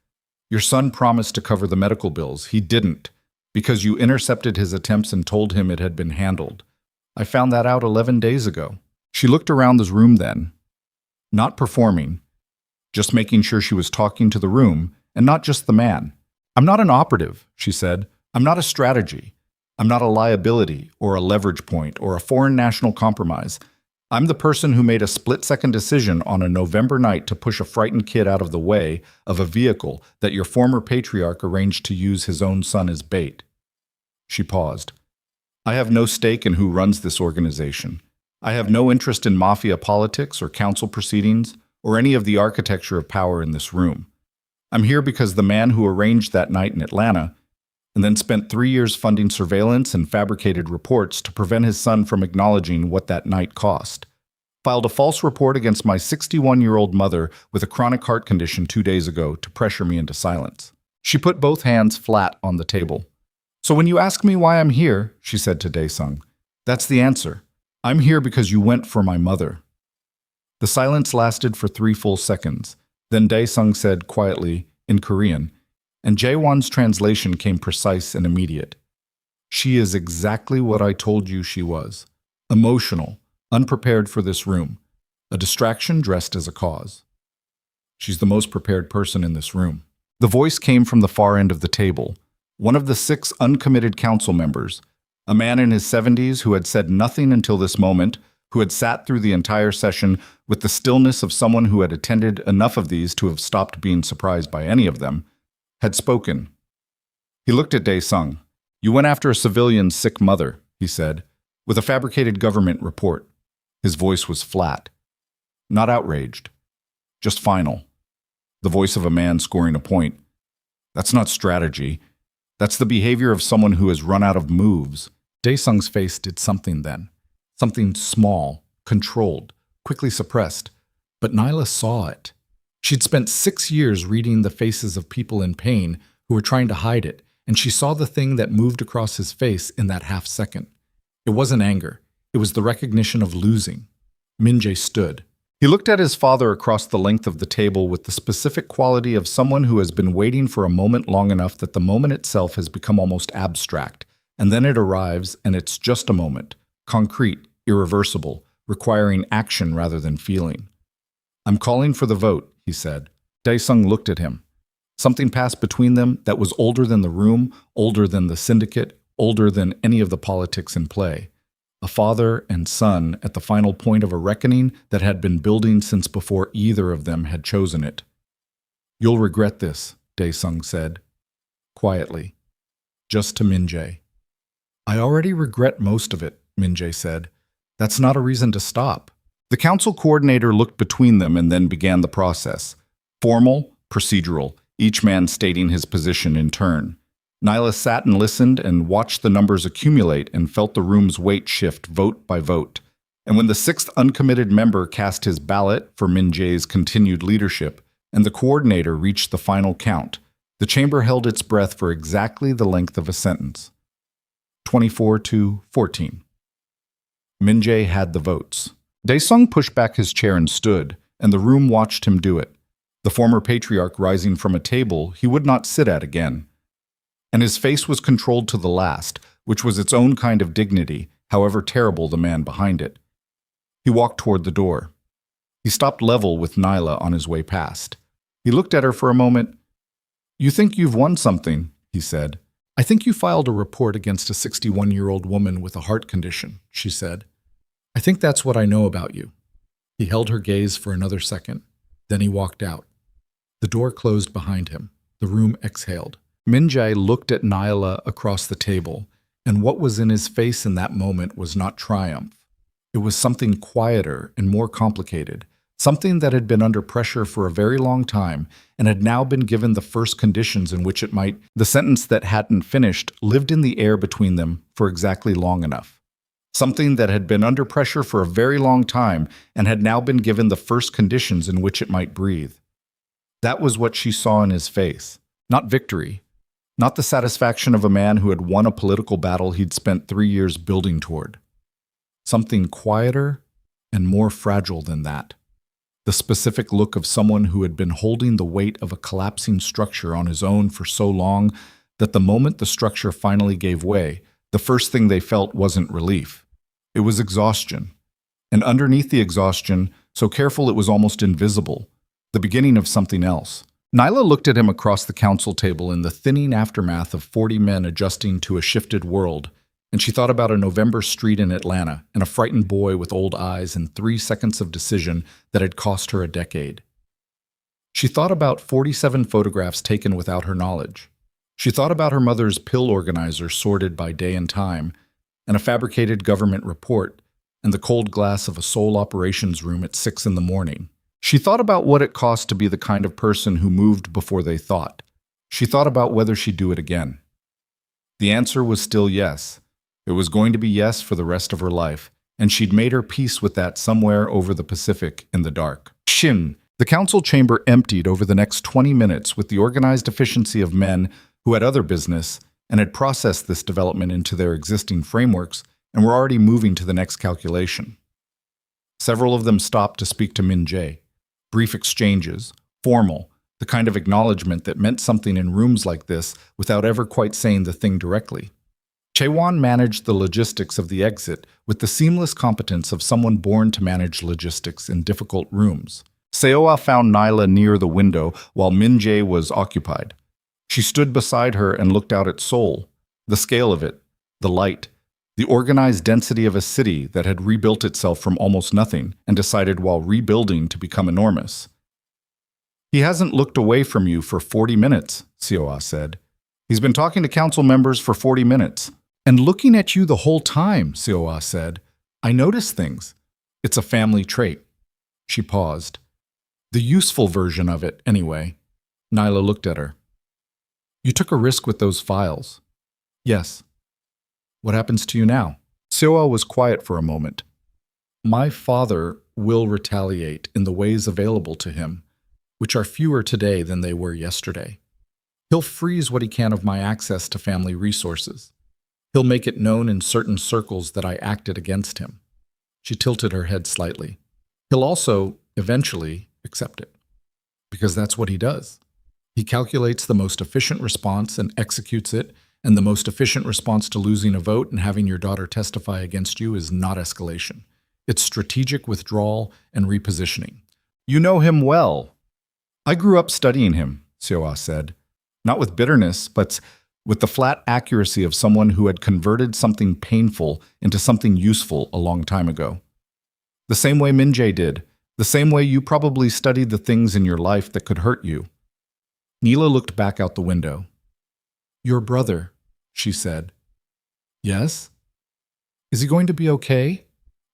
Your son promised to cover the medical bills. He didn't, because you intercepted his attempts and told him it had been handled. I found that out 11 days ago. She looked around the room then, not performing, just making sure she was talking to the room and not just the man. I'm not an operative, she said. I'm not a strategy. I'm not a liability or a leverage point or a foreign national compromise. I'm the person who made a split-second decision on a November night to push a frightened kid out of the way of a vehicle that your former patriarch arranged to use his own son as bait. She paused. I have no stake in who runs this organization. I have no interest in mafia politics or council proceedings or any of the architecture of power in this room. I'm here because the man who arranged that night in Atlanta and then spent 3 years funding surveillance and fabricated reports to prevent his son from acknowledging what that night cost, filed a false report against my 61-year-old mother with a chronic heart condition 2 days ago to pressure me into silence. She put both hands flat on the table. So when you ask me why I'm here, she said to Dae-sung, that's the answer. I'm here because you went for my mother. The silence lasted for 3 full seconds. Then Dae-sung said quietly, in Korean, and Jae-won's translation came precise and immediate. She is exactly what I told you she was. Emotional, unprepared for this room. A distraction dressed as a cause. She's the most prepared person in this room. The voice came from the far end of the table. One of the 6 uncommitted council members, a man in his 70s who had said nothing until this moment, who had sat through the entire session with the stillness of someone who had attended enough of these to have stopped being surprised by any of them, had spoken. He looked at Dae-sung. You went after a civilian's sick mother, he said, with a fabricated government report. His voice was flat, not outraged, just final. The voice of a man scoring a point. That's not strategy. That's the behavior of someone who has run out of moves. Dae-sung's face did something then. Something small, controlled, quickly suppressed. But Nyla saw it. She'd spent 6 years reading the faces of people in pain who were trying to hide it, and she saw the thing that moved across his face in that half second. It wasn't anger. It was the recognition of losing. Min-jae stood. He looked at his father across the length of the table with the specific quality of someone who has been waiting for a moment long enough that the moment itself has become almost abstract, and then it arrives and it's just a moment, concrete, irreversible, requiring action rather than feeling. I'm calling for the vote, he said. Dae-sung looked at him. Something passed between them that was older than the room, older than the syndicate, older than any of the politics in play. A father and son at the final point of a reckoning that had been building since before either of them had chosen it. You'll regret this, Dae-sung said, quietly, just to Min-jae. I already regret most of it, Min-jae said. That's not a reason to stop. The council coordinator looked between them and then began the process. Formal, procedural, each man stating his position in turn. Nyla sat and listened and watched the numbers accumulate and felt the room's weight shift vote by vote. And when the 6th uncommitted member cast his ballot for Min-jae's continued leadership, and the coordinator reached the final count, the chamber held its breath for exactly the length of a sentence. 24-14. Min-jae had the votes. Dae-sung pushed back his chair and stood, and the room watched him do it. The former patriarch rising from a table he would not sit at again. And his face was controlled to the last, which was its own kind of dignity, however terrible the man behind it. He walked toward the door. He stopped level with Nyla on his way past. He looked at her for a moment. You think you've won something, he said. I think you filed a report against a 61-year-old woman with a heart condition, she said. I think that's what I know about you. He held her gaze for another second. Then he walked out. The door closed behind him. The room exhaled. Min-jae looked at Nyla across the table, and what was in his face in that moment was not triumph. It was something quieter and more complicated, something that had been under pressure for a very long time and had now been given the first conditions in which it might. The sentence that hadn't finished lived in the air between them for exactly long enough. Something that had been under pressure for a very long time and had now been given the first conditions in which it might breathe. That was what she saw in his face. Not victory. Not the satisfaction of a man who had won a political battle he'd spent 3 years building toward. Something quieter and more fragile than that. The specific look of someone who had been holding the weight of a collapsing structure on his own for so long that the moment the structure finally gave way, the first thing they felt wasn't relief. It was exhaustion. And underneath the exhaustion, so careful it was almost invisible, the beginning of something else. Nyla looked at him across the council table in the thinning aftermath of 40 men adjusting to a shifted world, and she thought about a November street in Atlanta and a frightened boy with old eyes and 3 seconds of decision that had cost her a decade. She thought about 47 photographs taken without her knowledge. She thought about her mother's pill organizer sorted by day and time, and a fabricated government report, and the cold glass of a Seoul operations room at 6 in the morning. She thought about what it cost to be the kind of person who moved before they thought. She thought about whether she'd do it again. The answer was still yes. It was going to be yes for the rest of her life, and she'd made her peace with that somewhere over the Pacific in the dark. Shin! The council chamber emptied over the next 20 minutes with the organized efficiency of men who had other business and had processed this development into their existing frameworks and were already moving to the next calculation. Several of them stopped to speak to Min Jae. Brief exchanges, formal, the kind of acknowledgement that meant something in rooms like this without ever quite saying the thing directly. Chaewon managed the logistics of the exit with the seamless competence of someone born to manage logistics in difficult rooms. Seoa found Nyla near the window while Min Jae was occupied. She stood beside her and looked out at Seoul, the scale of it, the light, the organized density of a city that had rebuilt itself from almost nothing and decided while rebuilding to become enormous. "He hasn't looked away from you for 40 minutes, Seoa said. "He's been talking to council members for 40 minutes. "And looking at you the whole time," Seoa said. "I notice things. It's a family trait." She paused. The useful version of it, anyway. Nyla looked at her. "You took a risk with those files." "Yes." "What happens to you now?" Seoa was quiet for a moment. "My father will retaliate in the ways available to him, which are fewer today than they were yesterday. He'll freeze what he can of my access to family resources. He'll make it known in certain circles that I acted against him." She tilted her head slightly. "He'll also, eventually, accept it. Because that's what he does. He calculates the most efficient response and executes it, and the most efficient response to losing a vote and having your daughter testify against you is not escalation. It's strategic withdrawal and repositioning." "You know him well." "I grew up studying him," Seoa said. "Not with bitterness, but with the flat accuracy of someone who had converted something painful into something useful a long time ago. The same way Min Jae did, the same way you probably studied the things in your life that could hurt you." Neela looked back out the window. "Your brother," she said. "Yes?" "Is he going to be okay?"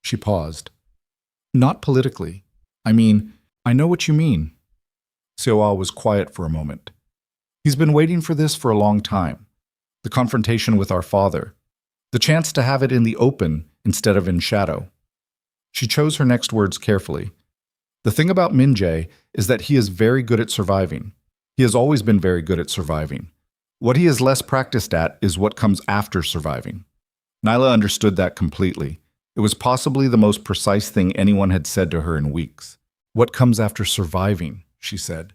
She paused. "Not politically. I mean, I know what you mean." Seoa was quiet for a moment. "He's been waiting for this for a long time. The confrontation with our father. The chance to have it in the open instead of in shadow." She chose her next words carefully. "The thing about Min Jae is that he is very good at surviving. He has always been very good at surviving. What he is less practiced at is what comes after surviving." Nyla understood that completely. It was possibly the most precise thing anyone had said to her in weeks. "What comes after surviving?" she said.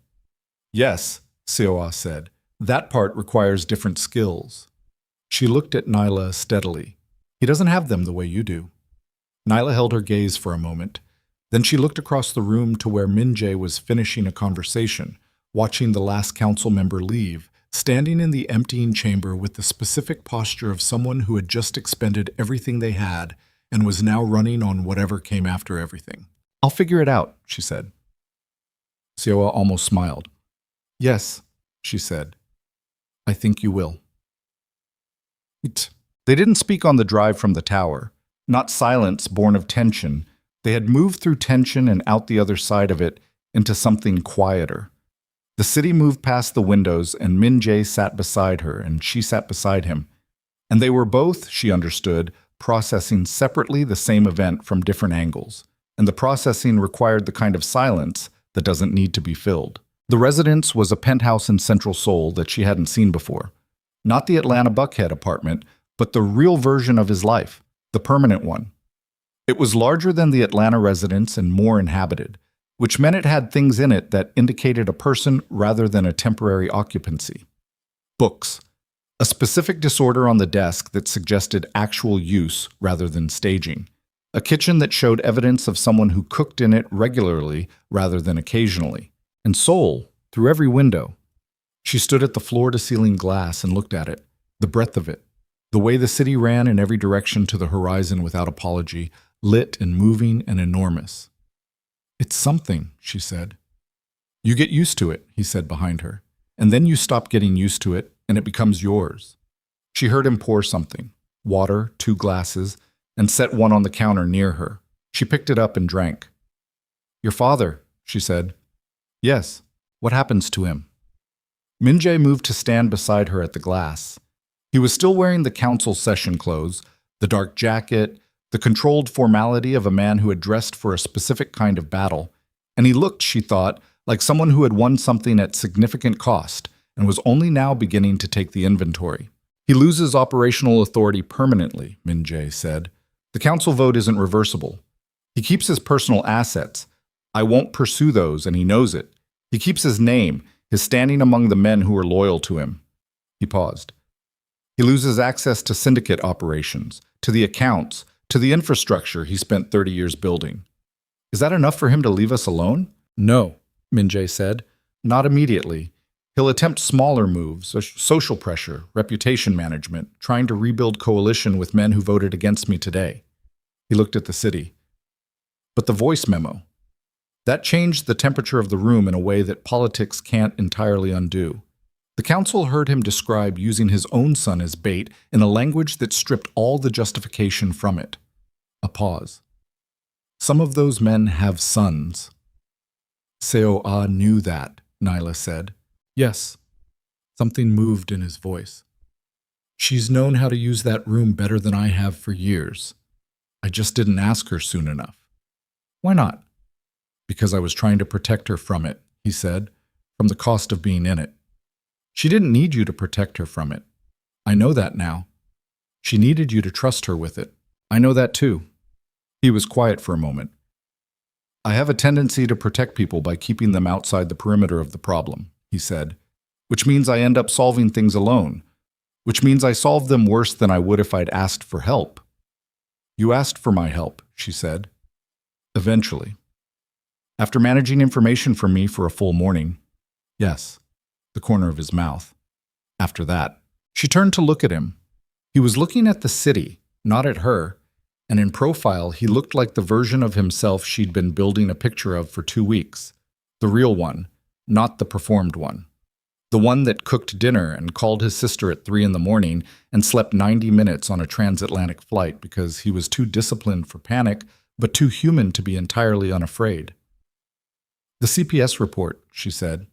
"Yes," Seoa said. "That part requires different skills." She looked at Nyla steadily. "He doesn't have them the way you do." Nyla held her gaze for a moment. Then she looked across the room to where Min Jae was finishing a conversation, watching the last council member leave, standing in the emptying chamber with the specific posture of someone who had just expended everything they had and was now running on whatever came after everything. "I'll figure it out," she said. Seoa almost smiled. "Yes," she said. "I think you will." They didn't speak on the drive from the tower. Not silence born of tension. They had moved through tension and out the other side of it into something quieter. The city moved past the windows, and Min Jae sat beside her, and she sat beside him. And they were both, she understood, processing separately the same event from different angles. And the processing required the kind of silence that doesn't need to be filled. The residence was a penthouse in central Seoul that she hadn't seen before. Not the Atlanta Buckhead apartment, but the real version of his life, the permanent one. It was larger than the Atlanta residence and more inhabited, which meant it had things in it that indicated a person rather than a temporary occupancy. Books. A specific disorder on the desk that suggested actual use rather than staging. A kitchen that showed evidence of someone who cooked in it regularly rather than occasionally. And Seoul, through every window. She stood at the floor-to-ceiling glass and looked at it, the breadth of it, the way the city ran in every direction to the horizon without apology, lit and moving and enormous. "It's something," she said. "You get used to it," he said behind her, "and then you stop getting used to it, and it becomes yours." She heard him pour something, water, 2 glasses, and set one on the counter near her. She picked it up and drank. "Your father," she said. "Yes. What happens to him?" Min-jae moved to stand beside her at the glass. He was still wearing the council session clothes, the dark jacket, the controlled formality of a man who had dressed for a specific kind of battle, and he looked, she thought, like someone who had won something at significant cost and was only now beginning to take the inventory. "He loses operational authority permanently," Min-jae said. "The council vote isn't reversible. He keeps his personal assets. I won't pursue those, and he knows it. He keeps his name, his standing among the men who are loyal to him." He paused. "He loses access to syndicate operations, to the accounts, to the infrastructure he spent 30 years building. Is that enough for him to leave us alone?" "No," Min-jae said. "Not immediately. He'll attempt smaller moves, social pressure, reputation management, trying to rebuild coalition with men who voted against me today." He looked at the city. "But the voice memo. That changed the temperature of the room in a way that politics can't entirely undo. The council heard him describe using his own son as bait in a language that stripped all the justification from it." A pause. "Some of those men have sons." "Seo-ah knew that," Nyla said. "Yes." Something moved in his voice. "She's known how to use that room better than I have for years. I just didn't ask her soon enough." "Why not?" "Because I was trying to protect her from it," he said, "from the cost of being in it. She didn't need you to protect her from it. I know that now. She needed you to trust her with it. I know that too." He was quiet for a moment. "I have a tendency to protect people by keeping them outside the perimeter of the problem," he said, "which means I end up solving things alone, which means I solve them worse than I would if I'd asked for help." "You asked for my help," she said. "Eventually. After managing information from me for a full morning." "Yes." The corner of his mouth. "After that." She turned to look at him. He was looking at the city, not at her, and in profile he looked like the version of himself she'd been building a picture of for 2 weeks. The real one, not the performed one. The one that cooked dinner and called his sister at 3 in the morning and slept 90 minutes on a transatlantic flight because he was too disciplined for panic, but too human to be entirely unafraid. "The CPS report," she said.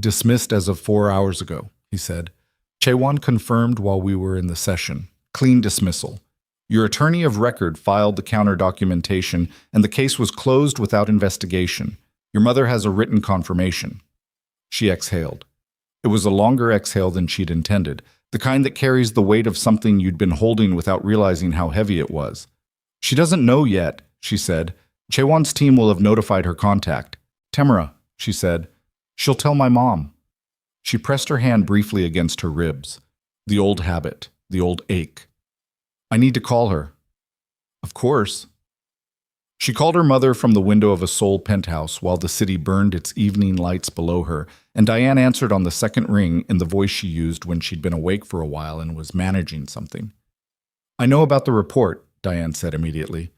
"Dismissed as of 4 hours ago," he said. "Chaewon confirmed while we were in the session. Clean dismissal. Your attorney of record filed the counter documentation, and the case was closed without investigation. Your mother has a written confirmation." She exhaled. It was a longer exhale than she'd intended, the kind that carries the weight of something you'd been holding without realizing how heavy it was. "She doesn't know yet," she said. "Chaewon's team will have notified her contact. Temura," she said. "She'll tell my mom." She pressed her hand briefly against her ribs. The old habit, the old ache. "I need to call her." "Of course." She called her mother from the window of a Seoul penthouse while the city burned its evening lights below her, and Diane answered on the second ring in the voice she used when she'd been awake for a while and was managing something. "I know about the report," Diane said immediately.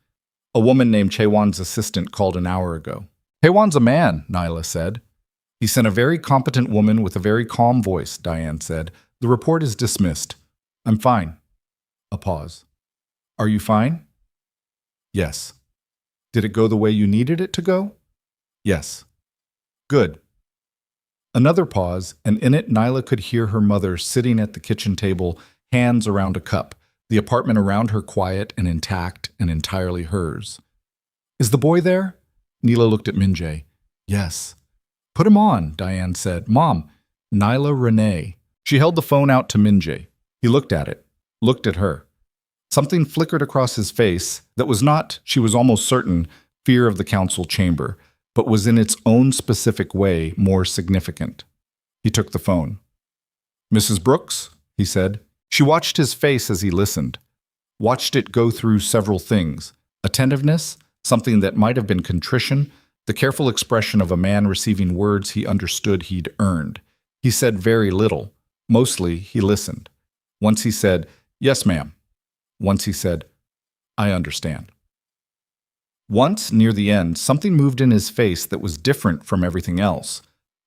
"A woman named Chaewon's assistant called an hour ago." "Chaewon's a man," Nyla said. "He sent a very competent woman with a very calm voice," Diane said. "The report is dismissed. I'm fine." A pause. "Are you fine?" "Yes." "Did it go the way you needed it to go?" "Yes." "Good." Another pause, and in it Nyla could hear her mother sitting at the kitchen table, hands around a cup, the apartment around her quiet and intact and entirely hers. "Is the boy there?" Neela looked at Min-jae. "Yes." "Put him on," Diane said. "Mom, Nyla Renee. She held the phone out to Minjae. He looked at it, looked at her. Something flickered across his face that was not, she was almost certain, fear of the council chamber, but was in its own specific way more significant. He took the phone. "Mrs. Brooks?" he said. She watched his face as he listened, watched it go through several things: attentiveness, something that might have been contrition, the careful expression of a man receiving words he understood he'd earned. He said very little. Mostly, he listened. Once he said, "Yes, ma'am." Once he said, "I understand." Once, near the end, something moved in his face that was different from everything else.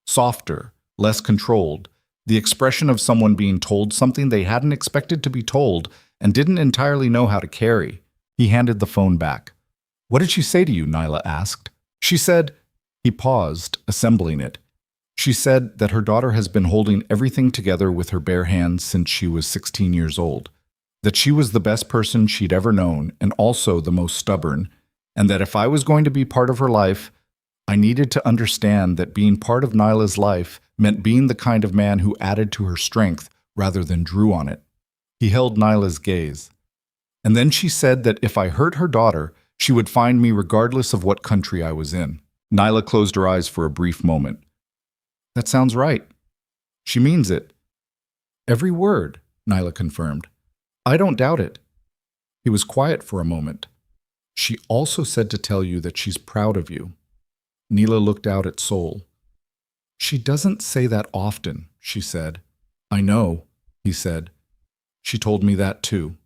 Softer, less controlled, the expression of someone being told something they hadn't expected to be told and didn't entirely know how to carry. He handed the phone back. "What did she say to you?" Nyla asked. "She said—" He paused, assembling it. "She said that her daughter has been holding everything together with her bare hands since she was 16 years old, that she was the best person she'd ever known and also the most stubborn, and that if I was going to be part of her life, I needed to understand that being part of Nyla's life meant being the kind of man who added to her strength rather than drew on it." He held Nyla's gaze. "And then she said that if I hurt her daughter, she would find me regardless of what country I was in." Nyla closed her eyes for a brief moment. "That sounds right. She means it." "Every word," Nyla confirmed. "I don't doubt it." He was quiet for a moment. "She also said to tell you that she's proud of you." Nyla looked out at Seoul. "She doesn't say that often," she said. "I know," he said. "She told me that too."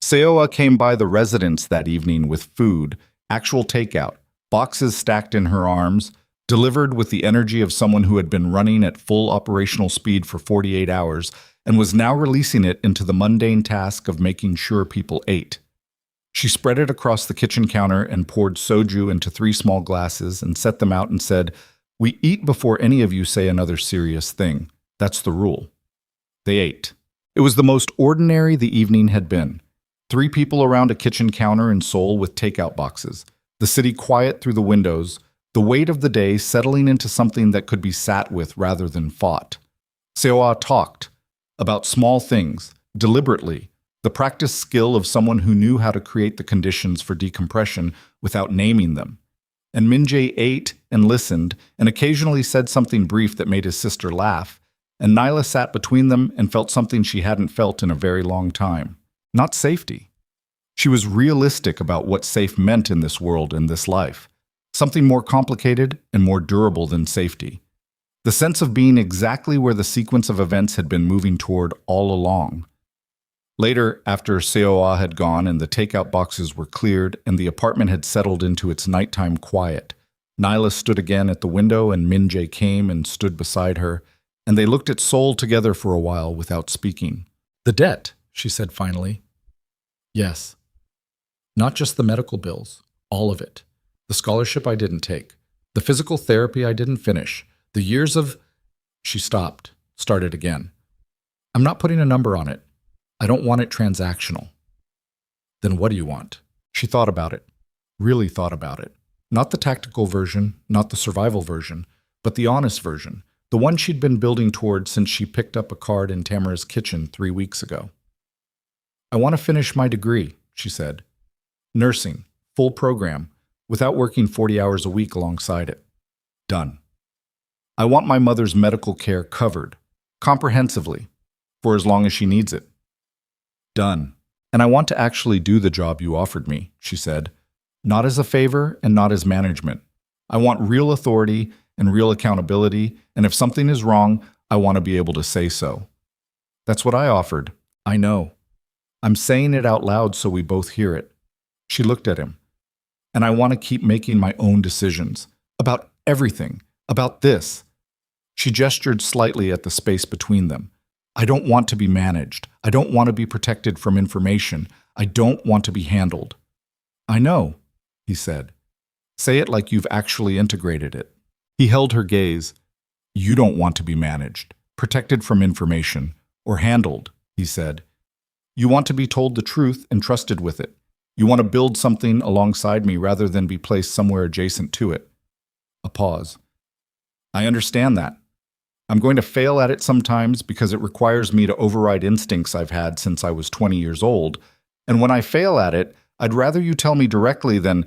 Seoul came by the residence that evening with food, actual takeout, boxes stacked in her arms, delivered with the energy of someone who had been running at full operational speed for 48 hours and was now releasing it into the mundane task of making sure people ate. She spread it across the kitchen counter and poured soju into 3 small glasses and set them out and said, "We eat before any of you say another serious thing. That's the rule." They ate. It was the most ordinary the evening had been. 3 people around a kitchen counter in Seoul with takeout boxes. The city quiet through the windows, the weight of the day settling into something that could be sat with rather than fought. Seoul talked about small things, deliberately, the practiced skill of someone who knew how to create the conditions for decompression without naming them. And Minjae ate and listened and occasionally said something brief that made his sister laugh, and Nyla sat between them and felt something she hadn't felt in a very long time. Not safety. She was realistic about what safe meant in this world and this life. Something more complicated and more durable than safety. The sense of being exactly where the sequence of events had been moving toward all along. Later, after Seoul had gone and the takeout boxes were cleared and the apartment had settled into its nighttime quiet, Nyla stood again at the window and Minjae came and stood beside her, and they looked at Seoul together for a while without speaking. "The debt," she said finally. "Yes. Not just the medical bills, all of it. The scholarship I didn't take, the physical therapy I didn't finish, the years of—" She stopped, started again. "I'm not putting a number on it. I don't want it transactional." "Then what do you want?" She thought about it, really thought about it. Not the tactical version, not the survival version, but the honest version, the one she'd been building toward since she picked up a card in Tamara's kitchen 3 weeks ago. "I want to finish my degree," she said. "Nursing, full program, without working 40 hours a week alongside it. Done. I want my mother's medical care covered, comprehensively, for as long as she needs it. Done. And I want to actually do the job you offered me," she said. "Not as a favor and not as management. I want real authority and real accountability, and if something is wrong, I want to be able to say so. That's what I offered. I know. I'm saying it out loud so we both hear it." She looked at him. "And I want to keep making my own decisions. About everything. About this." She gestured slightly at the space between them. "I don't want to be managed. I don't want to be protected from information. I don't want to be handled." "I know," he said. "Say it like you've actually integrated it." He held her gaze. "You don't want to be managed, protected from information, or handled," he said. "You want to be told the truth and trusted with it. You want to build something alongside me rather than be placed somewhere adjacent to it." A pause. "I understand that." I'm going to fail at it sometimes because it requires me to override instincts I've had since I was 20 years old. And when I fail at it, I'd rather you tell me directly than,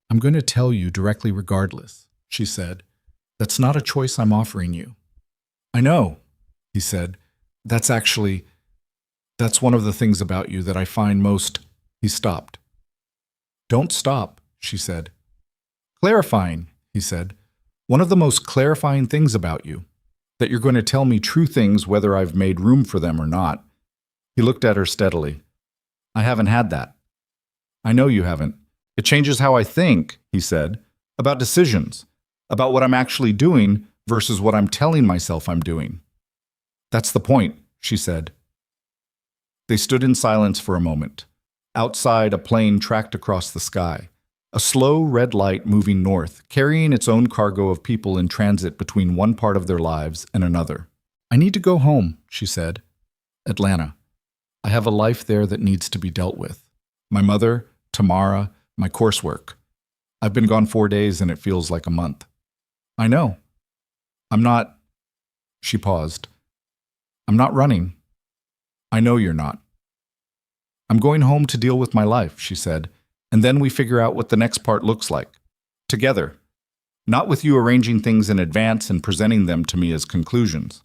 I'm going to tell you directly regardless, she said. That's not a choice I'm offering you. I know, he said. That's one of the things about you that I find most. He stopped. Don't stop, she said. Clarifying, he said. One of the most clarifying things about you. That you're going to tell me true things whether I've made room for them or not. He looked at her steadily. I haven't had that. I know you haven't. It changes how I think, he said, about decisions, about what I'm actually doing versus what I'm telling myself I'm doing. That's the point, she said. They stood in silence for a moment. Outside, a plane tracked across the sky. A slow red light moving north, carrying its own cargo of people in transit between one part of their lives and another. I need to go home, she said. Atlanta. I have a life there that needs to be dealt with. My mother, Tamara, my coursework. I've been gone 4 days and it feels like a month. I know. I'm not. She paused. I'm not running. I know you're not. I'm going home to deal with my life, she said. And then we figure out what the next part looks like. Together. Not with you arranging things in advance and presenting them to me as conclusions.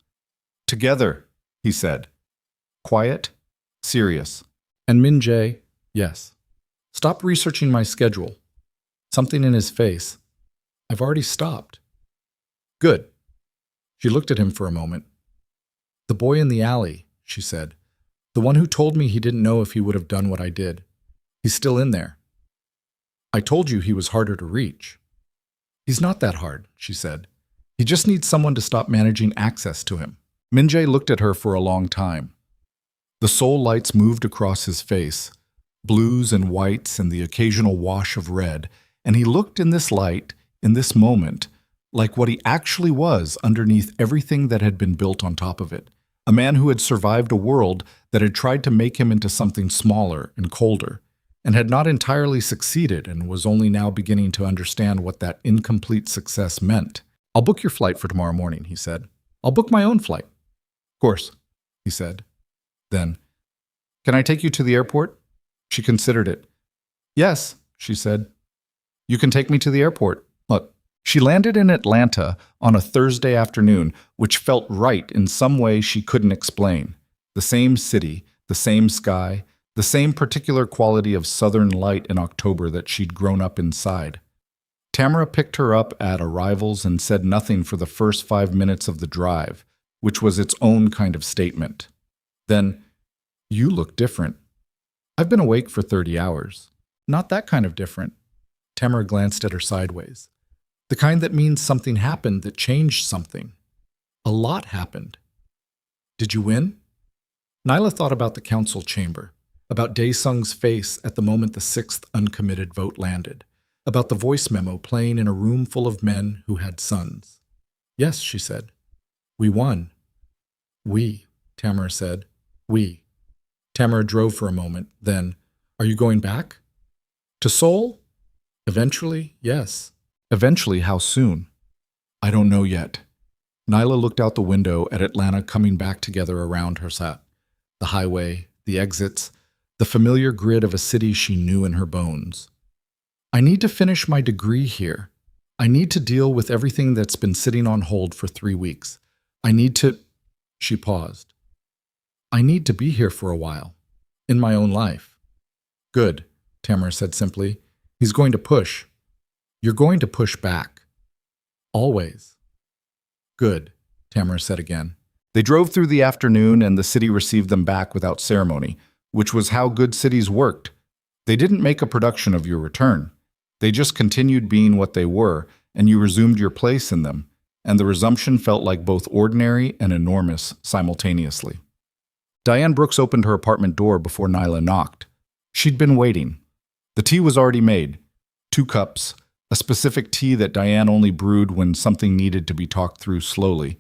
Together, he said. Quiet, serious. And Min Jae, yes. Stop researching my schedule. Something in his face. I've already stopped. Good. She looked at him for a moment. The boy in the alley, she said. The one who told me he didn't know if he would have done what I did. He's still in there. I told you he was harder to reach. He's not that hard, she said. He just needs someone to stop managing access to him. Min Jae looked at her for a long time. The Seoul lights moved across his face, blues and whites and the occasional wash of red, and he looked in this light, in this moment, like what he actually was underneath everything that had been built on top of it. A man who had survived a world that had tried to make him into something smaller and colder, and had not entirely succeeded and was only now beginning to understand what that incomplete success meant. I'll book your flight for tomorrow morning, he said. I'll book my own flight. Of course, he said. Then, can I take you to the airport? She considered it. Yes, she said. You can take me to the airport. Look, she landed in Atlanta on a Thursday afternoon, which felt right in some way she couldn't explain. The same city, the same sky, the same particular quality of southern light in October that she'd grown up inside. Tamara picked her up at arrivals and said nothing for the first 5 minutes of the drive, which was its own kind of statement. Then, you look different. I've been awake for 30 hours. Not that kind of different. Tamara glanced at her sideways. The kind that means something happened that changed something. A lot happened. Did you win? Nyla thought about the council chamber. About Dae-sung's face at the moment the 6th uncommitted vote landed, about the voice memo playing in a room full of men who had sons. Yes, she said. We won. We, Tamara said. We. Tamara drove for a moment, then, are you going back? To Seoul? Eventually, yes. Eventually, how soon? I don't know yet. Nyla looked out the window at Atlanta coming back together around her sat. The highway, the exits, the familiar grid of a city she knew in her bones. I need to finish my degree here. I need to deal with everything that's been sitting on hold for 3 weeks. I need to... She paused. I need to be here for a while. In my own life. Good, Tamara said simply. He's going to push. You're going to push back. Always. Good, Tamara said again. They drove through the afternoon and the city received them back without ceremony, which was how good cities worked. They didn't make a production of your return. They just continued being what they were, and you resumed your place in them, and the resumption felt like both ordinary and enormous simultaneously. Diane Brooks opened her apartment door before Nyla knocked. She'd been waiting. The tea was already made. 2 cups, a specific tea that Diane only brewed when something needed to be talked through slowly.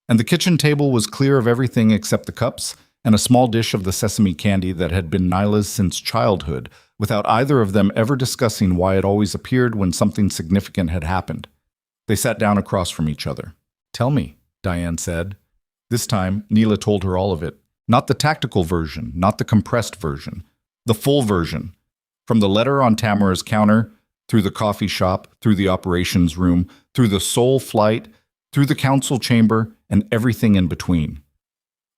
And the kitchen table was clear of everything except the cups and a small dish of the sesame candy that had been Nyla's since childhood, without either of them ever discussing why it always appeared when something significant had happened. They sat down across from each other. Tell me, Diane said. This time, Neela told her all of it. Not the tactical version, not the compressed version. The full version. From the letter on Tamara's counter, through the coffee shop, through the operations room, through the Seoul flight, through the council chamber, and everything in between.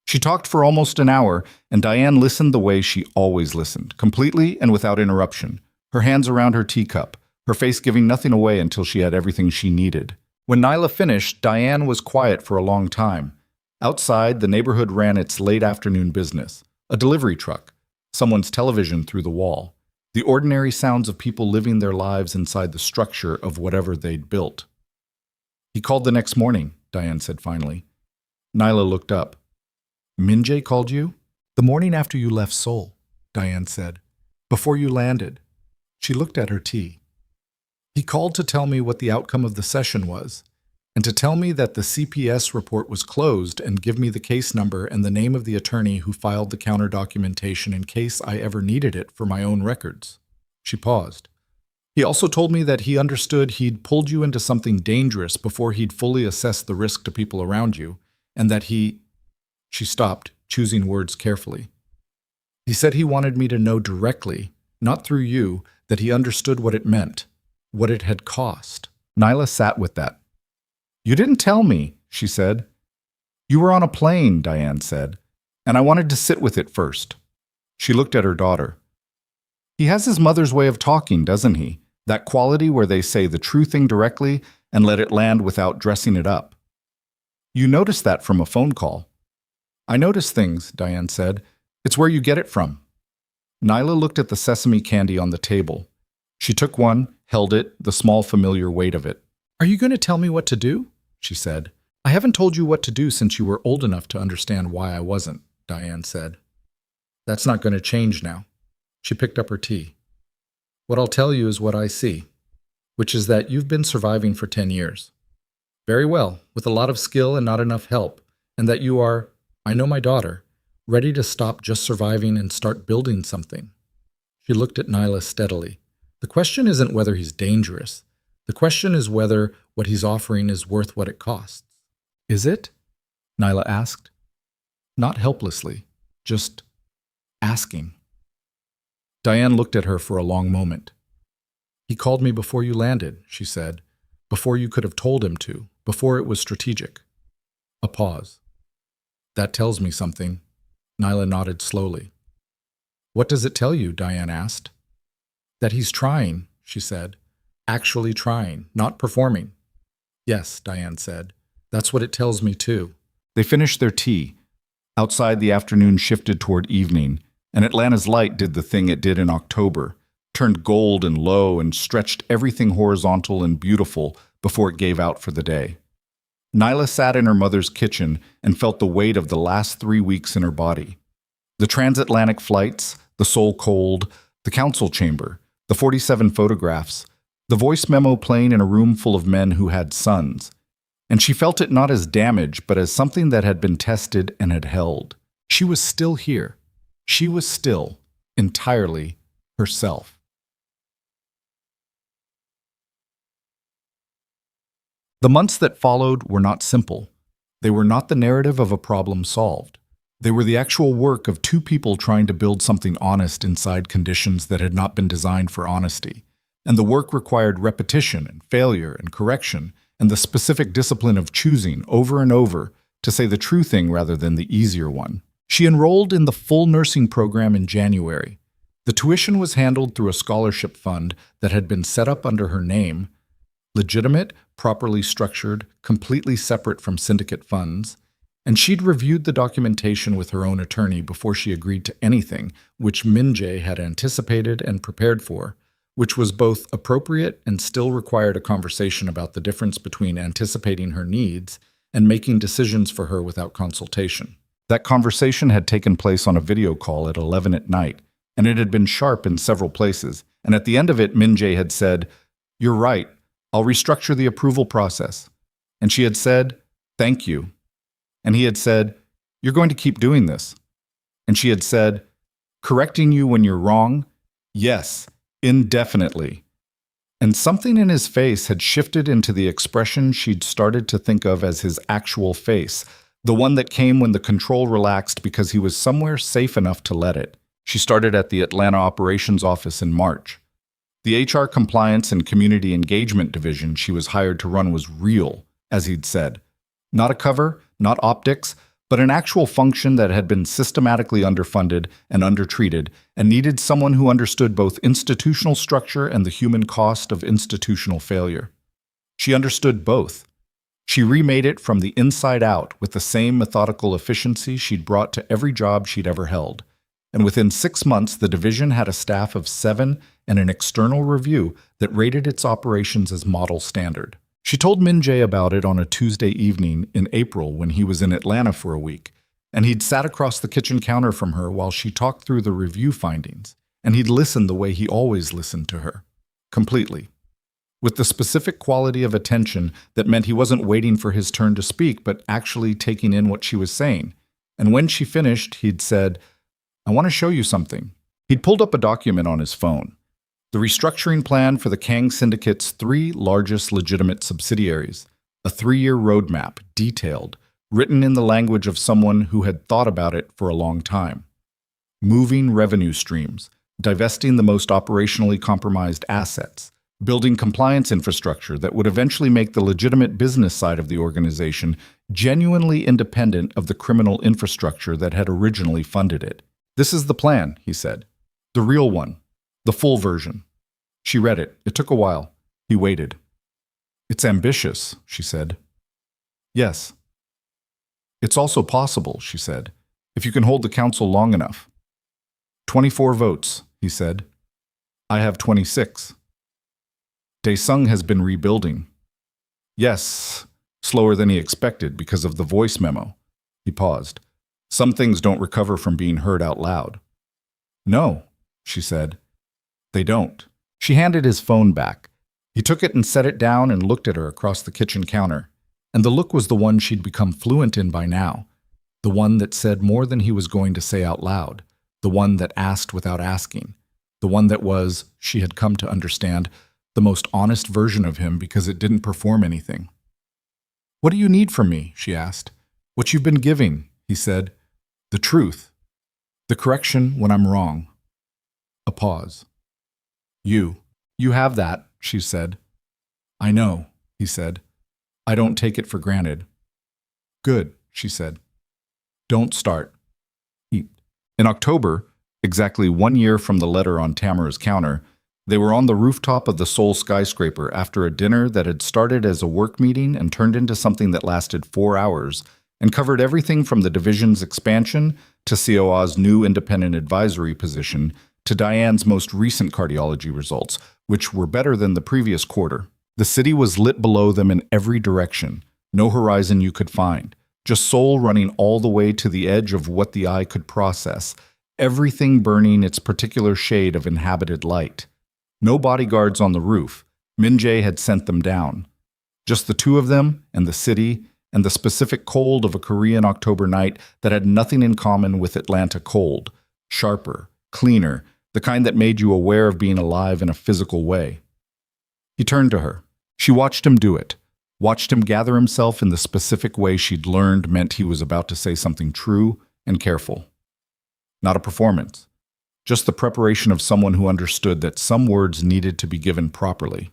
She talked for almost an hour, and Diane listened the way she always listened, completely and without interruption, her hands around her teacup, her face giving nothing away until she had everything she needed. When Nyla finished, Diane was quiet for a long time. Outside, the neighborhood ran its late afternoon business. A delivery truck, someone's television through the wall, the ordinary sounds of people living their lives inside the structure of whatever they'd built. He called the next morning, Diane said finally. Nyla looked up. Min-jae called you? The morning after you left Seoul, Diane said. Before you landed. She looked at her tea. He called to tell me what the outcome of the session was, and to tell me that the CPS report was closed and give me the case number and the name of the attorney who filed the counter documentation in case I ever needed it for my own records. She paused. He also told me that he understood he'd pulled you into something dangerous before he'd fully assessed the risk to people around you, and that he... She stopped, choosing words carefully. He said he wanted me to know directly, not through you, that he understood what it meant, what it had cost. Nyla sat with that. You didn't tell me, she said. You were on a plane, Diane said, and I wanted to sit with it first. She looked at her daughter. He has his mother's way of talking, doesn't he? That quality where they say the true thing directly and let it land without dressing it up. You noticed that from a phone call. I notice things, Diane said. It's where you get it from. Nyla looked at the sesame candy on the table. She took one, held it, the small familiar weight of it. Are you going to tell me what to do? She said. I haven't told you what to do since you were old enough to understand why I wasn't, Diane said. That's not going to change now. She picked up her tea. What I'll tell you is what I see, which is that you've been surviving for 10 years. Very well, with a lot of skill and not enough help, and that you are, I know my daughter, ready to stop just surviving and start building something. She looked at Nyla steadily. The question isn't whether he's dangerous. The question is whether what he's offering is worth what it costs. Is it? Nyla asked. Not helplessly, just asking. Diane looked at her for a long moment. He called me before you landed, she said, before you could have told him to, before it was strategic. A pause. That tells me something. Nyla nodded slowly. What does it tell you? Diane asked. That he's trying, she said. Actually trying, not performing. Yes, Diane said. That's what it tells me too. They finished their tea. Outside, the afternoon shifted toward evening, and Atlanta's light did the thing it did in October, turned gold and low and stretched everything horizontal and beautiful before it gave out for the day. Nyla sat in her mother's kitchen and felt the weight of the last 3 weeks in her body. The transatlantic flights, the Seoul cold, the council chamber, the 47 photographs, the voice memo playing in a room full of men who had sons. And she felt it not as damage, but as something that had been tested and had held. She was still here. She was still, entirely, herself. The months that followed were not simple. They were not the narrative of a problem solved. They were the actual work of two people trying to build something honest inside conditions that had not been designed for honesty. And the work required repetition and failure and correction and the specific discipline of choosing over and over to say the true thing rather than the easier one. She enrolled in the full nursing program in January. The tuition was handled through a scholarship fund that had been set up under her name, legitimate, properly structured, completely separate from syndicate funds, and she'd reviewed the documentation with her own attorney before she agreed to anything, which Min-jae had anticipated and prepared for, which was both appropriate and still required a conversation about the difference between anticipating her needs and making decisions for her without consultation. That conversation had taken place on a video call at 11 at night, and it had been sharp in several places, and at the end of it, Min-jae had said, "You're right, I'll restructure the approval process." And she had said, "Thank you." And he had said, "You're going to keep doing this." And she had said, "Correcting you when you're wrong? Yes, indefinitely." And something in his face had shifted into the expression she'd started to think of as his actual face, the one that came when the control relaxed because he was somewhere safe enough to let it. She started at the Atlanta operations office in March. The HR compliance and community engagement division she was hired to run was real, as he'd said. Not a cover, not optics, but an actual function that had been systematically underfunded and undertreated and needed someone who understood both institutional structure and the human cost of institutional failure. She understood both. She remade it from the inside out with the same methodical efficiency she'd brought to every job she'd ever held. And within 6 months, the division had a staff of 7 and an external review that rated its operations as model standard. She told Min Jae about it on a Tuesday evening in April when he was in Atlanta for a week, and he'd sat across the kitchen counter from her while she talked through the review findings, and he'd listened the way he always listened to her, completely, with the specific quality of attention that meant he wasn't waiting for his turn to speak, but actually taking in what she was saying. And when she finished, he'd said, "I want to show you something." He'd pulled up a document on his phone. The restructuring plan for the Kang Syndicate's 3 largest legitimate subsidiaries, a 3-year roadmap, detailed, written in the language of someone who had thought about it for a long time. Moving revenue streams, divesting the most operationally compromised assets, building compliance infrastructure that would eventually make the legitimate business side of the organization genuinely independent of the criminal infrastructure that had originally funded it. "This is the plan," he said. "The real one. The full version." She read it. It took a while. He waited. "It's ambitious," she said. "Yes." "It's also possible," she said, "if you can hold the council long enough." 24 votes, he said. "I have 26. Daesung has been rebuilding." "Yes," slower than he expected because of the voice memo. He paused. "Some things don't recover from being heard out loud." "No," she said. "They don't." She handed his phone back. He took it and set it down and looked at her across the kitchen counter. And the look was the one she'd become fluent in by now. The one that said more than he was going to say out loud. The one that asked without asking. The one that was, she had come to understand, the most honest version of him because it didn't perform anything. "What do you need from me?" she asked. "What you've been giving," he said. "The truth. The correction when I'm wrong." A pause. You have that," she said. "I know," he said. "I don't take it for granted." "Good," she said. "Don't start. Eat." In October, exactly 1 year from the letter on Tamara's counter, they were on the rooftop of the Seoul skyscraper after a dinner that had started as a work meeting and turned into something that lasted 4 hours and covered everything from the division's expansion to COA's new independent advisory position to Diane's most recent cardiology results, which were better than the previous quarter. The city was lit below them in every direction, no horizon you could find, just Seoul running all the way to the edge of what the eye could process, everything burning its particular shade of inhabited light. No bodyguards on the roof. Min Jae had sent them down. Just the 2 of them and the city and the specific cold of a Korean October night that had nothing in common with Atlanta cold, sharper, cleaner, the kind that made you aware of being alive in a physical way. He turned to her. She watched him do it, watched him gather himself in the specific way she'd learned meant he was about to say something true and careful. Not a performance, just the preparation of someone who understood that some words needed to be given properly.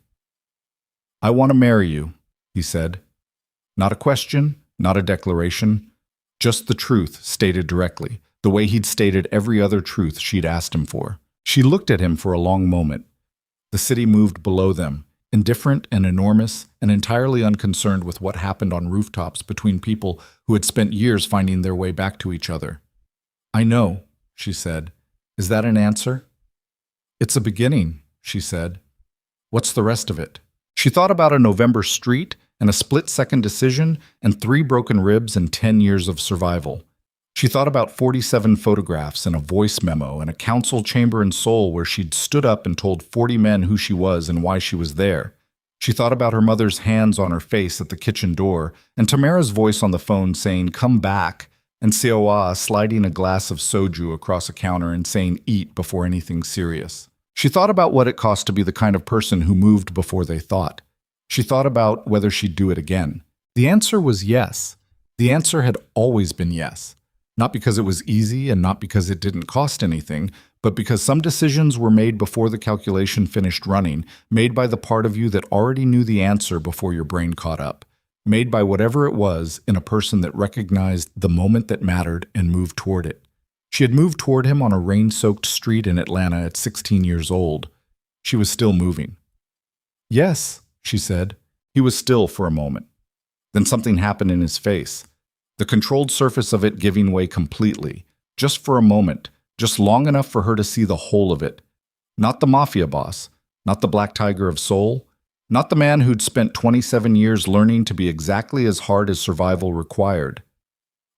"I want to marry you," he said. Not a question, not a declaration, just the truth stated directly, the way he'd stated every other truth she'd asked him for. She looked at him for a long moment. The city moved below them, indifferent and enormous and entirely unconcerned with what happened on rooftops between people who had spent years finding their way back to each other. "I know," she said. "Is that an answer?" "It's a beginning," she said. "What's the rest of it?" She thought about a November street and a split-second decision and 3 broken ribs and 10 years of survival. She thought about 47 photographs and a voice memo and a council chamber in Seoul where she'd stood up and told 40 men who she was and why she was there. She thought about her mother's hands on her face at the kitchen door and Tamara's voice on the phone saying, "Come back," and Seoa sliding a glass of soju across a counter and saying, "Eat," before anything serious. She thought about what it cost to be the kind of person who moved before they thought. She thought about whether she'd do it again. The answer was yes. The answer had always been yes. Not because it was easy and not because it didn't cost anything, but because some decisions were made before the calculation finished running, made by the part of you that already knew the answer before your brain caught up, made by whatever it was in a person that recognized the moment that mattered and moved toward it. She had moved toward him on a rain-soaked street in Atlanta at 16 years old. She was still moving. Yes, she said. He was still for a moment. Then something happened in his face, the controlled surface of it giving way completely, just for a moment, just long enough for her to see the whole of it. Not the mafia boss, not the black tiger of Seoul, not the man who'd spent 27 years learning to be exactly as hard as survival required.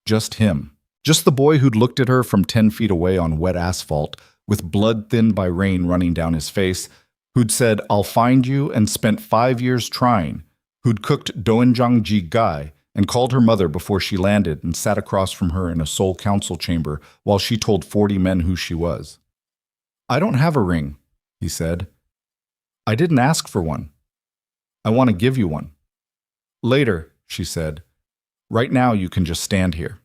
Just him. Just the boy who'd looked at her from 10 feet away on wet asphalt, with blood thinned by rain running down his face, who'd said, "I'll find you," and spent 5 years trying, who'd cooked doenjang gai and called her mother before she landed and sat across from her in a Seoul council chamber while she told 40 men who she was. "I don't have a ring," he said. "I didn't ask for one. I want to give you one." "Later," she said. "Right now you can just stand here."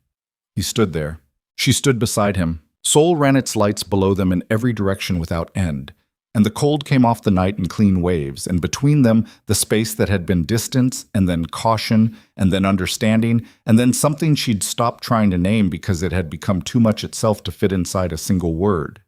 He stood there. She stood beside him. Seoul ran its lights below them in every direction without end, and the cold came off the night in clean waves, and between them the space that had been distance, and then caution, and then understanding, and then something she'd stopped trying to name because it had become too much itself to fit inside a single word.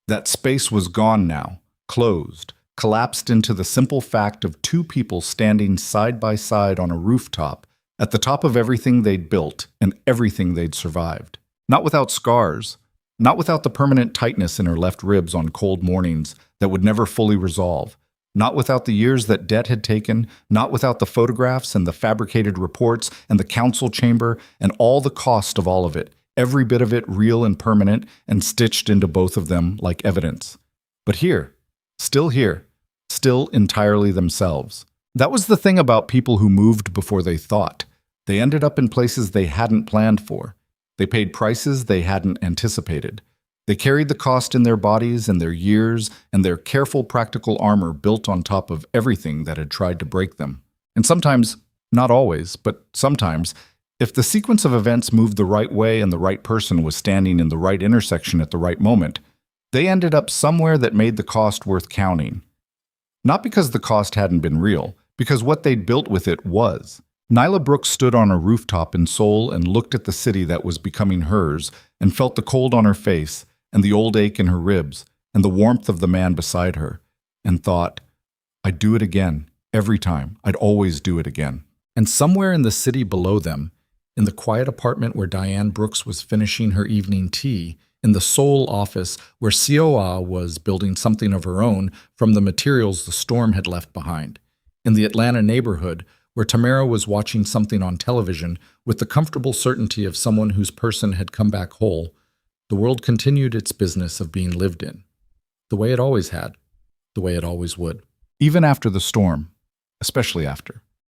That space was gone now, closed, collapsed into the simple fact of two people standing side by side on a rooftop, at the top of everything they'd built and everything they'd survived. Not without scars, not without the permanent tightness in her left ribs on cold mornings that would never fully resolve, not without the years that debt had taken, not without the photographs and the fabricated reports and the council chamber and all the cost of all of it, every bit of it real and permanent and stitched into both of them like evidence. But here, still entirely themselves. That was the thing about people who moved before they thought. They ended up in places they hadn't planned for. They paid prices they hadn't anticipated. They carried the cost in their bodies and their years and their careful practical armor built on top of everything that had tried to break them. And sometimes, not always, but sometimes, if the sequence of events moved the right way and the right person was standing in the right intersection at the right moment, they ended up somewhere that made the cost worth counting. Not because the cost hadn't been real, because what they'd built with it was. Nyla Brooks stood on a rooftop in Seoul and looked at the city that was becoming hers and felt the cold on her face and the old ache in her ribs and the warmth of the man beside her and thought, "I'd do it again, every time. I'd always do it again." And somewhere in the city below them, in the quiet apartment where Diane Brooks was finishing her evening tea, in the Seoul office where Seoul was building something of her own from the materials the storm had left behind, in the Atlanta neighborhood where Tamara was watching something on television with the comfortable certainty of someone whose person had come back whole, the world continued its business of being lived in, the way it always had, the way it always would. Even after the storm, especially after.